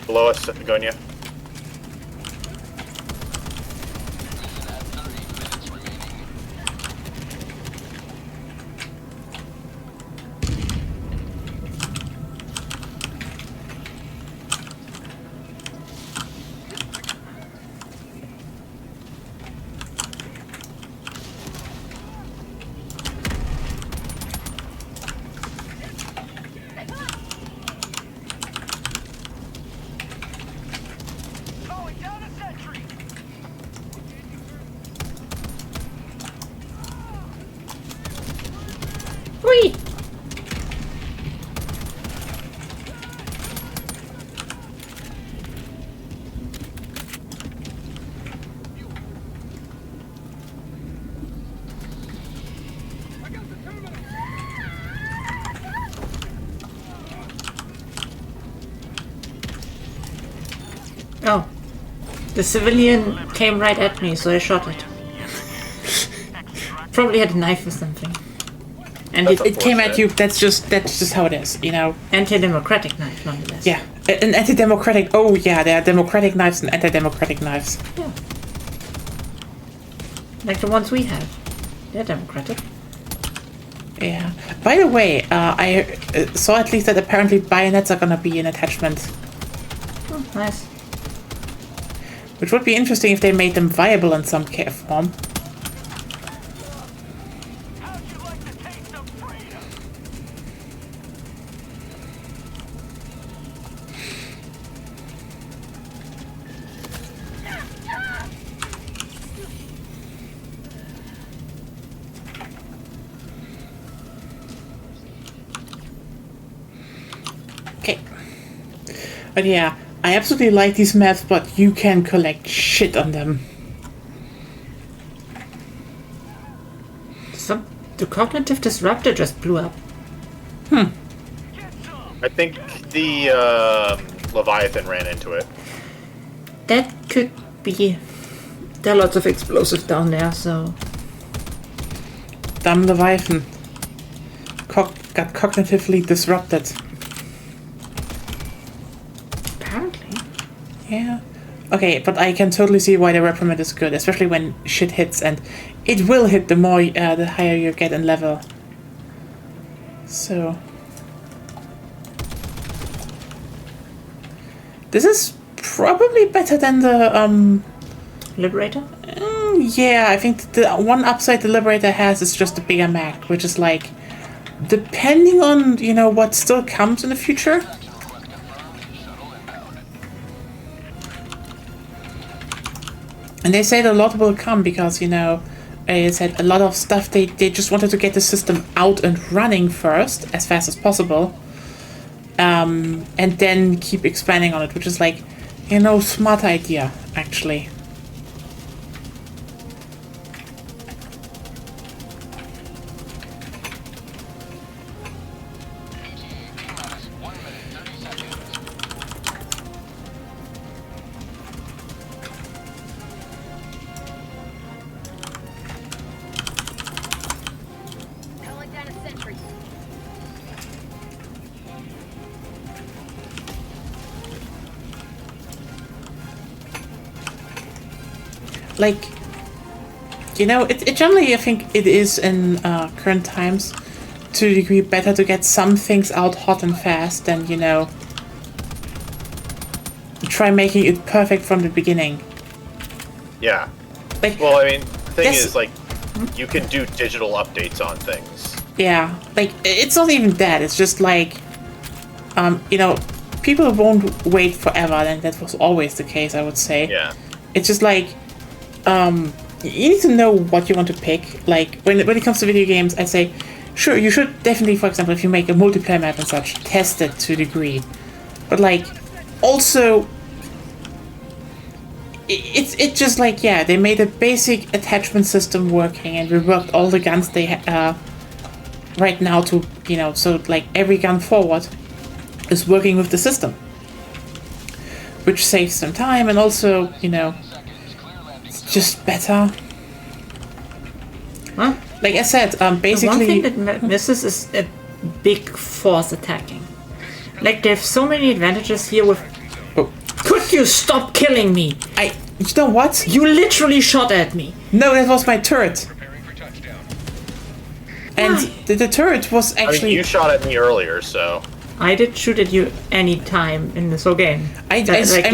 Below us, Begonia. Whee! Oh. The civilian came right at me, so I shot it. Probably had a knife or something. And It came at you. That's just how it is, you know. Anti-democratic knife, nonetheless. Yeah, an anti-democratic. Oh yeah, there are democratic knives and anti-democratic knives. Yeah. Like the ones we have. They're democratic. Yeah. By the way, I saw at least that apparently bayonets are gonna be an attachment, Oh, nice. which would be interesting if they made them viable in some form. How'd you like to taste of freedom? Okay. But yeah, I absolutely like these maps, but you can collect shit on them. The cognitive disruptor just blew up. I think the Leviathan ran into it. That could be. There are lots of explosives down there, so. Dumb Leviathan. Got cognitively disrupted. Apparently. Yeah. Okay, but I can totally see why the reprimand is good, especially when shit hits, and it will hit the more, the higher you get in level. So. This is probably better than the, Liberator? yeah, I think the one upside the Liberator has is just the bigger map, which is like, depending on, you know, what still comes in the future. And they said a lot will come because, you know, I said a lot of stuff, they just wanted to get the system out and running first, as fast as possible. And then keep expanding on it, which is like, you know, smart idea, actually. Calling down a sentry. Like, you know, it generally, I think it is in current times to a degree better to get some things out hot and fast than, you know, try making it perfect from the beginning. Yeah. Like, Well, I mean, the thing Yes. is, like, you can do digital updates on things. yeah, like, it's not even that, it's just like, you know, people won't wait forever, and that was always the case, I would say. Yeah. It's just like, you need to know what you want to pick. Like, when it comes to video games, I say, sure, you should definitely, for example, if you make a multiplayer map and such, test it to a degree. But, like, also, it's just like, yeah, they made a basic attachment system working and reworked all the guns they right now to, you know, so, like, every gun forward is working with the system. Which saves some time and also, you know, it's just better. Huh? Like I said, The one basically... thing that misses is a big force attacking. Like, they have so many advantages here with... Oh. Could you stop killing me? You know what? You literally shot at me. No, that was my turret. And Why? the turret was I mean, actually... you shot at me earlier, so. I did shoot at you any time in this whole game. I'm in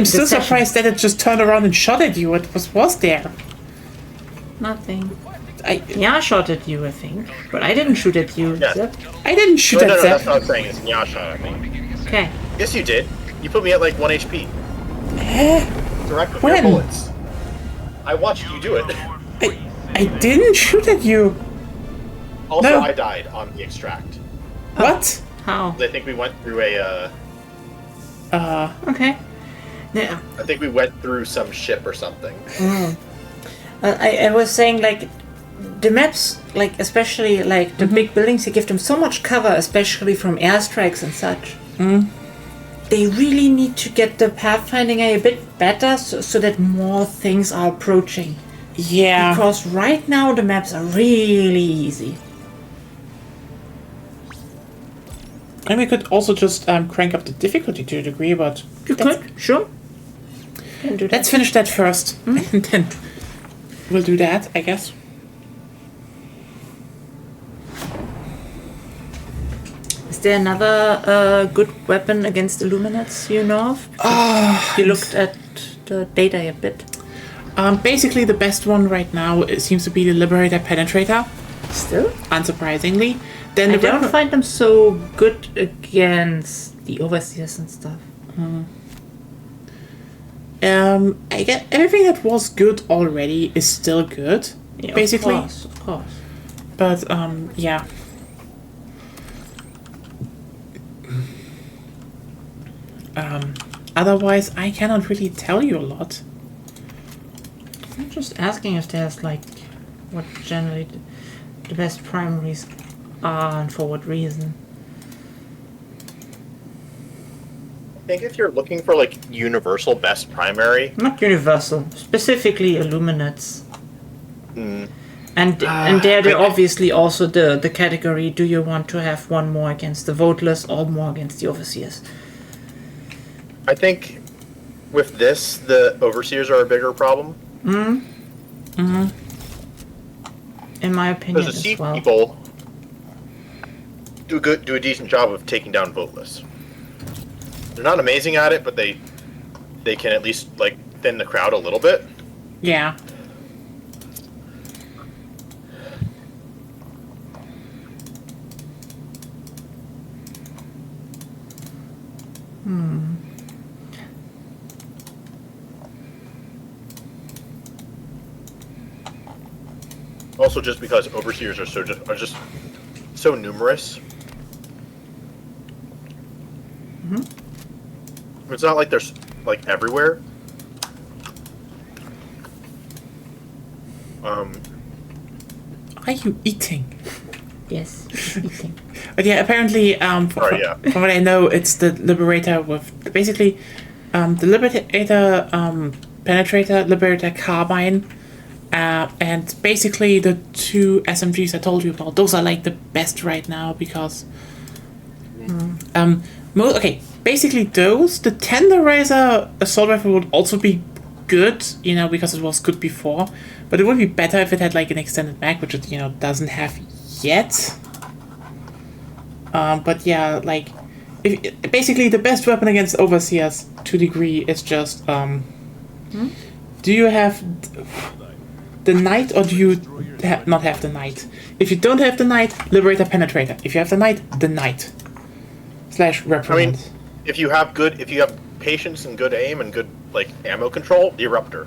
still this session. surprised that it just turned around and shot at you. What was there? Nothing. I Yeah, I shot at you, I think. But I didn't shoot at you. Yeah. Zip. No, didn't shoot no, at no, that's Zep. what I'm saying. Is Nya shot at me. Okay. Yes, you did. You put me at like 1 HP. Direct with When? your bullets. I watched you do it. I didn't shoot at you. Also, No. I died on the extract. What? How? I think we went through Okay. Yeah. I think we went through some ship or something. I was saying, like, the maps, like, especially, like, the big buildings, you give them so much cover, especially from airstrikes and such. They really need to get the pathfinding a bit better so that more things are approaching. Yeah. Because right now the maps are really easy. And we could also just crank up the difficulty to a degree, but You could, sure. Can do that. let's finish that first, and then we'll do that, I guess. Is there another good weapon against Illuminates you know of? You looked at the data a bit. Basically, the best one right now seems to be the Liberator Penetrator, Still? unsurprisingly. Then I the don't find them so good against the Overseers and stuff. I get everything that was good already is still good, Yeah, basically. Of course. But yeah. Otherwise, I cannot really tell you a lot. I'm just asking if there's like what generally the best primaries are and for what reason. I think if you're looking for like universal best primary, Not universal, specifically Illuminates. mm, And they're obviously also the category, do you want to have one more against the voteless or more against the overseers? I think with this, the overseers are a bigger problem. In my opinion Because the as Seed well. people do a decent job of taking down voteless. They're not amazing at it, but they can at least like thin the crowd a little bit. Yeah. Also, just because overseers are just so numerous. It's not like they're like everywhere. Are you eating? Yes, eating. But yeah, apparently, Sorry, yeah. from what I know, it's the Liberator with basically the Liberator Penetrator, Liberator Carbine, and basically the two SMGs I told you about. Those are like the best right now because basically those, the Tenderizer assault rifle would also be good, because it was good before, but it would be better if it had like an extended mag, which it doesn't have yet. But yeah, like basically the best weapon against overseers to a degree is just do you have the knight or do you not have the knight? If you don't have the knight, Liberator Penetrator. If you have the knight, the knight / reprimand. If you have patience and good aim and good like ammo control, the Eruptor.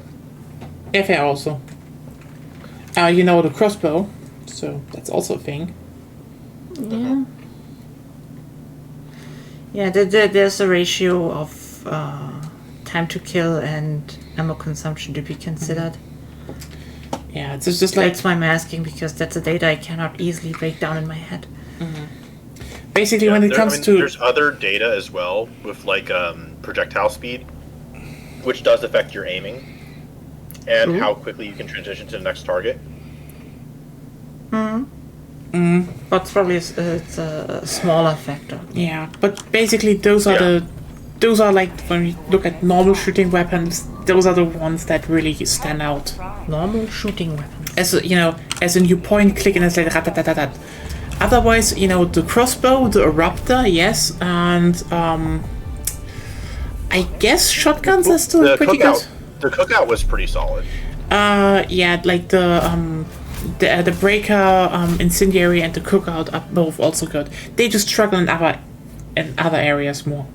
FA also. The crossbow, so that's also a thing. Yeah. Yeah, there's a ratio of time to kill and ammo consumption to be considered. Yeah, it's just like That's why I'm asking, because that's a data I cannot easily break down in my head. basically when it comes to there's other data as well with like projectile speed, which does affect your aiming and how quickly you can transition to the next target. But probably it's a smaller factor. yeah, but basically those are like when we look at normal shooting weapons, those are the ones that really stand out. Normal shooting weapons. As in you point, click, and it's like rat-tat-tat-tat. Otherwise, the crossbow, the Eruptor, yes, and I guess shotguns are still pretty good. The cookout was pretty solid. Yeah, like the breaker, incendiary, and the cookout are both also good. They just struggle in other areas more.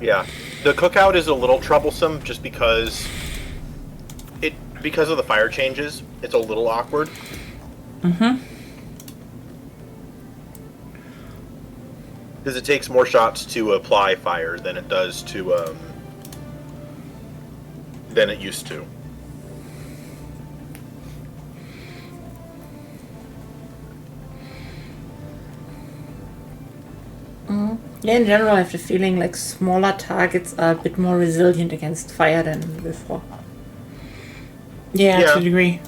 Yeah, the cookout is a little troublesome just because of the fire changes. It's a little awkward. Because it takes more shots to apply fire than it does to than it used to. Yeah, in general, I have the feeling like smaller targets are a bit more resilient against fire than before. Yeah, Yeah. to a degree.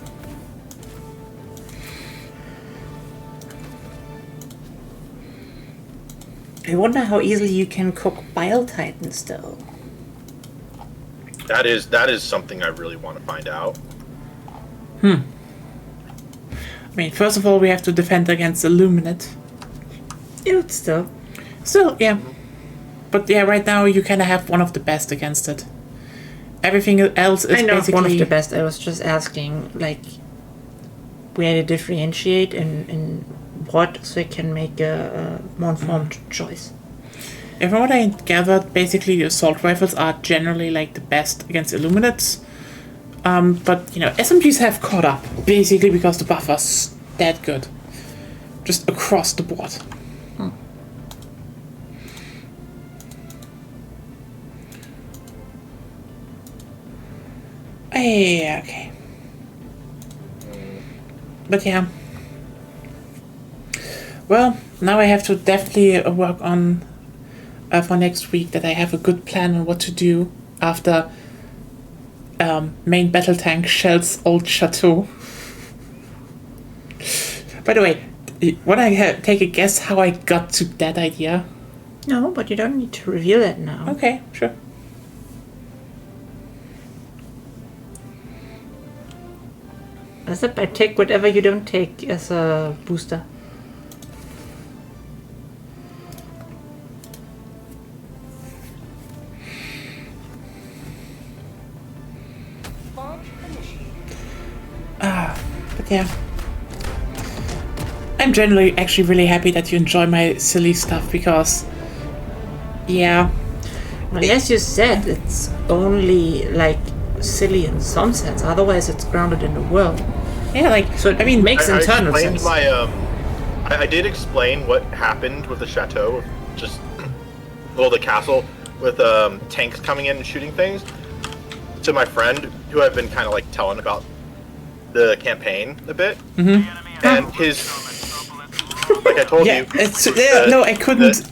I wonder how easily you can cook Bile Titans though. That is something I really want to find out. I mean, first of all, we have to defend against Illuminate. It still. Still, yeah. But yeah, right now you kind of have one of the best against it. Everything else is I know basically one of the best. I was just asking, like, where to differentiate in what, so I can make a more informed choice. And from what I gathered, basically the assault rifles are generally like the best against Illuminates. But you know, SMGs have caught up basically because the buffer's that good, just across the board. Yeah, okay. But yeah. Well, now I have to definitely work on for next week that I have a good plan on what to do after main battle tank shells old chateau. By the way, want to take a guess how I got to that idea? No, but you don't need to reveal it now. Okay, sure. I said I take whatever you don't take as a booster. Launch initiated. But yeah. I'm generally actually really happy that you enjoy my silly stuff because, yeah. Well, as you said, it's only like silly in some sense. Otherwise, it's grounded in the world. Yeah, like, So it I mean, makes internal explained sense. my I did explain what happened with the chateau, just the castle with tanks coming in and shooting things to my friend who I've been kind of like telling about the campaign a bit, and his like I told yeah, you. it's, no, I couldn't.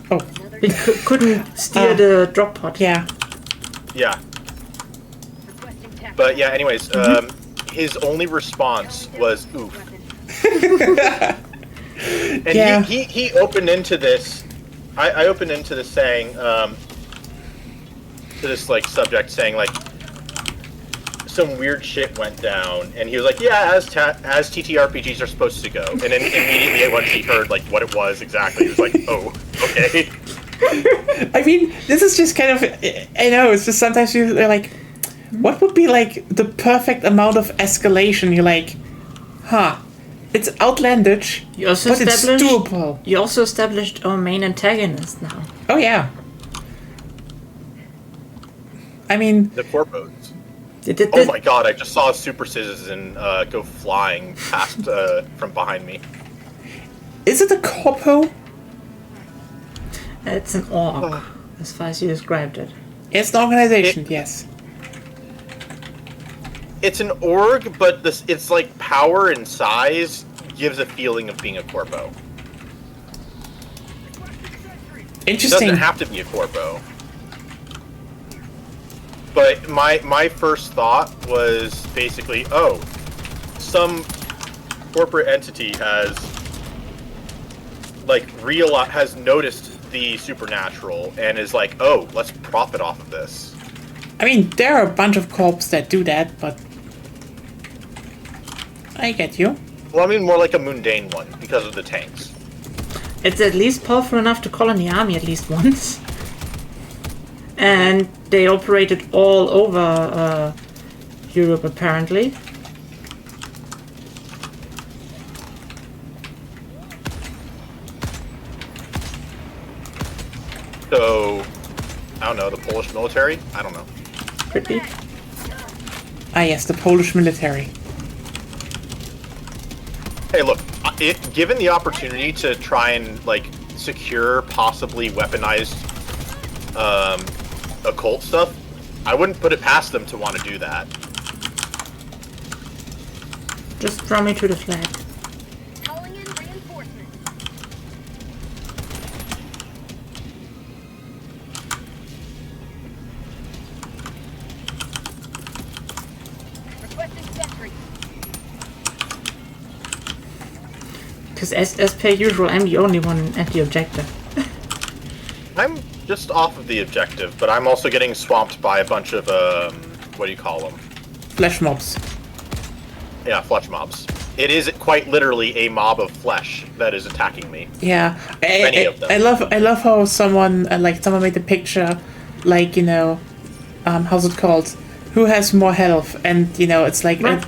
He couldn't steer the drop pod. Yeah. Yeah. Requesting tactical. But yeah, anyways, his only response was oof. And Yeah. he opened into this. I opened into this saying to this like subject saying like some weird shit went down, and he was like, yeah, as TTRPGs are supposed to go. And then immediately once he heard like what it was exactly, he was like, oh, okay. I mean, this is just kind of, I know, it's just sometimes you're like, what would be like the perfect amount of escalation? You're like, huh, it's outlandish, You also but it's established. doable. You also established our main antagonist now. Oh yeah. I mean, The corpos. Did Oh my god, I just saw Super Citizen go flying past from behind me. is it a corpo? It's an orc, as far as you described it. It's an organization, yes. It's an org, but it's like power and size gives a feeling of being a corpo. It Interesting. doesn't have to be a corpo. But my first thought was basically, oh, some corporate entity has has noticed the supernatural and is like, oh, let's profit off of this. I mean, there are a bunch of corps that do that, but I get you. Well, I mean more like a mundane one because of the tanks. It's at least powerful enough to call in the army at least once. And they operated all over Europe, apparently. So, I don't know, the Polish military? I don't know. Could be. Ah yes, the Polish military. Hey, look, given the opportunity to try and, like, secure, possibly weaponized occult stuff, I wouldn't put it past them to want to do that. Just draw me to the flag. Calling in reinforcements. Requesting sentry. Because as per usual, I'm the only one at the objective. I'm just off of the objective, but I'm also getting swamped by a bunch of, what do you call them? Flesh mobs. Yeah, flesh mobs. It is quite literally a mob of flesh that is attacking me. Yeah, Many of them. I love how someone made a picture, like, you know, how's it called? Who has more health? And you know, it's like, a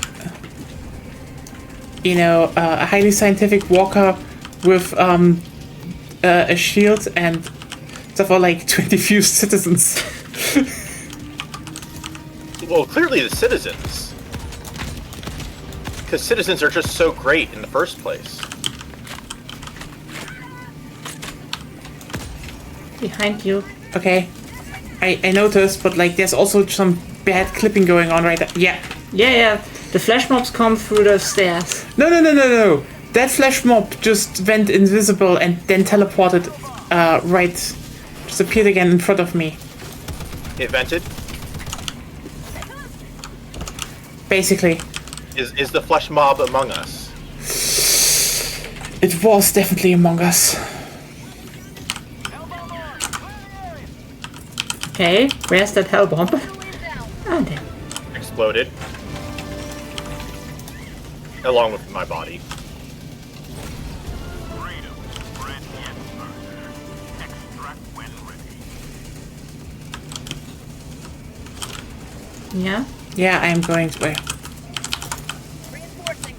highly scientific walker with a shield and stuff for like 20 few citizens. Well, clearly the citizens. Because citizens are just so great in the first place. Behind you. Okay, I noticed, but like, there's also some bad clipping going on right there. Yeah. Yeah. The flash mobs come through the stairs. No. That flash mob just went invisible and then teleported, just appeared again in front of me. It vented. Basically. Is the flesh mob among us? It was definitely among us. Okay, where's that hell bomb? Oh, there. Exploded. Along with my body. Yeah? Yeah, I am going to. Reinforcing.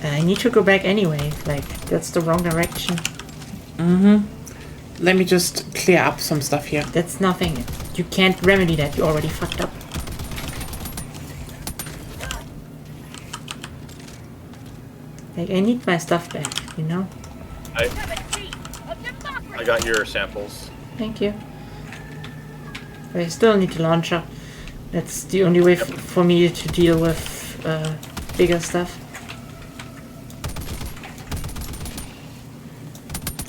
I need to go back anyway. Like, that's the wrong direction. Let me just clear up some stuff here. That's nothing. You can't remedy that. You already fucked up. Like, I need my stuff back, you know? I got your samples. Thank you. But I still need the launcher. That's the only way for me to deal with bigger stuff.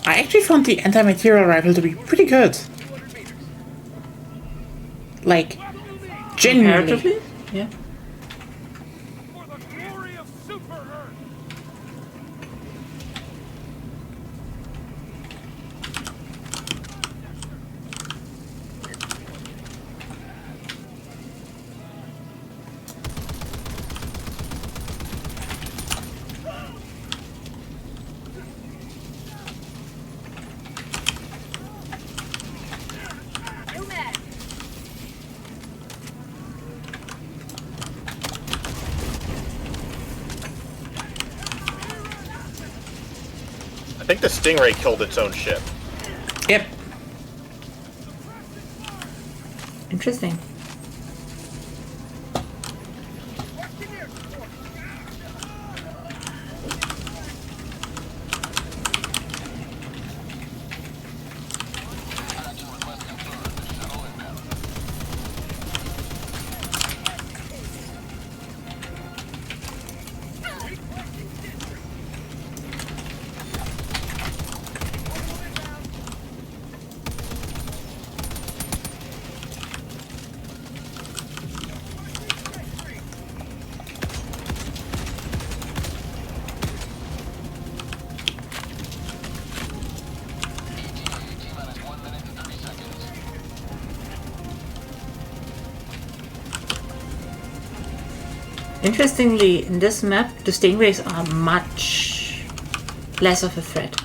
I actually found the anti-material rifle to be pretty good. Like, genuinely. Comparatively? Yeah. For the glory of Super Earth! New mag. I think the Stingray killed its own ship. Yep. Interesting. Interestingly, in this map, the stingrays are much less of a threat.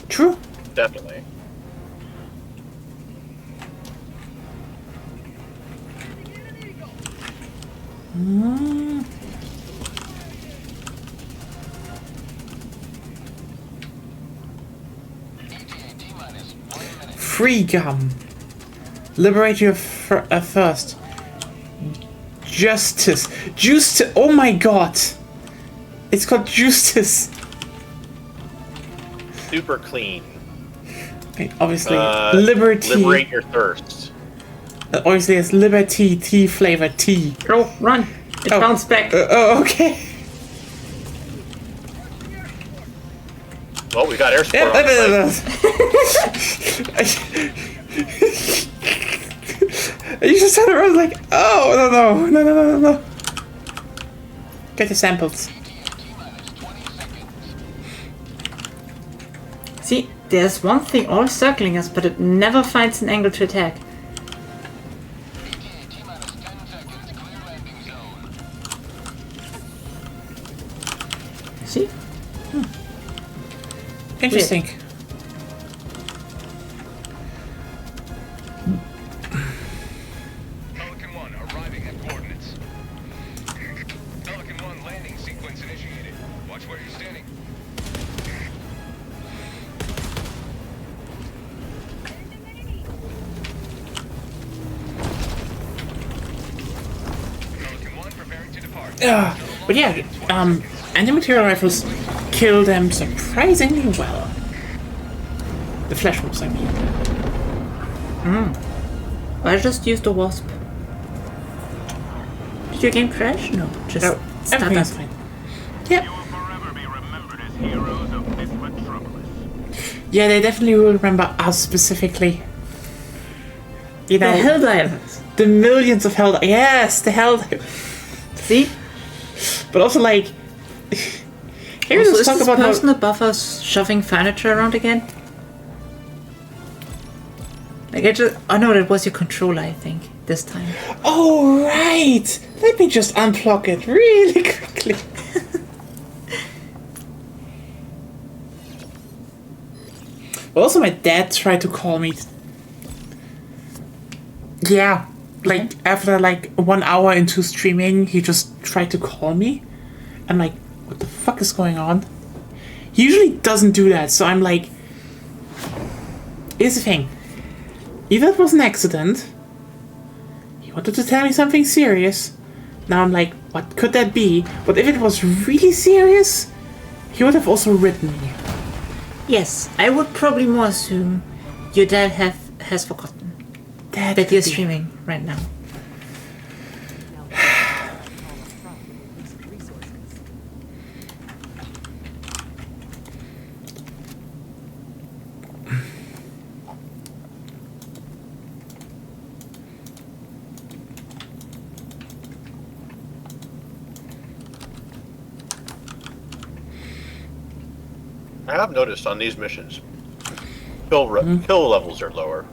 True. Definitely. Free gum. Liberate your first. Justice. Justice. Oh my god. It's called Justice. super clean. Okay, obviously, Liberty. Liberate your thirst. Obviously, it's Liberty tea flavored tea. Oh, run! It bounced back. Okay. Well, we got air support on the site. You just turned around like, oh, no. Get the samples. See, there's one thing all circling us, but it never finds an angle to attack. See? Interesting. Pelican 1 arriving at coordinates. Pelican 1 landing sequence initiated. Watch where you're standing. Pelican 1 preparing to depart. But yeah, anti-material rifles kill them surprisingly well. The flash wolves, I mean. I just used a wasp. Did your game crash? No, just No, start everything's up. fine. Yep. You will forever be remembered as heroes of this metropolis. Yeah, they definitely will remember us specifically. You The know, Helldivers. the millions of Hell. Yes, the Hell. See? But also, like, here Also, let's is talk this about how. person above us shoving furniture around again? Like, oh no, that was your controller, I think, this time. Oh right! Let me just unplug it really quickly. Also, my dad tried to call me. Yeah, like after like 1 hour into streaming, he just tried to call me. I'm like, what the fuck is going on? He usually doesn't do that, so I'm like, here's the thing. Either it was an accident, he wanted to tell me something serious. Now I'm like, what could that be? But if it was really serious, he would have also written me. Yes, I would probably more assume your dad has forgotten that you're streaming right now. I have noticed on these missions, kill levels are lower.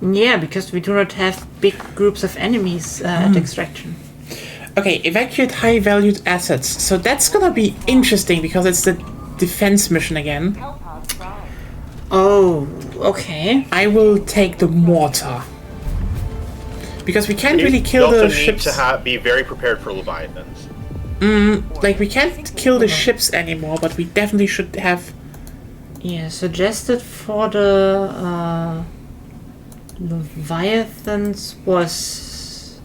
Yeah, because we do not have big groups of enemies at extraction. Okay, evacuate high valued assets. So that's gonna be interesting because it's the defense mission again. Oh, okay. I will take the mortar. Because we can't really You kill also the need ships. to be very prepared for Leviathans. Like, we can't kill the ships anymore, but we definitely should have. Yeah, suggested for the Leviathans was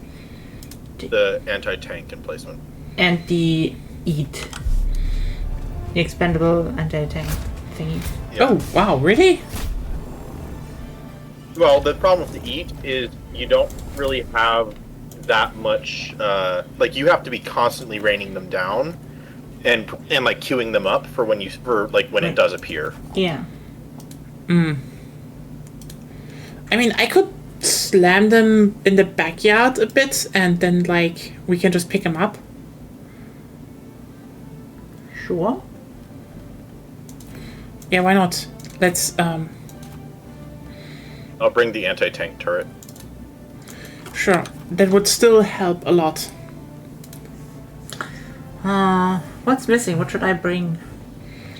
The anti-tank emplacement. and the EAT, the expendable anti-tank thingy. Yeah. Oh, wow, really? Well, the problem with the EAT is you don't really have that much. Like, you have to be constantly raining them down, and like queuing them up for when it does appear. Yeah. I mean, I could slam them in the backyard a bit, and then, like, we can just pick them up. Sure. Yeah, why not? Let's, I'll bring the anti-tank turret. Sure. That would still help a lot. What's missing? What should I bring?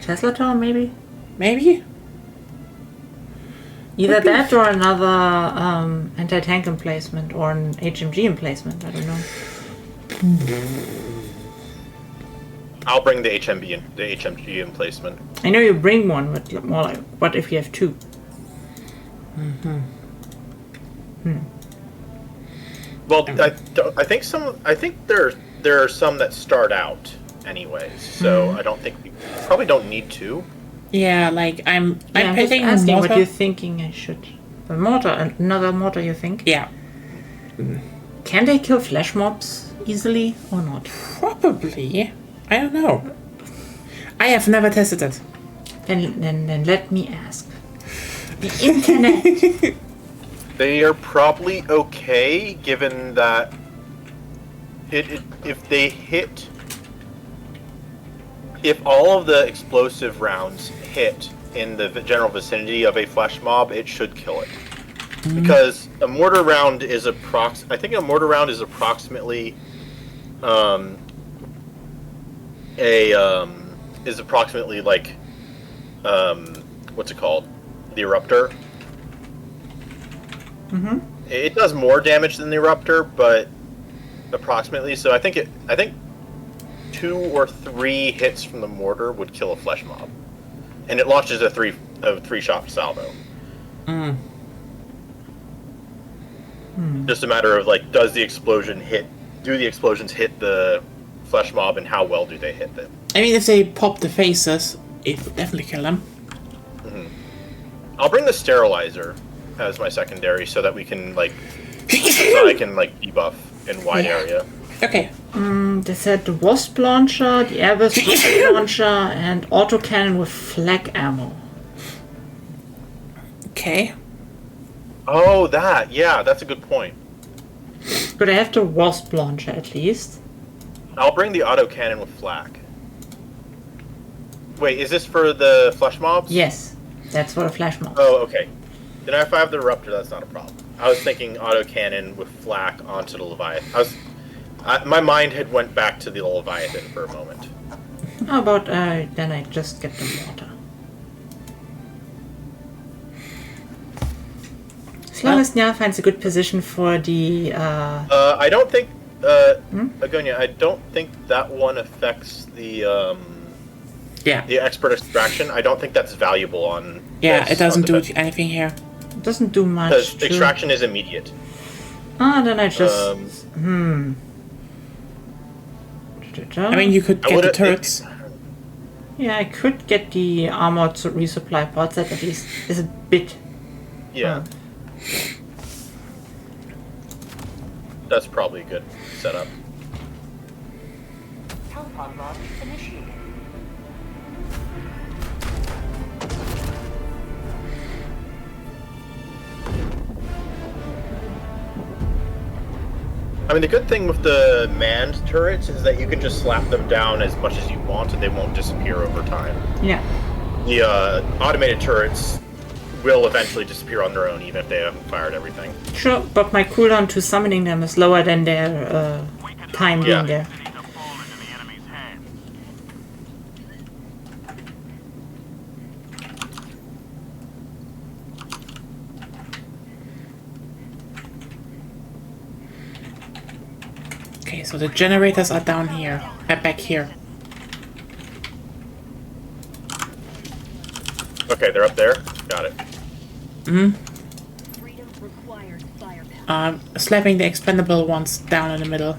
Tesla tower, maybe? Maybe? Either that or another anti-tank emplacement or an HMG emplacement. I don't know. I'll bring the HMG emplacement. I know you bring one, but more like, what if you have two? Well, I think there are some that start out anyways. So I don't think we probably don't need to. Yeah, like I'm I'm just putting asking mortar. what you're thinking I should. A mortar, another mortar, you think? Yeah, Can they kill flesh mobs easily or not? probably. I don't know. I have never tested it. Then let me ask. The internet. They are probably okay, given that if they hit, if all of the explosive rounds hit in the general vicinity of a flesh mob, it should kill it. Because a mortar round is approximately like what's it called? The eruptor. It does more damage than the eruptor, but approximately. So I think 2 or 3 hits from the mortar would kill a flesh mob, and it launches a three shot salvo. Just a matter of like, do the explosions hit the flesh mob, and how well do they hit them? I mean, if they pop the faces, it would definitely kill them. I'll bring the sterilizer as my secondary so that we can I can debuff in wide area. Okay. They said the wasp launcher, the airburst rocket launcher, and autocannon with flak ammo. Okay. Oh, that's a good point. But I have the wasp launcher at least. I'll bring the autocannon with flak. Wait, is this for the flesh mobs? Yes, that's for a flash mob. Oh, okay. Then if I have the eruptor, that's not a problem. I was thinking autocannon with flak onto the Leviathan. My mind had went back to the Leviathan for a moment. How about then I just get the mortar? As long as Nya finds a good position for the... I don't think... Agonia, I don't think that one affects the... the expert extraction. I don't think that's valuable on... Yeah, it doesn't do anything here. It doesn't do much. Because extraction is immediate. Then I just... I mean, you could get the turrets. Yeah, I could get the armored resupply pods. That at least is a bit... Yeah. That's probably a good setup. Telepod launch initiated. I mean, the good thing with the manned turrets is that you can just slap them down as much as you want and they won't disappear over time. Yeah. The automated turrets will eventually disappear on their own, even if they haven't fired everything. Sure, but my cooldown to summoning them is lower than their time being there. Okay, so the generators are down here. Back here. Okay, they're up there. Got it. Freedom requires firepower. Slapping the expendable ones down in the middle.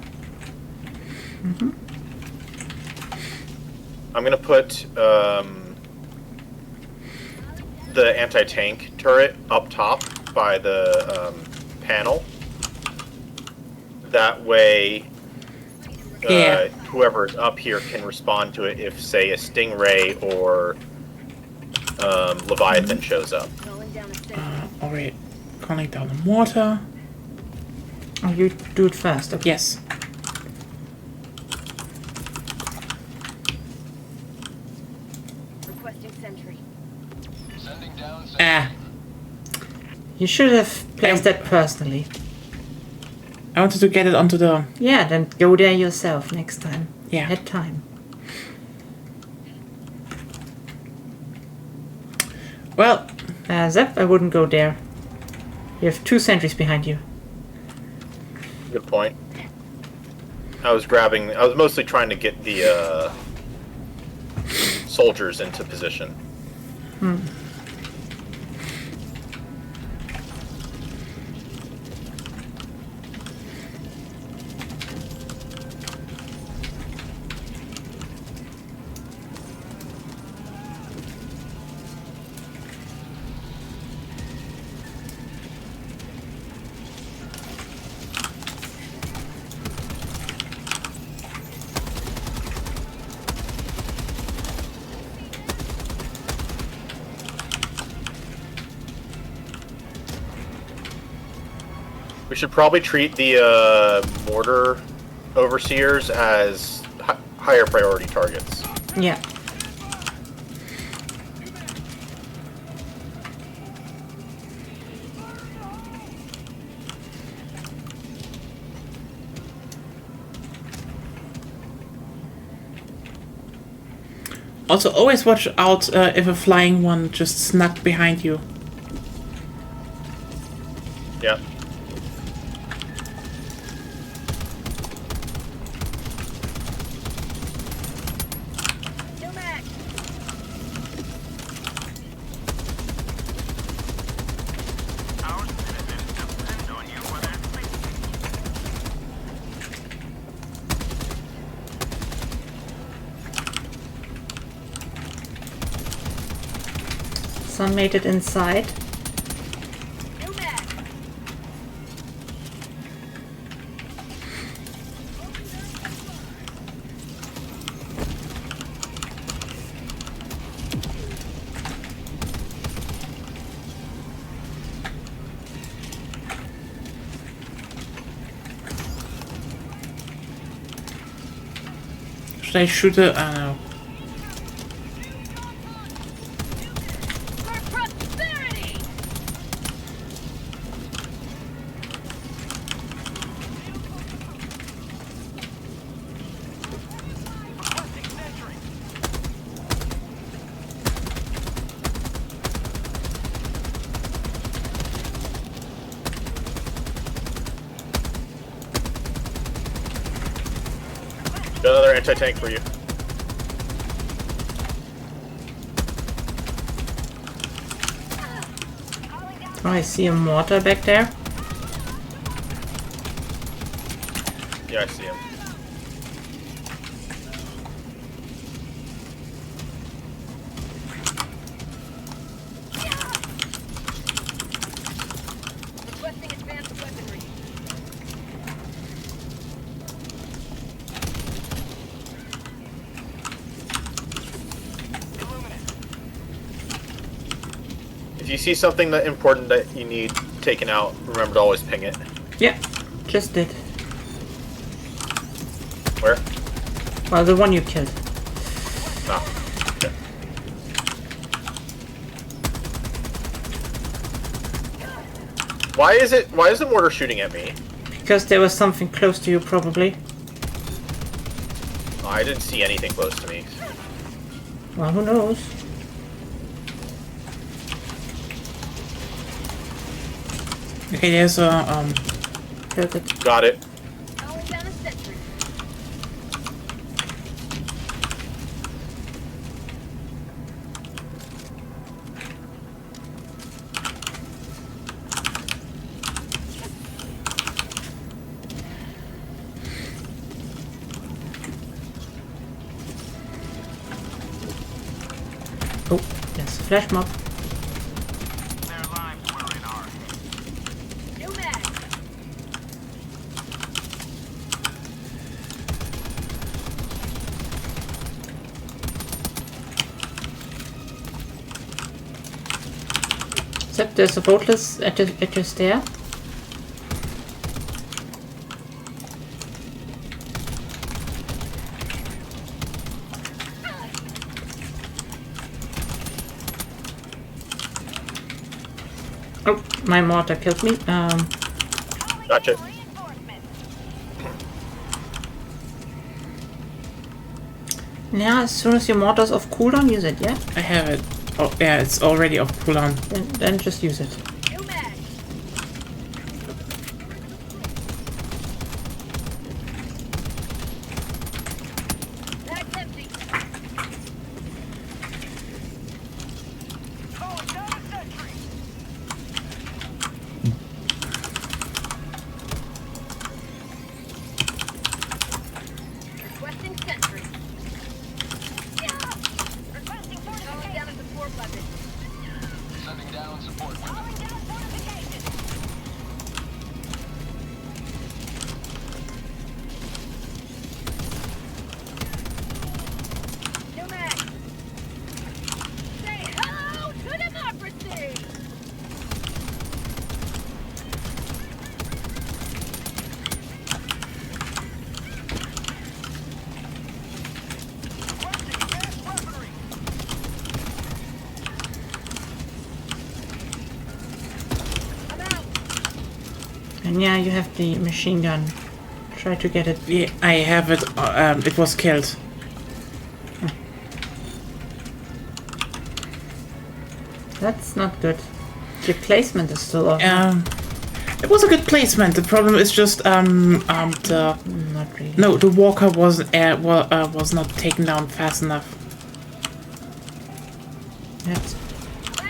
I'm gonna put the anti-tank turret up top by the panel. That way, whoever's up here can respond to it if, say, a Stingray or Leviathan shows up. Calling down a sentry. Alright. Calling down the mortar. Oh, you do it first. Okay. Yes. Requesting sentry. Ah. You should have placed that personally. I wanted to get it onto the... Yeah, then go there yourself next time. Yeah. At time. Well, Zep, I wouldn't go there. You have 2 sentries behind you. Good point. I was mostly trying to get the soldiers into position. We should probably treat the mortar overseers as higher priority targets. Yeah. Also, always watch out if a flying one just snuck behind you. Yeah. Some made it inside. Should I shoot a... no. Got another anti-tank for you. Oh, I see a mortar back there. Yeah, I see him. Requesting advanced weaponry. If you see something that important that you need taken out, remember to always ping it. Yeah, just did. Where? Well, the one you killed. No. Okay. Why is the mortar shooting at me? Because there was something close to you, probably. Oh, I didn't see anything close to me. Well, who knows? Okay, there's a... Killed it. Got it. Calling down a sentry. Oh, there's a flash mob. New mag. Except there's a boatless at your stair. Oh, my mortar killed me. Gotcha. Yeah, as soon as your mortar's off cooldown, use it, yeah? I have it. Oh, yeah, it's already off cooldown. Then just use it. New mag. Mag's empty. Calling down a sentry. Requesting sentry. Requesting fortification. Calling down a support weapon. Sending down support weapon. Calling down fortification. New mag. Say hello to democracy. And yeah, you have the machine gun. Try to get it. Yeah, I have it. It was killed. That's not good. Your placement is still off. It was a good placement. The problem is just the Not really. no, the walker was not taken down fast enough. That's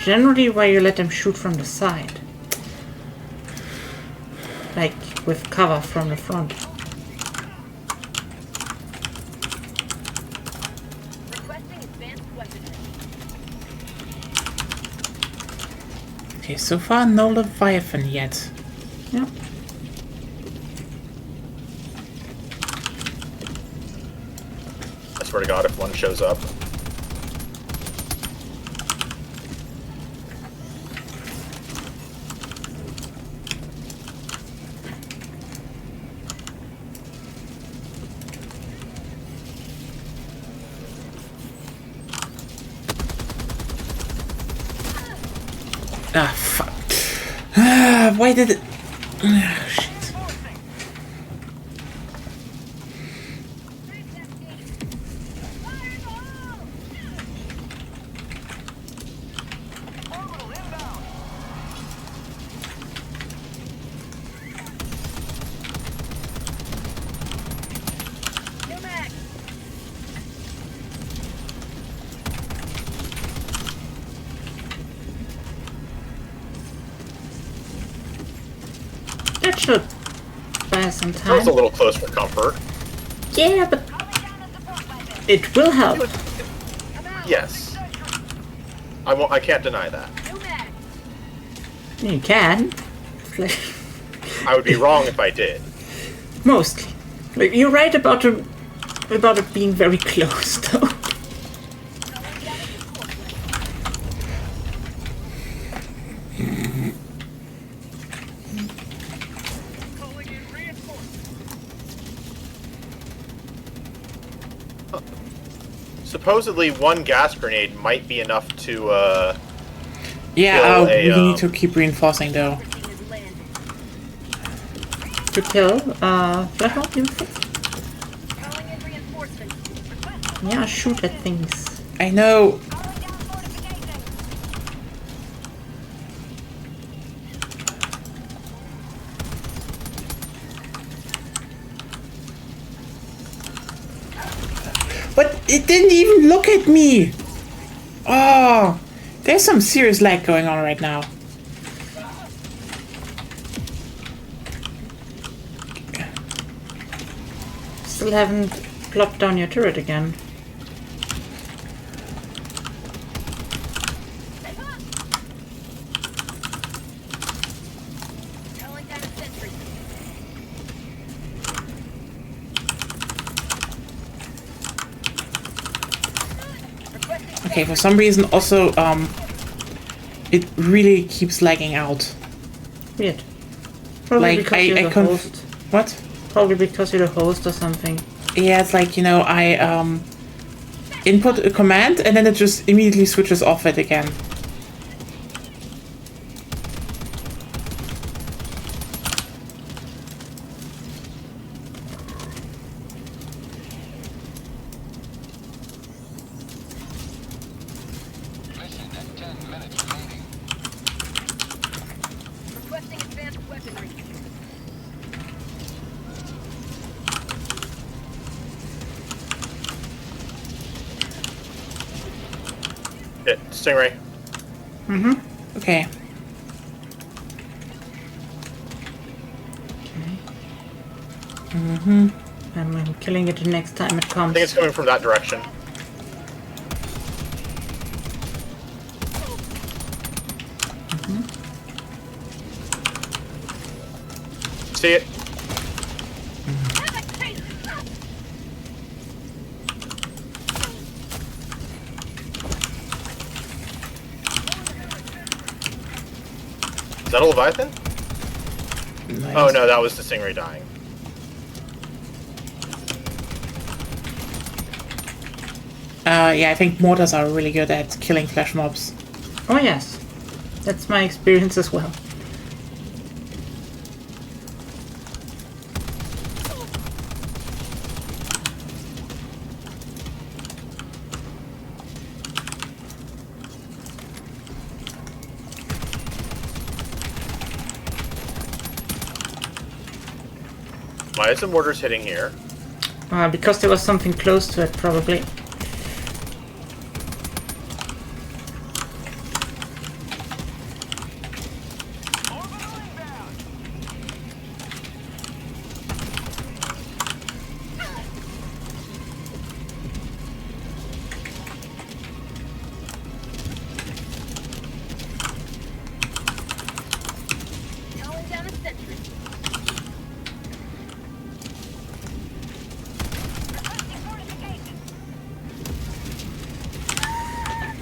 generally why you let them shoot from the side. Like with cover from the front. Requesting advanced weaponry. Okay, so far no Leviathan yet. Yeah. I swear to God, if one shows up. Ah, fuck. Ah, why did it... Ah, shit. New mag. That should buy some That time. was a little close for comfort. Yeah, but it will help. Yes. I can't deny that. New mag. You can. I would be wrong if I did. Mostly. Like, you're right about it being very close, though. Calling in reinforcements. Supposedly, one gas grenade might be enough to, Yeah, Kill a, we need to keep reinforcing though. Everything is landed. To kill, Flashmob, you think? Calling in reinforcements. Requesting. Yeah, shoot at things. I know. Calling down fortifications. But it didn't even look at me! Oh, there's some serious lag going on right now. Still haven't plopped down your turret again. Calling down a sentry. Requesting. Okay, for some reason also, it really keeps lagging out. Weird. Probably Like, because you're the host. What? Probably because you're the host or something. Yeah, it's like, you know, I, input a command and then it just immediately switches off it again. Mission at 10 minutes remaining. Requesting advanced weaponry. hit Stingray. Okay. I'm killing it the next time it I comes. think it's coming from that direction. See it? Is that a Leviathan? Nice. Oh no, that was the Stingray dying. Yeah, I think mortars are really good at killing flash mobs. Oh yes, that's my experience as well. Why is the mortars hitting here? Because there was something close to it, probably. Calling down a sentry. Requesting fortification.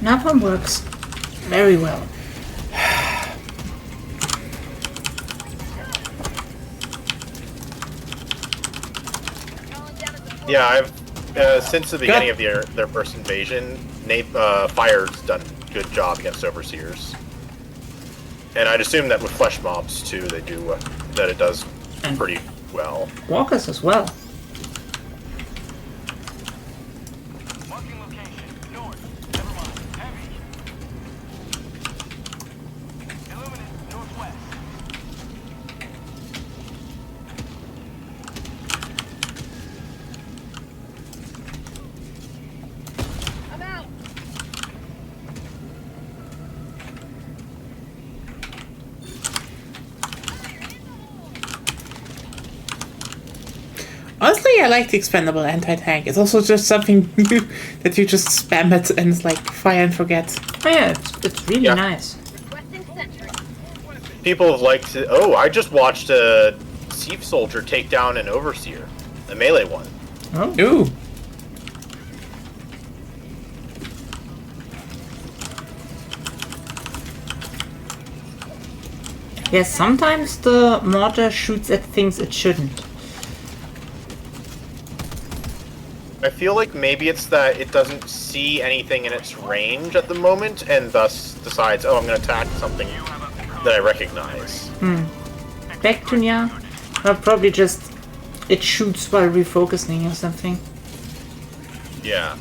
Napalm works very well. Calling down a support. Yeah, I've since the beginning of their first invasion, Fire's done a good job against overseers, and I'd assume that with flesh mobs too, they do that. It does pretty well. Walkers as well. Marking location. North. Never mind. Heavy. Illuminate. Northwest. I'm out. Honestly, I like the expendable anti-tank. It's also just something new that you just spam it and it's like fire and forget. Oh yeah, it's really Yeah. nice. Requesting sentry. People have liked it. Oh, I just watched a Sieve soldier take down an overseer, a melee one. Oh. Ooh. Yes, sometimes the mortar shoots at things it shouldn't. I feel like maybe it's that it doesn't see anything in its range at the moment, and thus decides, oh, I'm going to attack something that I recognize. Back to Nya? Or probably just it shoots while refocusing or something. Yeah.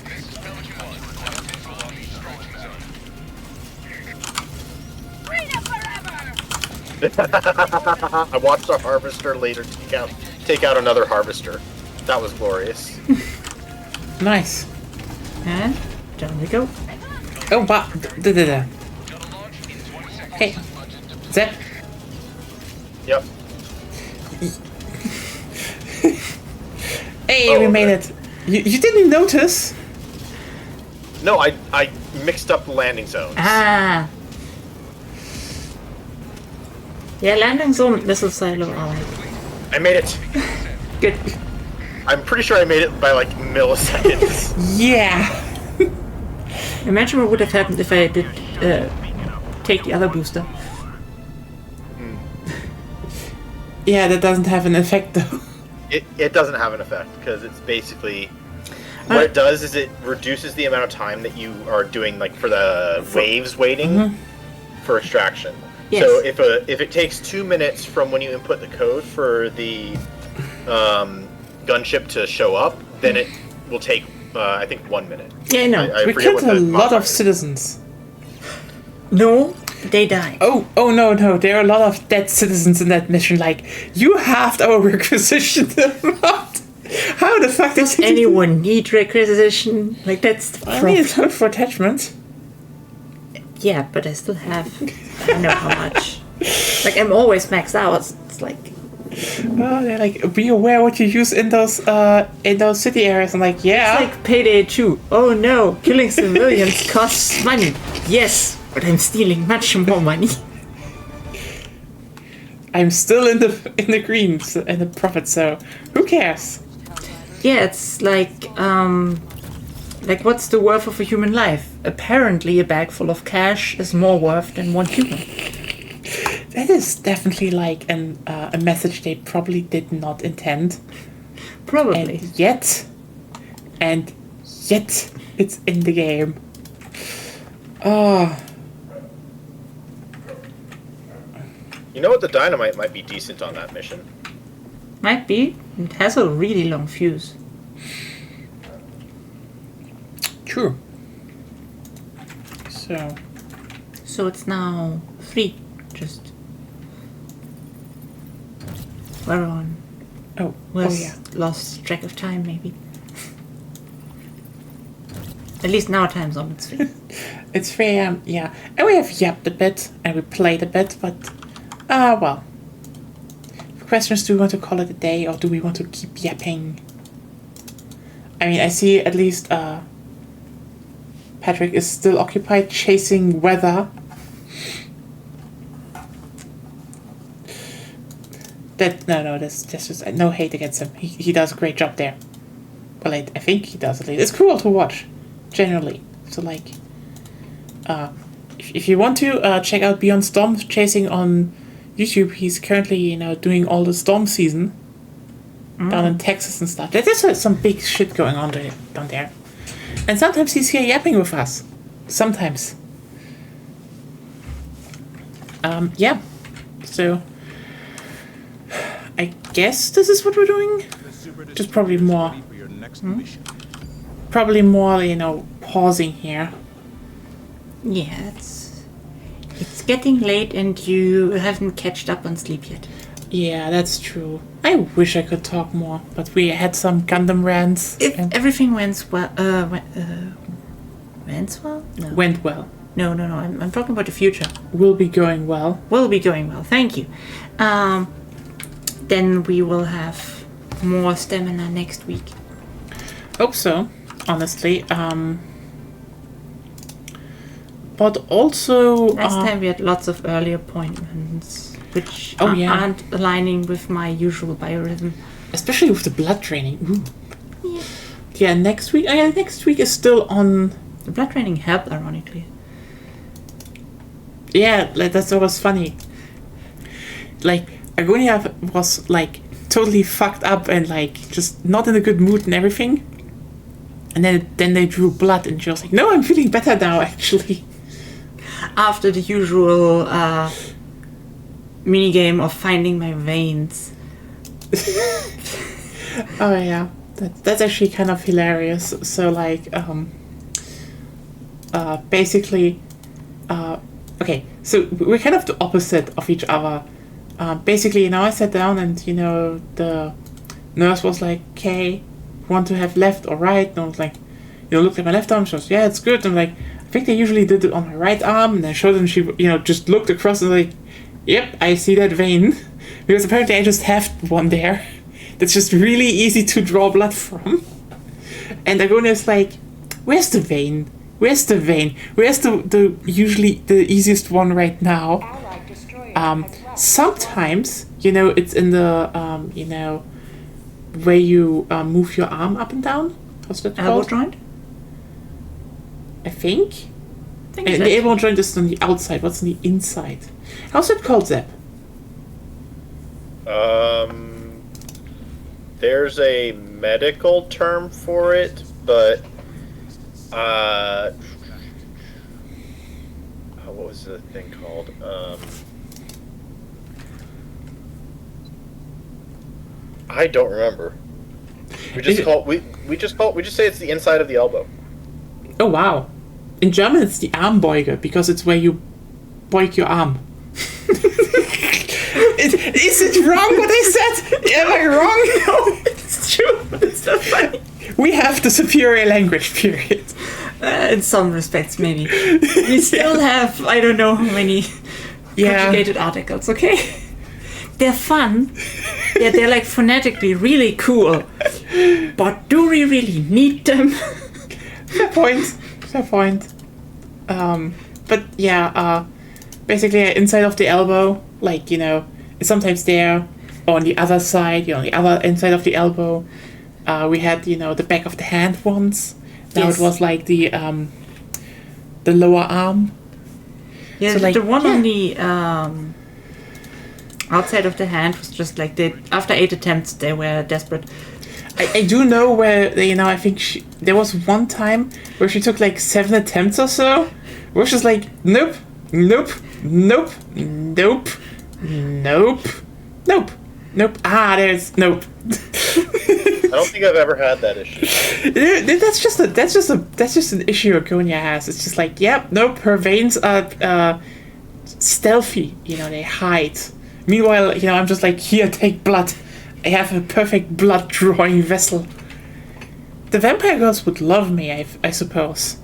This is Pelican 1. Requesting velocity striking zone. Freedom forever! I watched a harvester later take out another harvester. That was glorious. Nice. And down we go. Oh, wow. Gonna launch in 20 seconds. Hey. Budget deployed. Zep. Yep. Hey, Oh, we made okay. it. You didn't notice? No, I mixed up the landing zones. Ah! Yeah, landing zone missile silo, alright. I made it. Good. I'm pretty sure I made it by like milliseconds. Yeah. Imagine what would have happened if I did take the other booster. Yeah, that doesn't have an effect though. It doesn't have an effect because it's basically what it does is it reduces the amount of time that you are doing like for the waves waiting for extraction. Yes. So if it takes 2 minutes from when you input the code for the gunship to show up, then it will take I think 1 minute. Yeah, I know. I We forget killed what a the lot modifier of is. citizens. No, they die. Oh no, there are a lot of dead citizens in that mission. Like, you halved our requisition amount. How the fuck did Does you do anyone need requisition? Like, that's the that? I problem. need a ton for attachment. Yeah, but I still have. I don't know how much. Like, I'm always maxed out. It's like. Oh, they're like, be aware what you use in those city areas. I'm like, yeah. It's like Payday 2. Oh no, killing civilians costs money. Yes, but I'm stealing much more money. I'm still in the green and the profit, so who cares? Yeah, it's like what's the worth of a human life? Apparently, a bag full of cash is more worth than one human. That is definitely like a message they probably did not intend. Probably. And yet, it's in the game. Oh, You know what? The dynamite might be decent on that mission. Might be. It has a really long fuse. true. So, So it's now 3. Just. Everyone Oh, was yeah. lost track of time, maybe. At least in our time zone, it's 3. It's 3 a.m., yeah. And we have yapped a bit, and we played a bit, but, well. The question is, do we want to call it a day, or do we want to keep yapping? I mean, I see at least, Patrick is still occupied chasing weather. That's just, no hate against him. He does a great job there. Well, I think he does at least. It's cool to watch, generally. So, like, if you want to check out Beyond Storm Chasing on YouTube, he's currently, doing all the storm season down in Texas and stuff. There's some big shit going on down there. And sometimes he's here yapping with us. Sometimes. Yeah. So, I guess this is what we're doing. Just probably more. Probably more, pausing here. Yeah, it's getting late and you haven't catched up on sleep yet. Yeah, that's true. I wish I could talk more, but we had some Gundam rants. If everything went well, went well? No. Went well. No. I'm talking about the future. Will be going well. Will be going well. Thank you. Then we will have more stamina next week. Hope so, honestly. But also... Last time we had lots of early appointments, which yeah. aren't aligning with my usual biorhythm. Especially with the blood training. Ooh. Yeah, next week... next week is still on... The blood training helped, ironically. Yeah, that's always funny. Like, Agonia was, like, totally fucked up and, like, just not in a good mood and everything. And then they drew blood and she was like, no, I'm feeling better now, actually. After the usual minigame of finding my veins. Oh, yeah. That's actually kind of hilarious. So, like, basically... okay, so we're kind of the opposite of each other. Basically, I sat down and, the nurse was like, okay, want to have left or right? And I was like, looked at my left arm. She was, yeah, it's good. I'm like, I think they usually did it on my right arm. And I showed them, she, just looked across and was like, yep, I see that vein. Because apparently I just have one there. That's just really easy to draw blood from. And Agonia's like, where's the vein? Where's the vein? Where's the usually the easiest one right now? Sometimes, it's in the, where you move your arm up and down. How's that called? Elbow joint? I think. And the elbow joint is on the outside. What's on the inside? How's that called, Zeb? There's a medical term for it, but what was the thing called? I don't remember. We just say it's the inside of the elbow. Oh wow! In German, it's the Armbeuge because it's where you beuge your arm. Is it wrong what I said? Am I wrong? No, it's true. But it's not funny. We have the superior language period. In some respects, maybe. We still have, I don't know how many conjugated articles, okay? They're fun. Yeah, they're like phonetically really cool. But do we really need them? Fair point. But yeah, basically inside of the elbow, like, it's sometimes there, or on the other side, on the other inside of the elbow. We had, the back of the hand once. Now Yes. it was like the lower arm. Yeah, So, like, the one on the outside of the hand was just like after 8 attempts they were desperate. I do know where, I think there was one time where she took like 7 attempts or so, where she's like, nope. There's nope. I don't think I've ever had that issue. That's just an issue Agonia has. It's just like, yep, nope, her veins are stealthy, they hide. Meanwhile, I'm just like, here, take blood. I have a perfect blood drawing vessel. The vampire girls would love me, I suppose.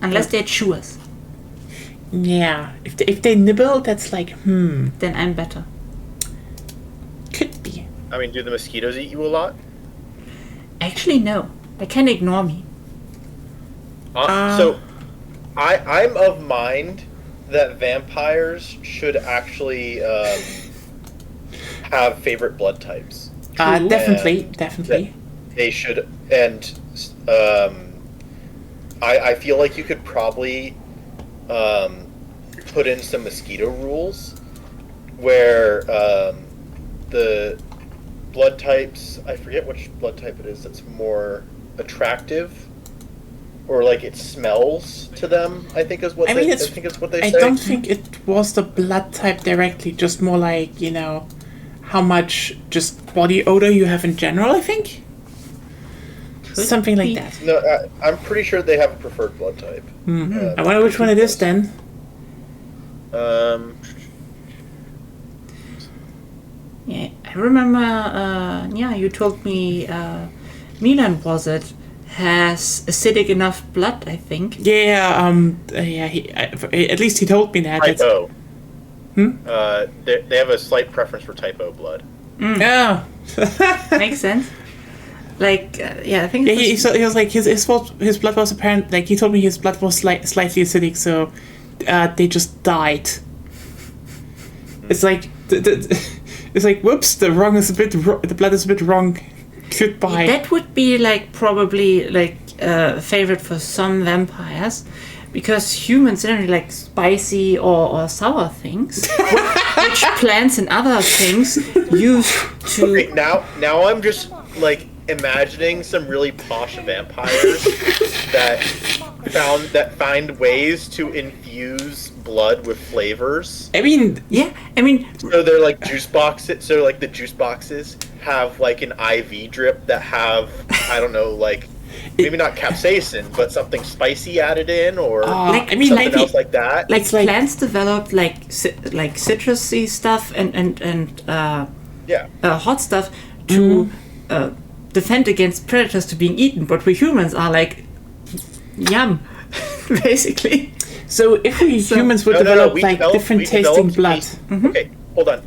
Unless they chew us. Yeah, if they nibble, that's like, Then I'm better. could be. I mean, do the mosquitoes eat you a lot? Actually, no. They can ignore me. So, I'm of mind that vampires should actually have favorite blood types. Definitely. That they should, and I feel like you could probably put in some mosquito rules where the blood types, I forget which blood type it is that's more attractive, or like it smells to them, I think is what they say. I don't think it was the blood type directly, just more like, how much just body odor you have in general, I think. Something like that. No, I'm pretty sure they have a preferred blood type. I wonder which one it is then. Yeah, I remember, you told me Milan, was it, has acidic enough blood, I think. Yeah, at least he told me that. Type O. They have a slight preference for type O blood. Yeah. Makes sense. Like, I think Yeah, he was like, his blood was apparent, like, he told me his blood was slightly acidic, so they just died. It's like, it's like, whoops, the blood is a bit wrong. Goodbye. that would be like probably like a favorite for some vampires, because humans generally like spicy or sour things, which plants and other things use to. Okay, now I'm just like imagining some really posh vampires that find ways to infuse blood with flavors. I mean, So they're like juice boxes. So like the juice boxes have like an IV drip that have, I don't know, like maybe not capsaicin, but something spicy added in, or something else like that. Like plants develop like citrusy stuff and hot stuff to defend against predators to being eaten, but we humans are like yum, basically. So if we humans would develop different tasting blood. Okay, hold on.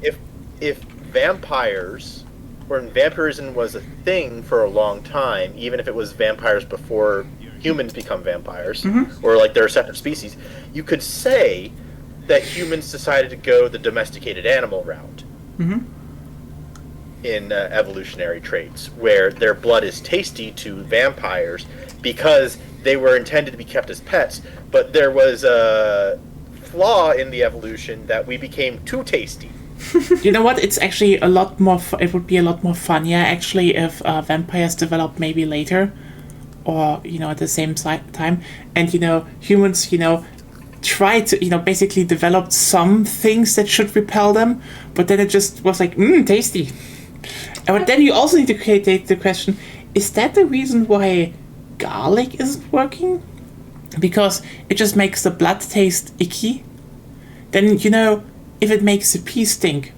If vampires, when vampirism was a thing for a long time, even if it was vampires before humans become vampires, or like they're a separate species, you could say that humans decided to go the domesticated animal route in evolutionary traits, where their blood is tasty to vampires because they were intended to be kept as pets, but there was a flaw in the evolution that we became too tasty. You know what? It's actually a lot more. It would be a lot more funnier actually if vampires developed maybe later, or at the same time, and humans try to basically develop some things that should repel them, but then it just was like tasty. But then you also need to create the question: is that the reason why garlic isn't working? Because it just makes the blood taste icky. Then if it makes the pee stink,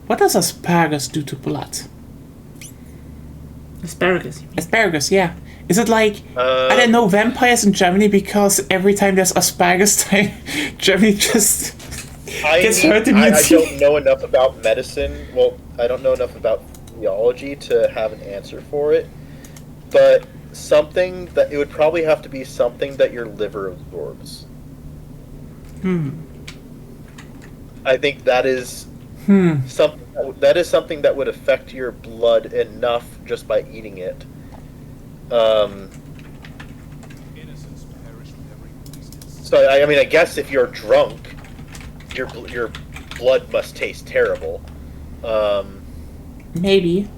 what does asparagus do to blood? Asparagus, yeah. Is it like I don't know, vampires in Germany, because every time there's asparagus time, Germany just gets herd immunity? I don't know enough about medicine. Well, I don't know enough about theology to have an answer for it, but something that it would probably have to be something that your liver absorbs. I think that is something that would affect your blood enough just by eating it. So I mean, I guess if you're drunk, your blood must taste terrible. Maybe.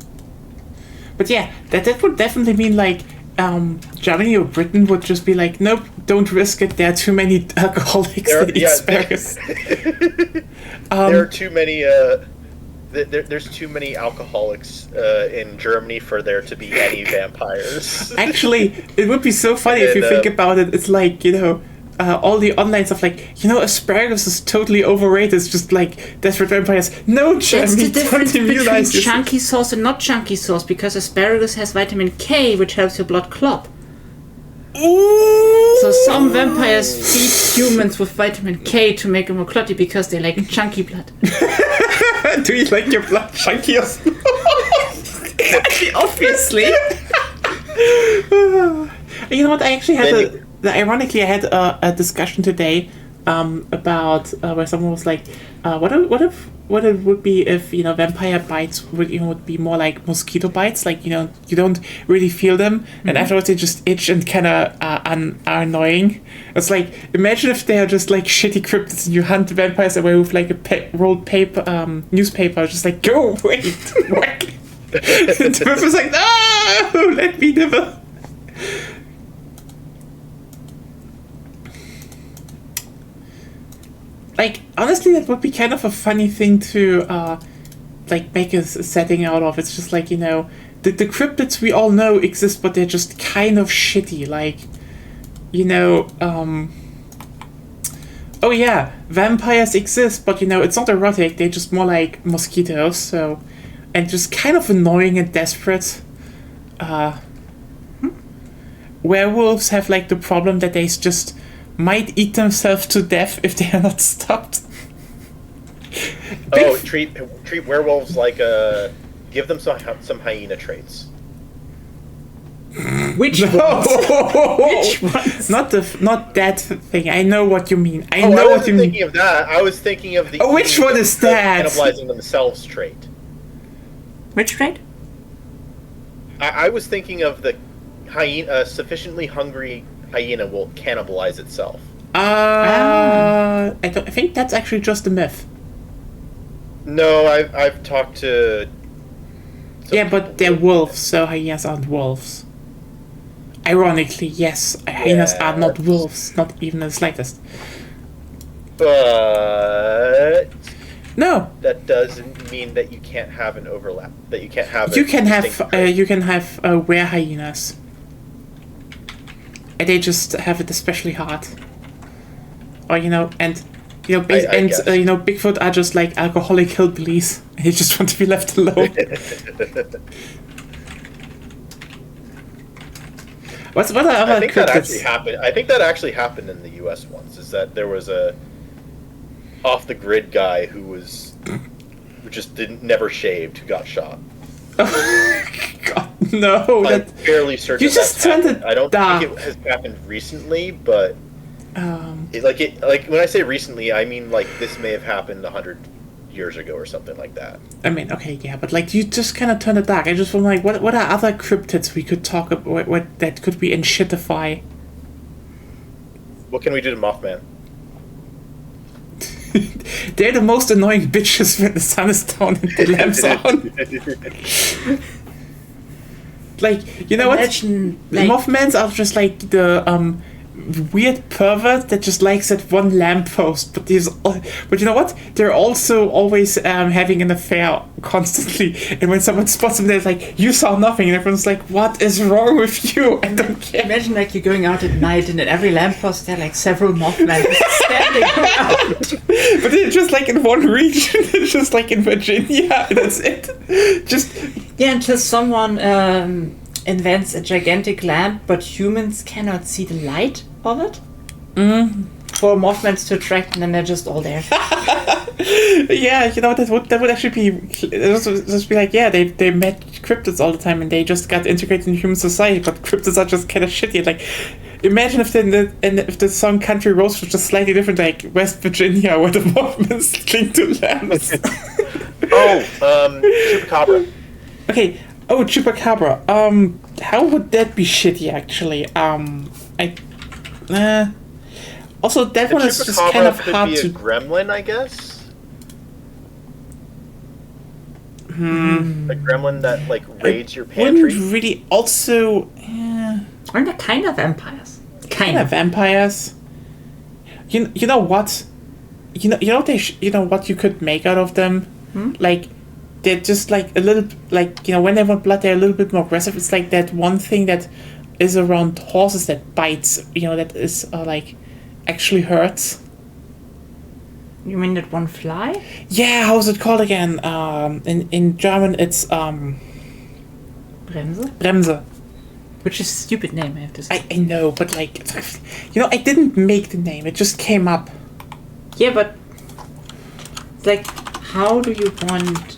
But yeah, that would definitely mean like Germany or Britain would just be like, nope, don't risk it. There are too many alcoholics that eat asparagus. There are too many. There's too many alcoholics in Germany for there to be any vampires. Actually, it would be so funny if you think about it. It's like all the online stuff, like, asparagus is totally overrated. It's just like desperate vampires. No, That's Jeremy, the difference don't between realize this. chunky sauce and not chunky sauce, because asparagus has vitamin K, which helps your blood clot. Ooh. So some vampires feed humans with vitamin K to make them more clotty because they like chunky blood. Do you like your blood chunky or small? Obviously. You know what? I actually had ironically, I had a discussion today about where someone was like, what it would be if vampire bites would be more like mosquito bites, like you don't really feel them, and afterwards they just itch and kind of are annoying. It's like, imagine if they are just like shitty cryptids and you hunt the vampires away with like a rolled paper newspaper, just like, go away. And the vampires like, no, let me never. Like, honestly, that would be kind of a funny thing to, make a setting out of. It's just like, the cryptids we all know exist, but they're just kind of shitty. Like, oh yeah, vampires exist, but, it's not erotic. They're just more like mosquitoes, so, and just kind of annoying and desperate. Werewolves have, like, the problem that they just might eat themselves to death if they are not stopped. Treat werewolves like give them some hyena traits. Which ones? Which ones? Not that thing. I know what you mean. I wasn't thinking of that. I was thinking of the. Oh, which one is that? Cannibalizing themselves trait. Which trait? I was thinking of the hyena. Sufficiently hungry hyena will cannibalize itself. I think that's actually just a myth. No, I've talked to. Yeah, but they're wolves, so hyenas aren't wolves. Ironically, yes, hyenas are not wolves, not even the slightest. But no, that doesn't mean that you can't have an overlap. That you can't have. You can have were hyenas. And they just have it especially hard. Or Bigfoot are just like alcoholic hillbillies. They just want to be left alone. What are other I think that cryptids? actually happened. I think that actually happened in the U.S. once. Is that there was a off the grid guy who just never shaved, who got shot. God, no! I'm fairly certain. You just turned it. I don't think it has happened recently, but when I say recently, I mean like this may have happened 100 years ago or something like that. I mean, okay, yeah, but like you just kind of turned it dark. I just feel like, what are other cryptids we could talk about? What that could be in shitify? What can we do to Mothman? They're the most annoying bitches when the sun is down and the lamps are on. Like, you know Imagine, what? The Mothmans are just like the weird pervert that just likes that one lamppost, but you know what? They're also always having an affair constantly. And when someone spots them, they're like, "You saw nothing," and everyone's like, "What is wrong with you? I don't care." Imagine like you're going out at night and at every lamppost there are like several Mothman standing around. But they're just like in one region. It's just like in Virginia. And that's it. Just until someone invents a gigantic lamp, but humans cannot see the light of it. For Mothmans to attract, and then they're just all there. Yeah, that would actually be just be like, yeah, they met cryptids all the time and they just got integrated in human society, but cryptids are just kind of shitty. Like, imagine if the song Country Roads was just slightly different, like West Virginia, where the Mothmans cling to lamps. Chupacabra. Okay. Oh, Chupacabra. How would that be shitty, actually? Also, that one is just kind of hard to. Could be a gremlin, I guess. A gremlin that like raids your pantry. Wouldn't really also. Aren't they kind of vampires? Kind of vampires. You know what? You know what you could make out of them? Like, they're just like a little, like, when they want blood, they're a little bit more aggressive. It's like that one thing that is around horses that bites, that is like actually hurts. You mean that one fly? Yeah, how's it called again? In German it's Bremse? Bremse. Which is a stupid name, I have to say. I know, but like, I didn't make the name. It just came up. Yeah, but like, how do you want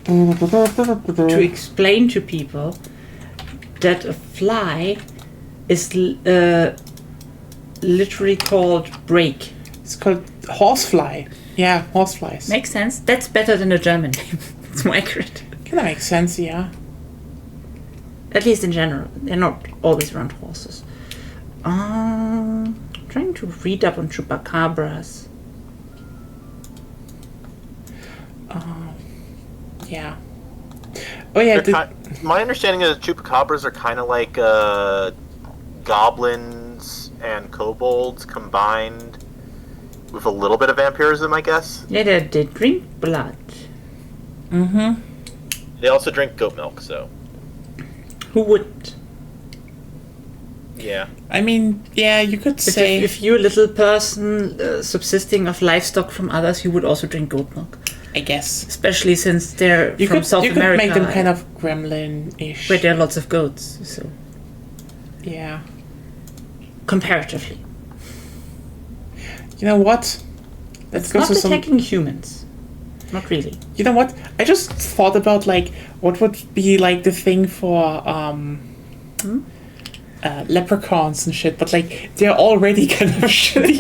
to explain to people that a fly is literally called brake? It's called horsefly. Yeah, horseflies. Makes sense. That's better than a German name. It's more accurate. Kind of makes sense, yeah. At least in general. They're not always around horses. Trying to read up on chupacabras. Yeah. Oh yeah. My understanding is chupacabras are kind of like goblins and kobolds combined with a little bit of vampirism, I guess. Yeah, they drink blood. Mm-hmm. They also drink goat milk, so. Who wouldn't? Yeah. I mean, yeah, you could say... If you're a little person subsisting of livestock from others, you would also drink goat milk. I guess. Especially since they're from South America. America. You could make them kind of gremlin-ish. Where there are lots of goats, so... Yeah. Comparatively. You know what? Let's go not to attacking humans. Not really. You know what? I just thought about, like, what would be, like, the thing for, leprechauns and shit, but, like, they're already kind of shitty.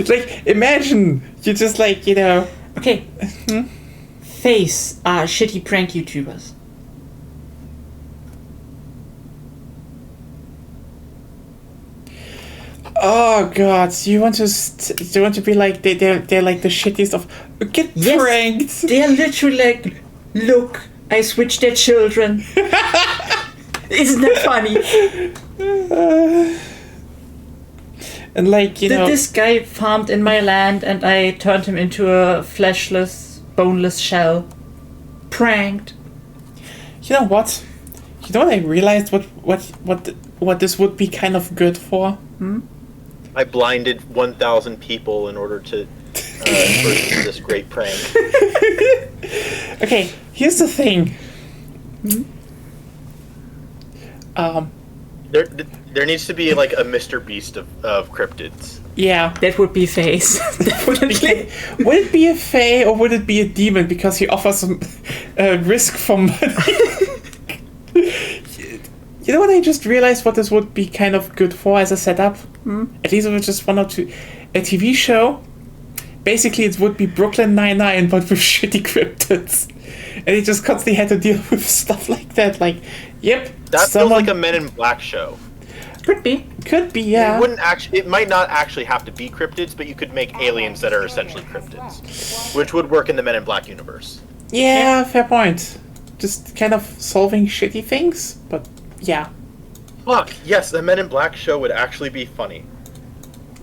Like, imagine you just, like, Okay. Face are shitty prank YouTubers. Oh god, you want to be like they're like the shittiest of get pranked. They're literally like, look, I switched their children. Isn't that funny? And like this guy farmed in my land and I turned him into a fleshless, boneless shell. Pranked. You know what? You know what I realized what this would be kind of good for? I blinded 1,000 people in order to for this great prank. Okay, here's the thing. There needs to be like a Mr. Beast of cryptids. Yeah. That would be Face. Definitely. Would it be a fae or would it be a demon because he offers some risk for money? You know what I just realized what this would be kind of good for as a setup? At least if it was just one or two. A TV show. Basically it would be Brooklyn Nine-Nine but with shitty cryptids. And he just constantly had to deal with stuff like that. Like, yep. That feels like a Men in Black show. Could be. Could be, yeah. It might not actually have to be cryptids, but you could make aliens that are essentially cryptids. Which would work in the Men in Black universe. Yeah, fair point. Just kind of solving shitty things, but yeah. Fuck, yes, the Men in Black show would actually be funny.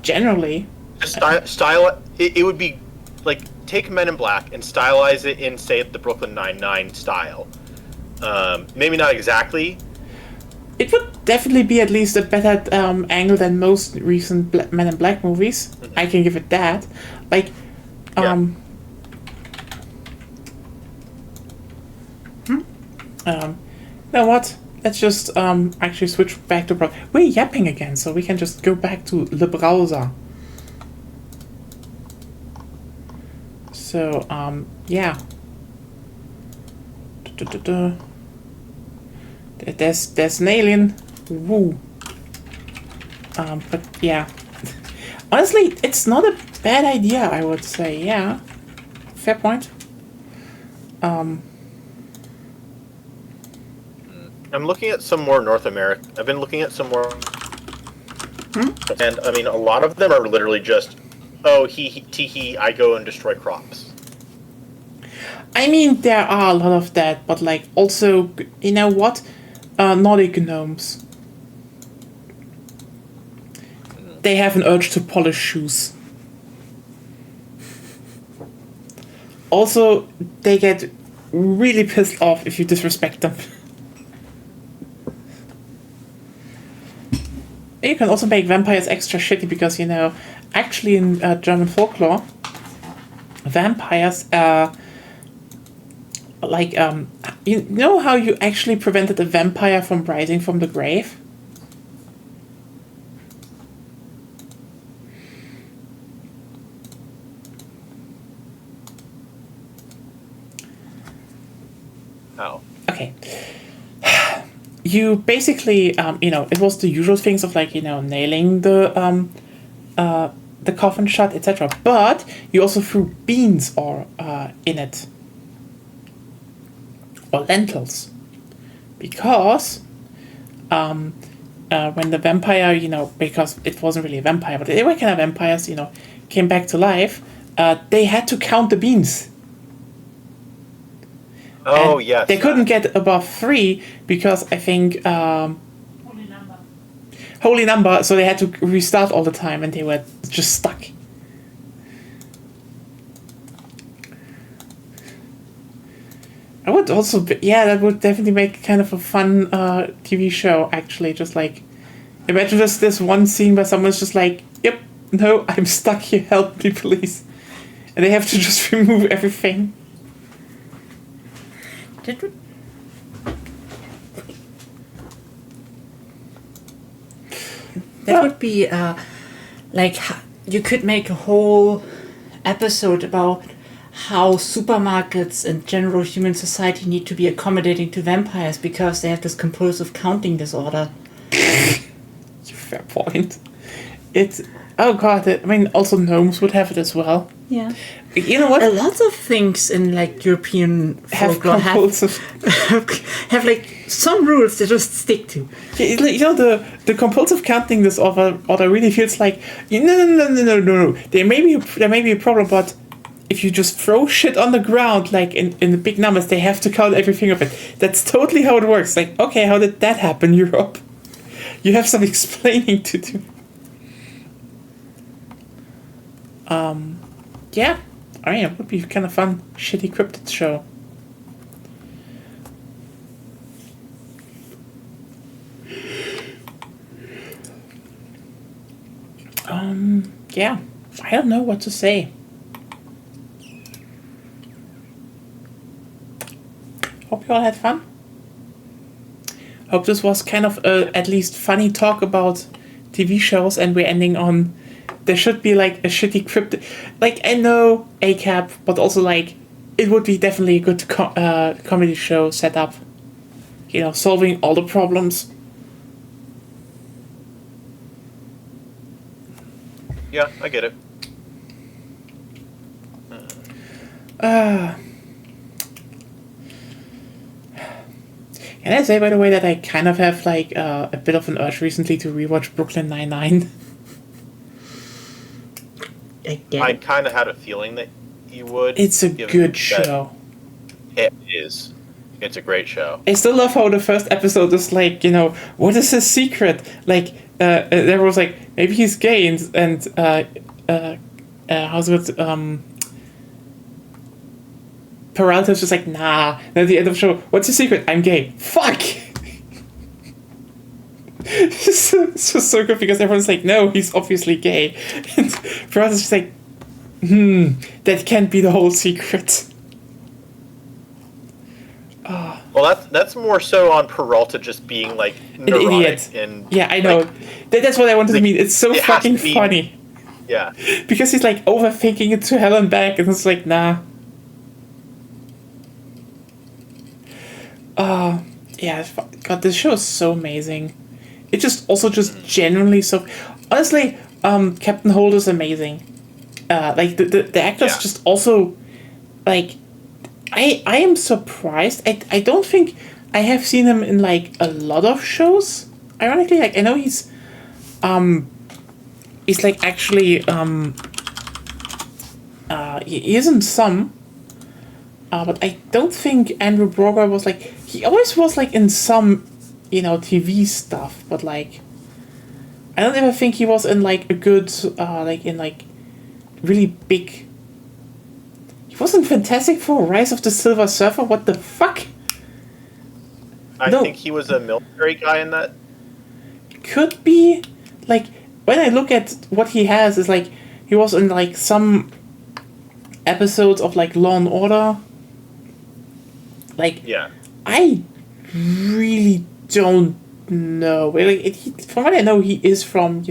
Generally. Just it would be, like, take Men in Black and stylize it in, say, the Brooklyn Nine-Nine style. Maybe not exactly. It would definitely be at least a better angle than most recent Men in Black movies. Mm-hmm. I can give it that. Like, you know what? Let's just actually switch back to browser. We're yapping again, so we can just go back to the browser. So, yeah. There's an alien. Woo. But yeah. Honestly, it's not a bad idea, I would say. Yeah. Fair point. I'm looking at some more North America. I've been looking at some more. And, I mean, a lot of them are literally just, oh, tee-hee, I go and destroy crops. I mean, there are a lot of that, but, like, also, you know what? Nordic gnomes. They have an urge to polish shoes. Also, they get really pissed off if you disrespect them. you can also make vampires extra shitty because, actually in German folklore, vampires are like, you know how you actually prevented a vampire from rising from the grave? How? Okay. You basically, it was the usual things of like, nailing the coffin shut, etc. But you also threw beans or in it, or lentils, because when the vampire, because it wasn't really a vampire, but they were kind of vampires, came back to life, they had to count the beans. Oh, And yes. they couldn't get above 3 because I think holy number, so they had to restart all the time and they were just stuck. I would also that would definitely make kind of a fun TV show, actually. Just like, imagine just this one scene where someone's just like, yep, no, I'm stuck here, help me please, and they have to just remove everything. That would be like, you could make a whole episode about how supermarkets and general human society need to be accommodating to vampires because they have this compulsive counting disorder. Fair point. It's, oh god, I mean, also gnomes would have it as well. Yeah. You know what? A lot of things in like European folklore have like some rules they just stick to. The compulsive counting disorder really feels like, no. There may be a problem, but if you just throw shit on the ground, like in the big numbers, they have to count everything of it. That's totally how it works. Like, okay, how did that happen, Europe? You have some explaining to do. Yeah. I mean, it would be kind of fun, shitty cryptid show. Yeah. I don't know what to say. Hope you all had fun. Hope this was kind of a at least funny talk about TV shows, and we're ending on, there should be like a shitty cryptid. Like, I know ACAP, but also like, it would be definitely a good comedy show set up. Solving all the problems. Yeah, I get it. Can I say, by the way, that I kind of have like a bit of an urge recently to rewatch Brooklyn Nine-Nine? I kind of had a feeling that you would. It's a good show. It is. It's a great show. I still love how the first episode is like, what is his secret? Like, there was like, maybe he's gay, and how's it? Peralta's just like, nah. And at the end of the show, what's your secret? I'm gay. Fuck! It's just so good because everyone's like, no, he's obviously gay. And Peralta's just like, that can't be the whole secret. Well, that's more so on Peralta just being like an idiot. And yeah, I know. Like, that's what I wanted to mean. It's so it fucking has to be, funny. Yeah. Because he's like overthinking it to hell and back, and it's like, nah. Yeah, God, this show is so amazing. It just genuinely so. Honestly, Captain Holder's amazing. Like the actors just also, like, I am surprised. I don't think I have seen him in like a lot of shows. Ironically, like, I know he's like actually he is in some. But I don't think Andrew Broger was like, he always was like in some, TV stuff, but like, I don't ever think he was in like a good, like in like really big. He wasn't Fantastic Four, Rise of the Silver Surfer, what the fuck? I think he was a military guy in that. Could be, like, when I look at what he has, it's like, he was in, like, some episodes of, like, Law and Order. Like, Yeah. I really don't know. Like, from what I know, he is from,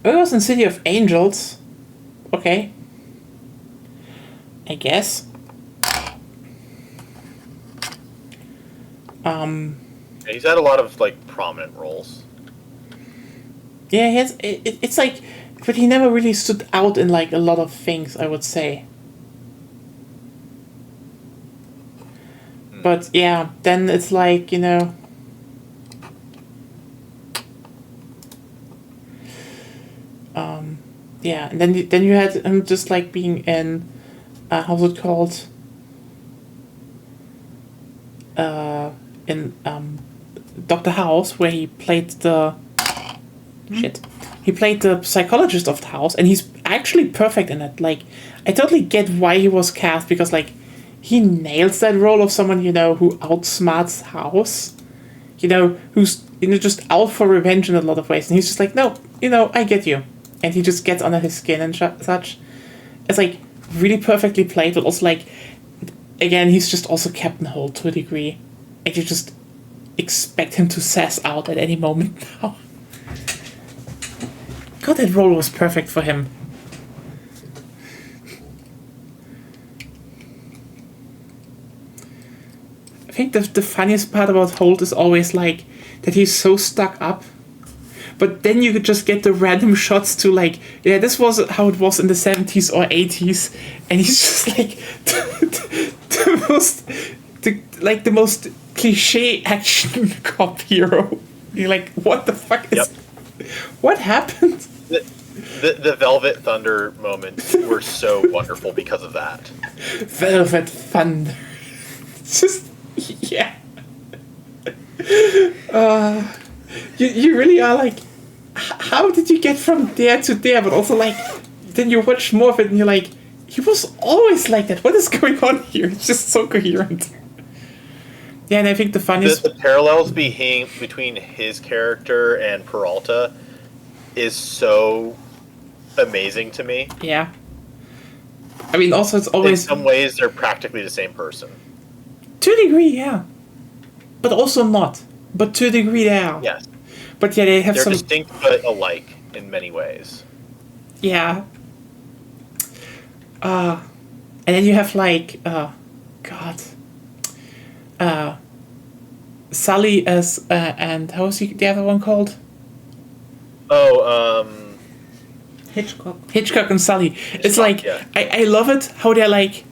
it was in City of Angels. Okay. I guess. He's had a lot of like prominent roles. Yeah, he has. It's like, but he never really stood out in like a lot of things, I would say. But yeah, then it's like, yeah, and then you had him just like being in, how's it called? In Doctor House, where he played the he played the psychologist of the house, and he's actually perfect in it. Like, I totally get why he was cast, because like he nails that role of someone who outsmarts House, who's just out for revenge in a lot of ways, and he's just like, no, I get you, and he just gets under his skin and such. It's like really perfectly played, but also like, again, he's just also Captain Holt to a degree, and you just expect him to sass out at any moment now. God, that role was perfect for him. I think the funniest part about Holt is always like that he's so stuck up, but then you could just get the random shots to like, yeah, this was how it was in the 70s or 80s, and he's just like the most cliche action cop hero. You're like, what the fuck is? What happened? The Velvet Thunder moments were so wonderful because of that. Velvet Thunder. It's just, yeah. You really are like, how did you get from there to there? But also like, then you watch more of it and you're like, he was always like that. What is going on here? It's just so coherent. Yeah, and I think the funniest... The parallels between his character and Peralta is so amazing to me. Yeah. I mean, also it's always... In some ways, they're practically the same person. To a degree, yeah. But also not. But to a degree, they are. Yes. But yeah, they have They're some... distinct but alike in many ways. Yeah. And then you have like... God... Sully as... and how was the other one called? Oh, Hitchcock and Sully. It's like, yeah. I love it how they're like,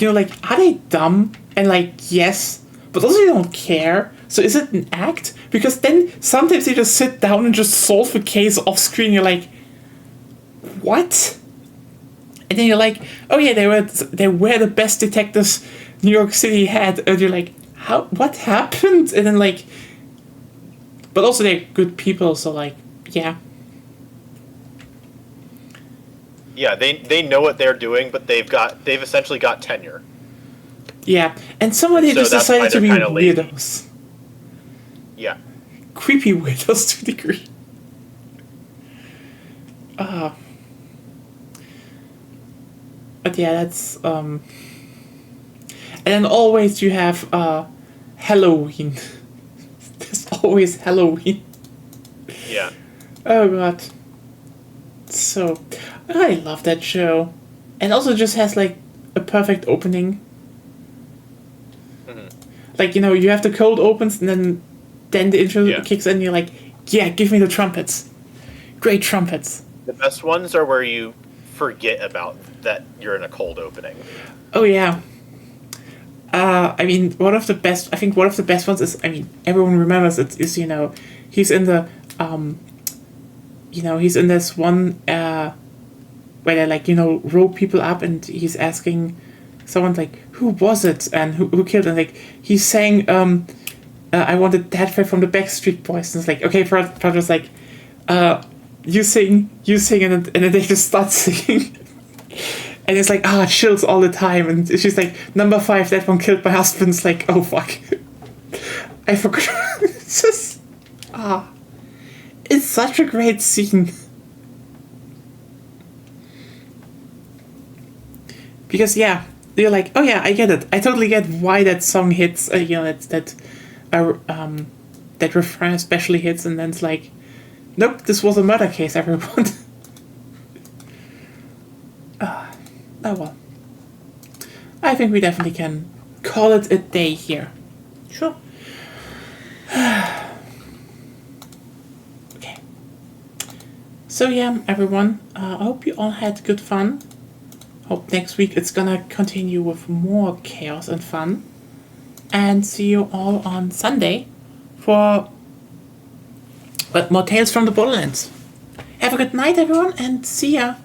like, are they dumb? And like, yes, but also they don't care. So is it an act? Because then sometimes they just sit down and just solve a case off screen. You're like, what? And then you're like, oh yeah, they were the best detectives New York City had. And you're like, what happened? And then like, but also they're good people. So like, yeah. Yeah, they know what they're doing, but they've essentially got tenure. Yeah, and some of them just decided to be weirdos. Yeah. Creepy weirdos to a degree. But yeah, that's and then always you have Halloween. There's always Halloween. Yeah. Oh god. So I love that show. And also just has like a perfect opening. Mm-hmm. Like, you have the cold opens and then the intro kicks in and you're like, yeah, give me the trumpets. Great trumpets. The best ones are where you forget about that you're in a cold opening. Oh yeah. I mean, one of the best ones is, everyone remembers it, is, he's in the, he's in this one, where they like, rope people up and he's asking someone like, who was it and who killed, and like, he's saying, I wanted that fight from the Backstreet Boys, and it's like, okay, Prado's like, you sing, and then they just start singing. And it's like, chills all the time. And she's like, number 5, that one killed my husband. It's like, oh, fuck. I forgot. It's just, it's such a great scene. Because, yeah, you're like, oh, yeah, I get it. I totally get why that song hits, that refrain especially hits. And then it's like, nope, this was a murder case, everyone. Oh well. I think we definitely can call it a day here. Sure. Okay. So yeah, everyone, I hope you all had good fun. Hope next week it's gonna continue with more chaos and fun. And see you all on Sunday for more Tales from the Borderlands. Have a good night, everyone, and see ya!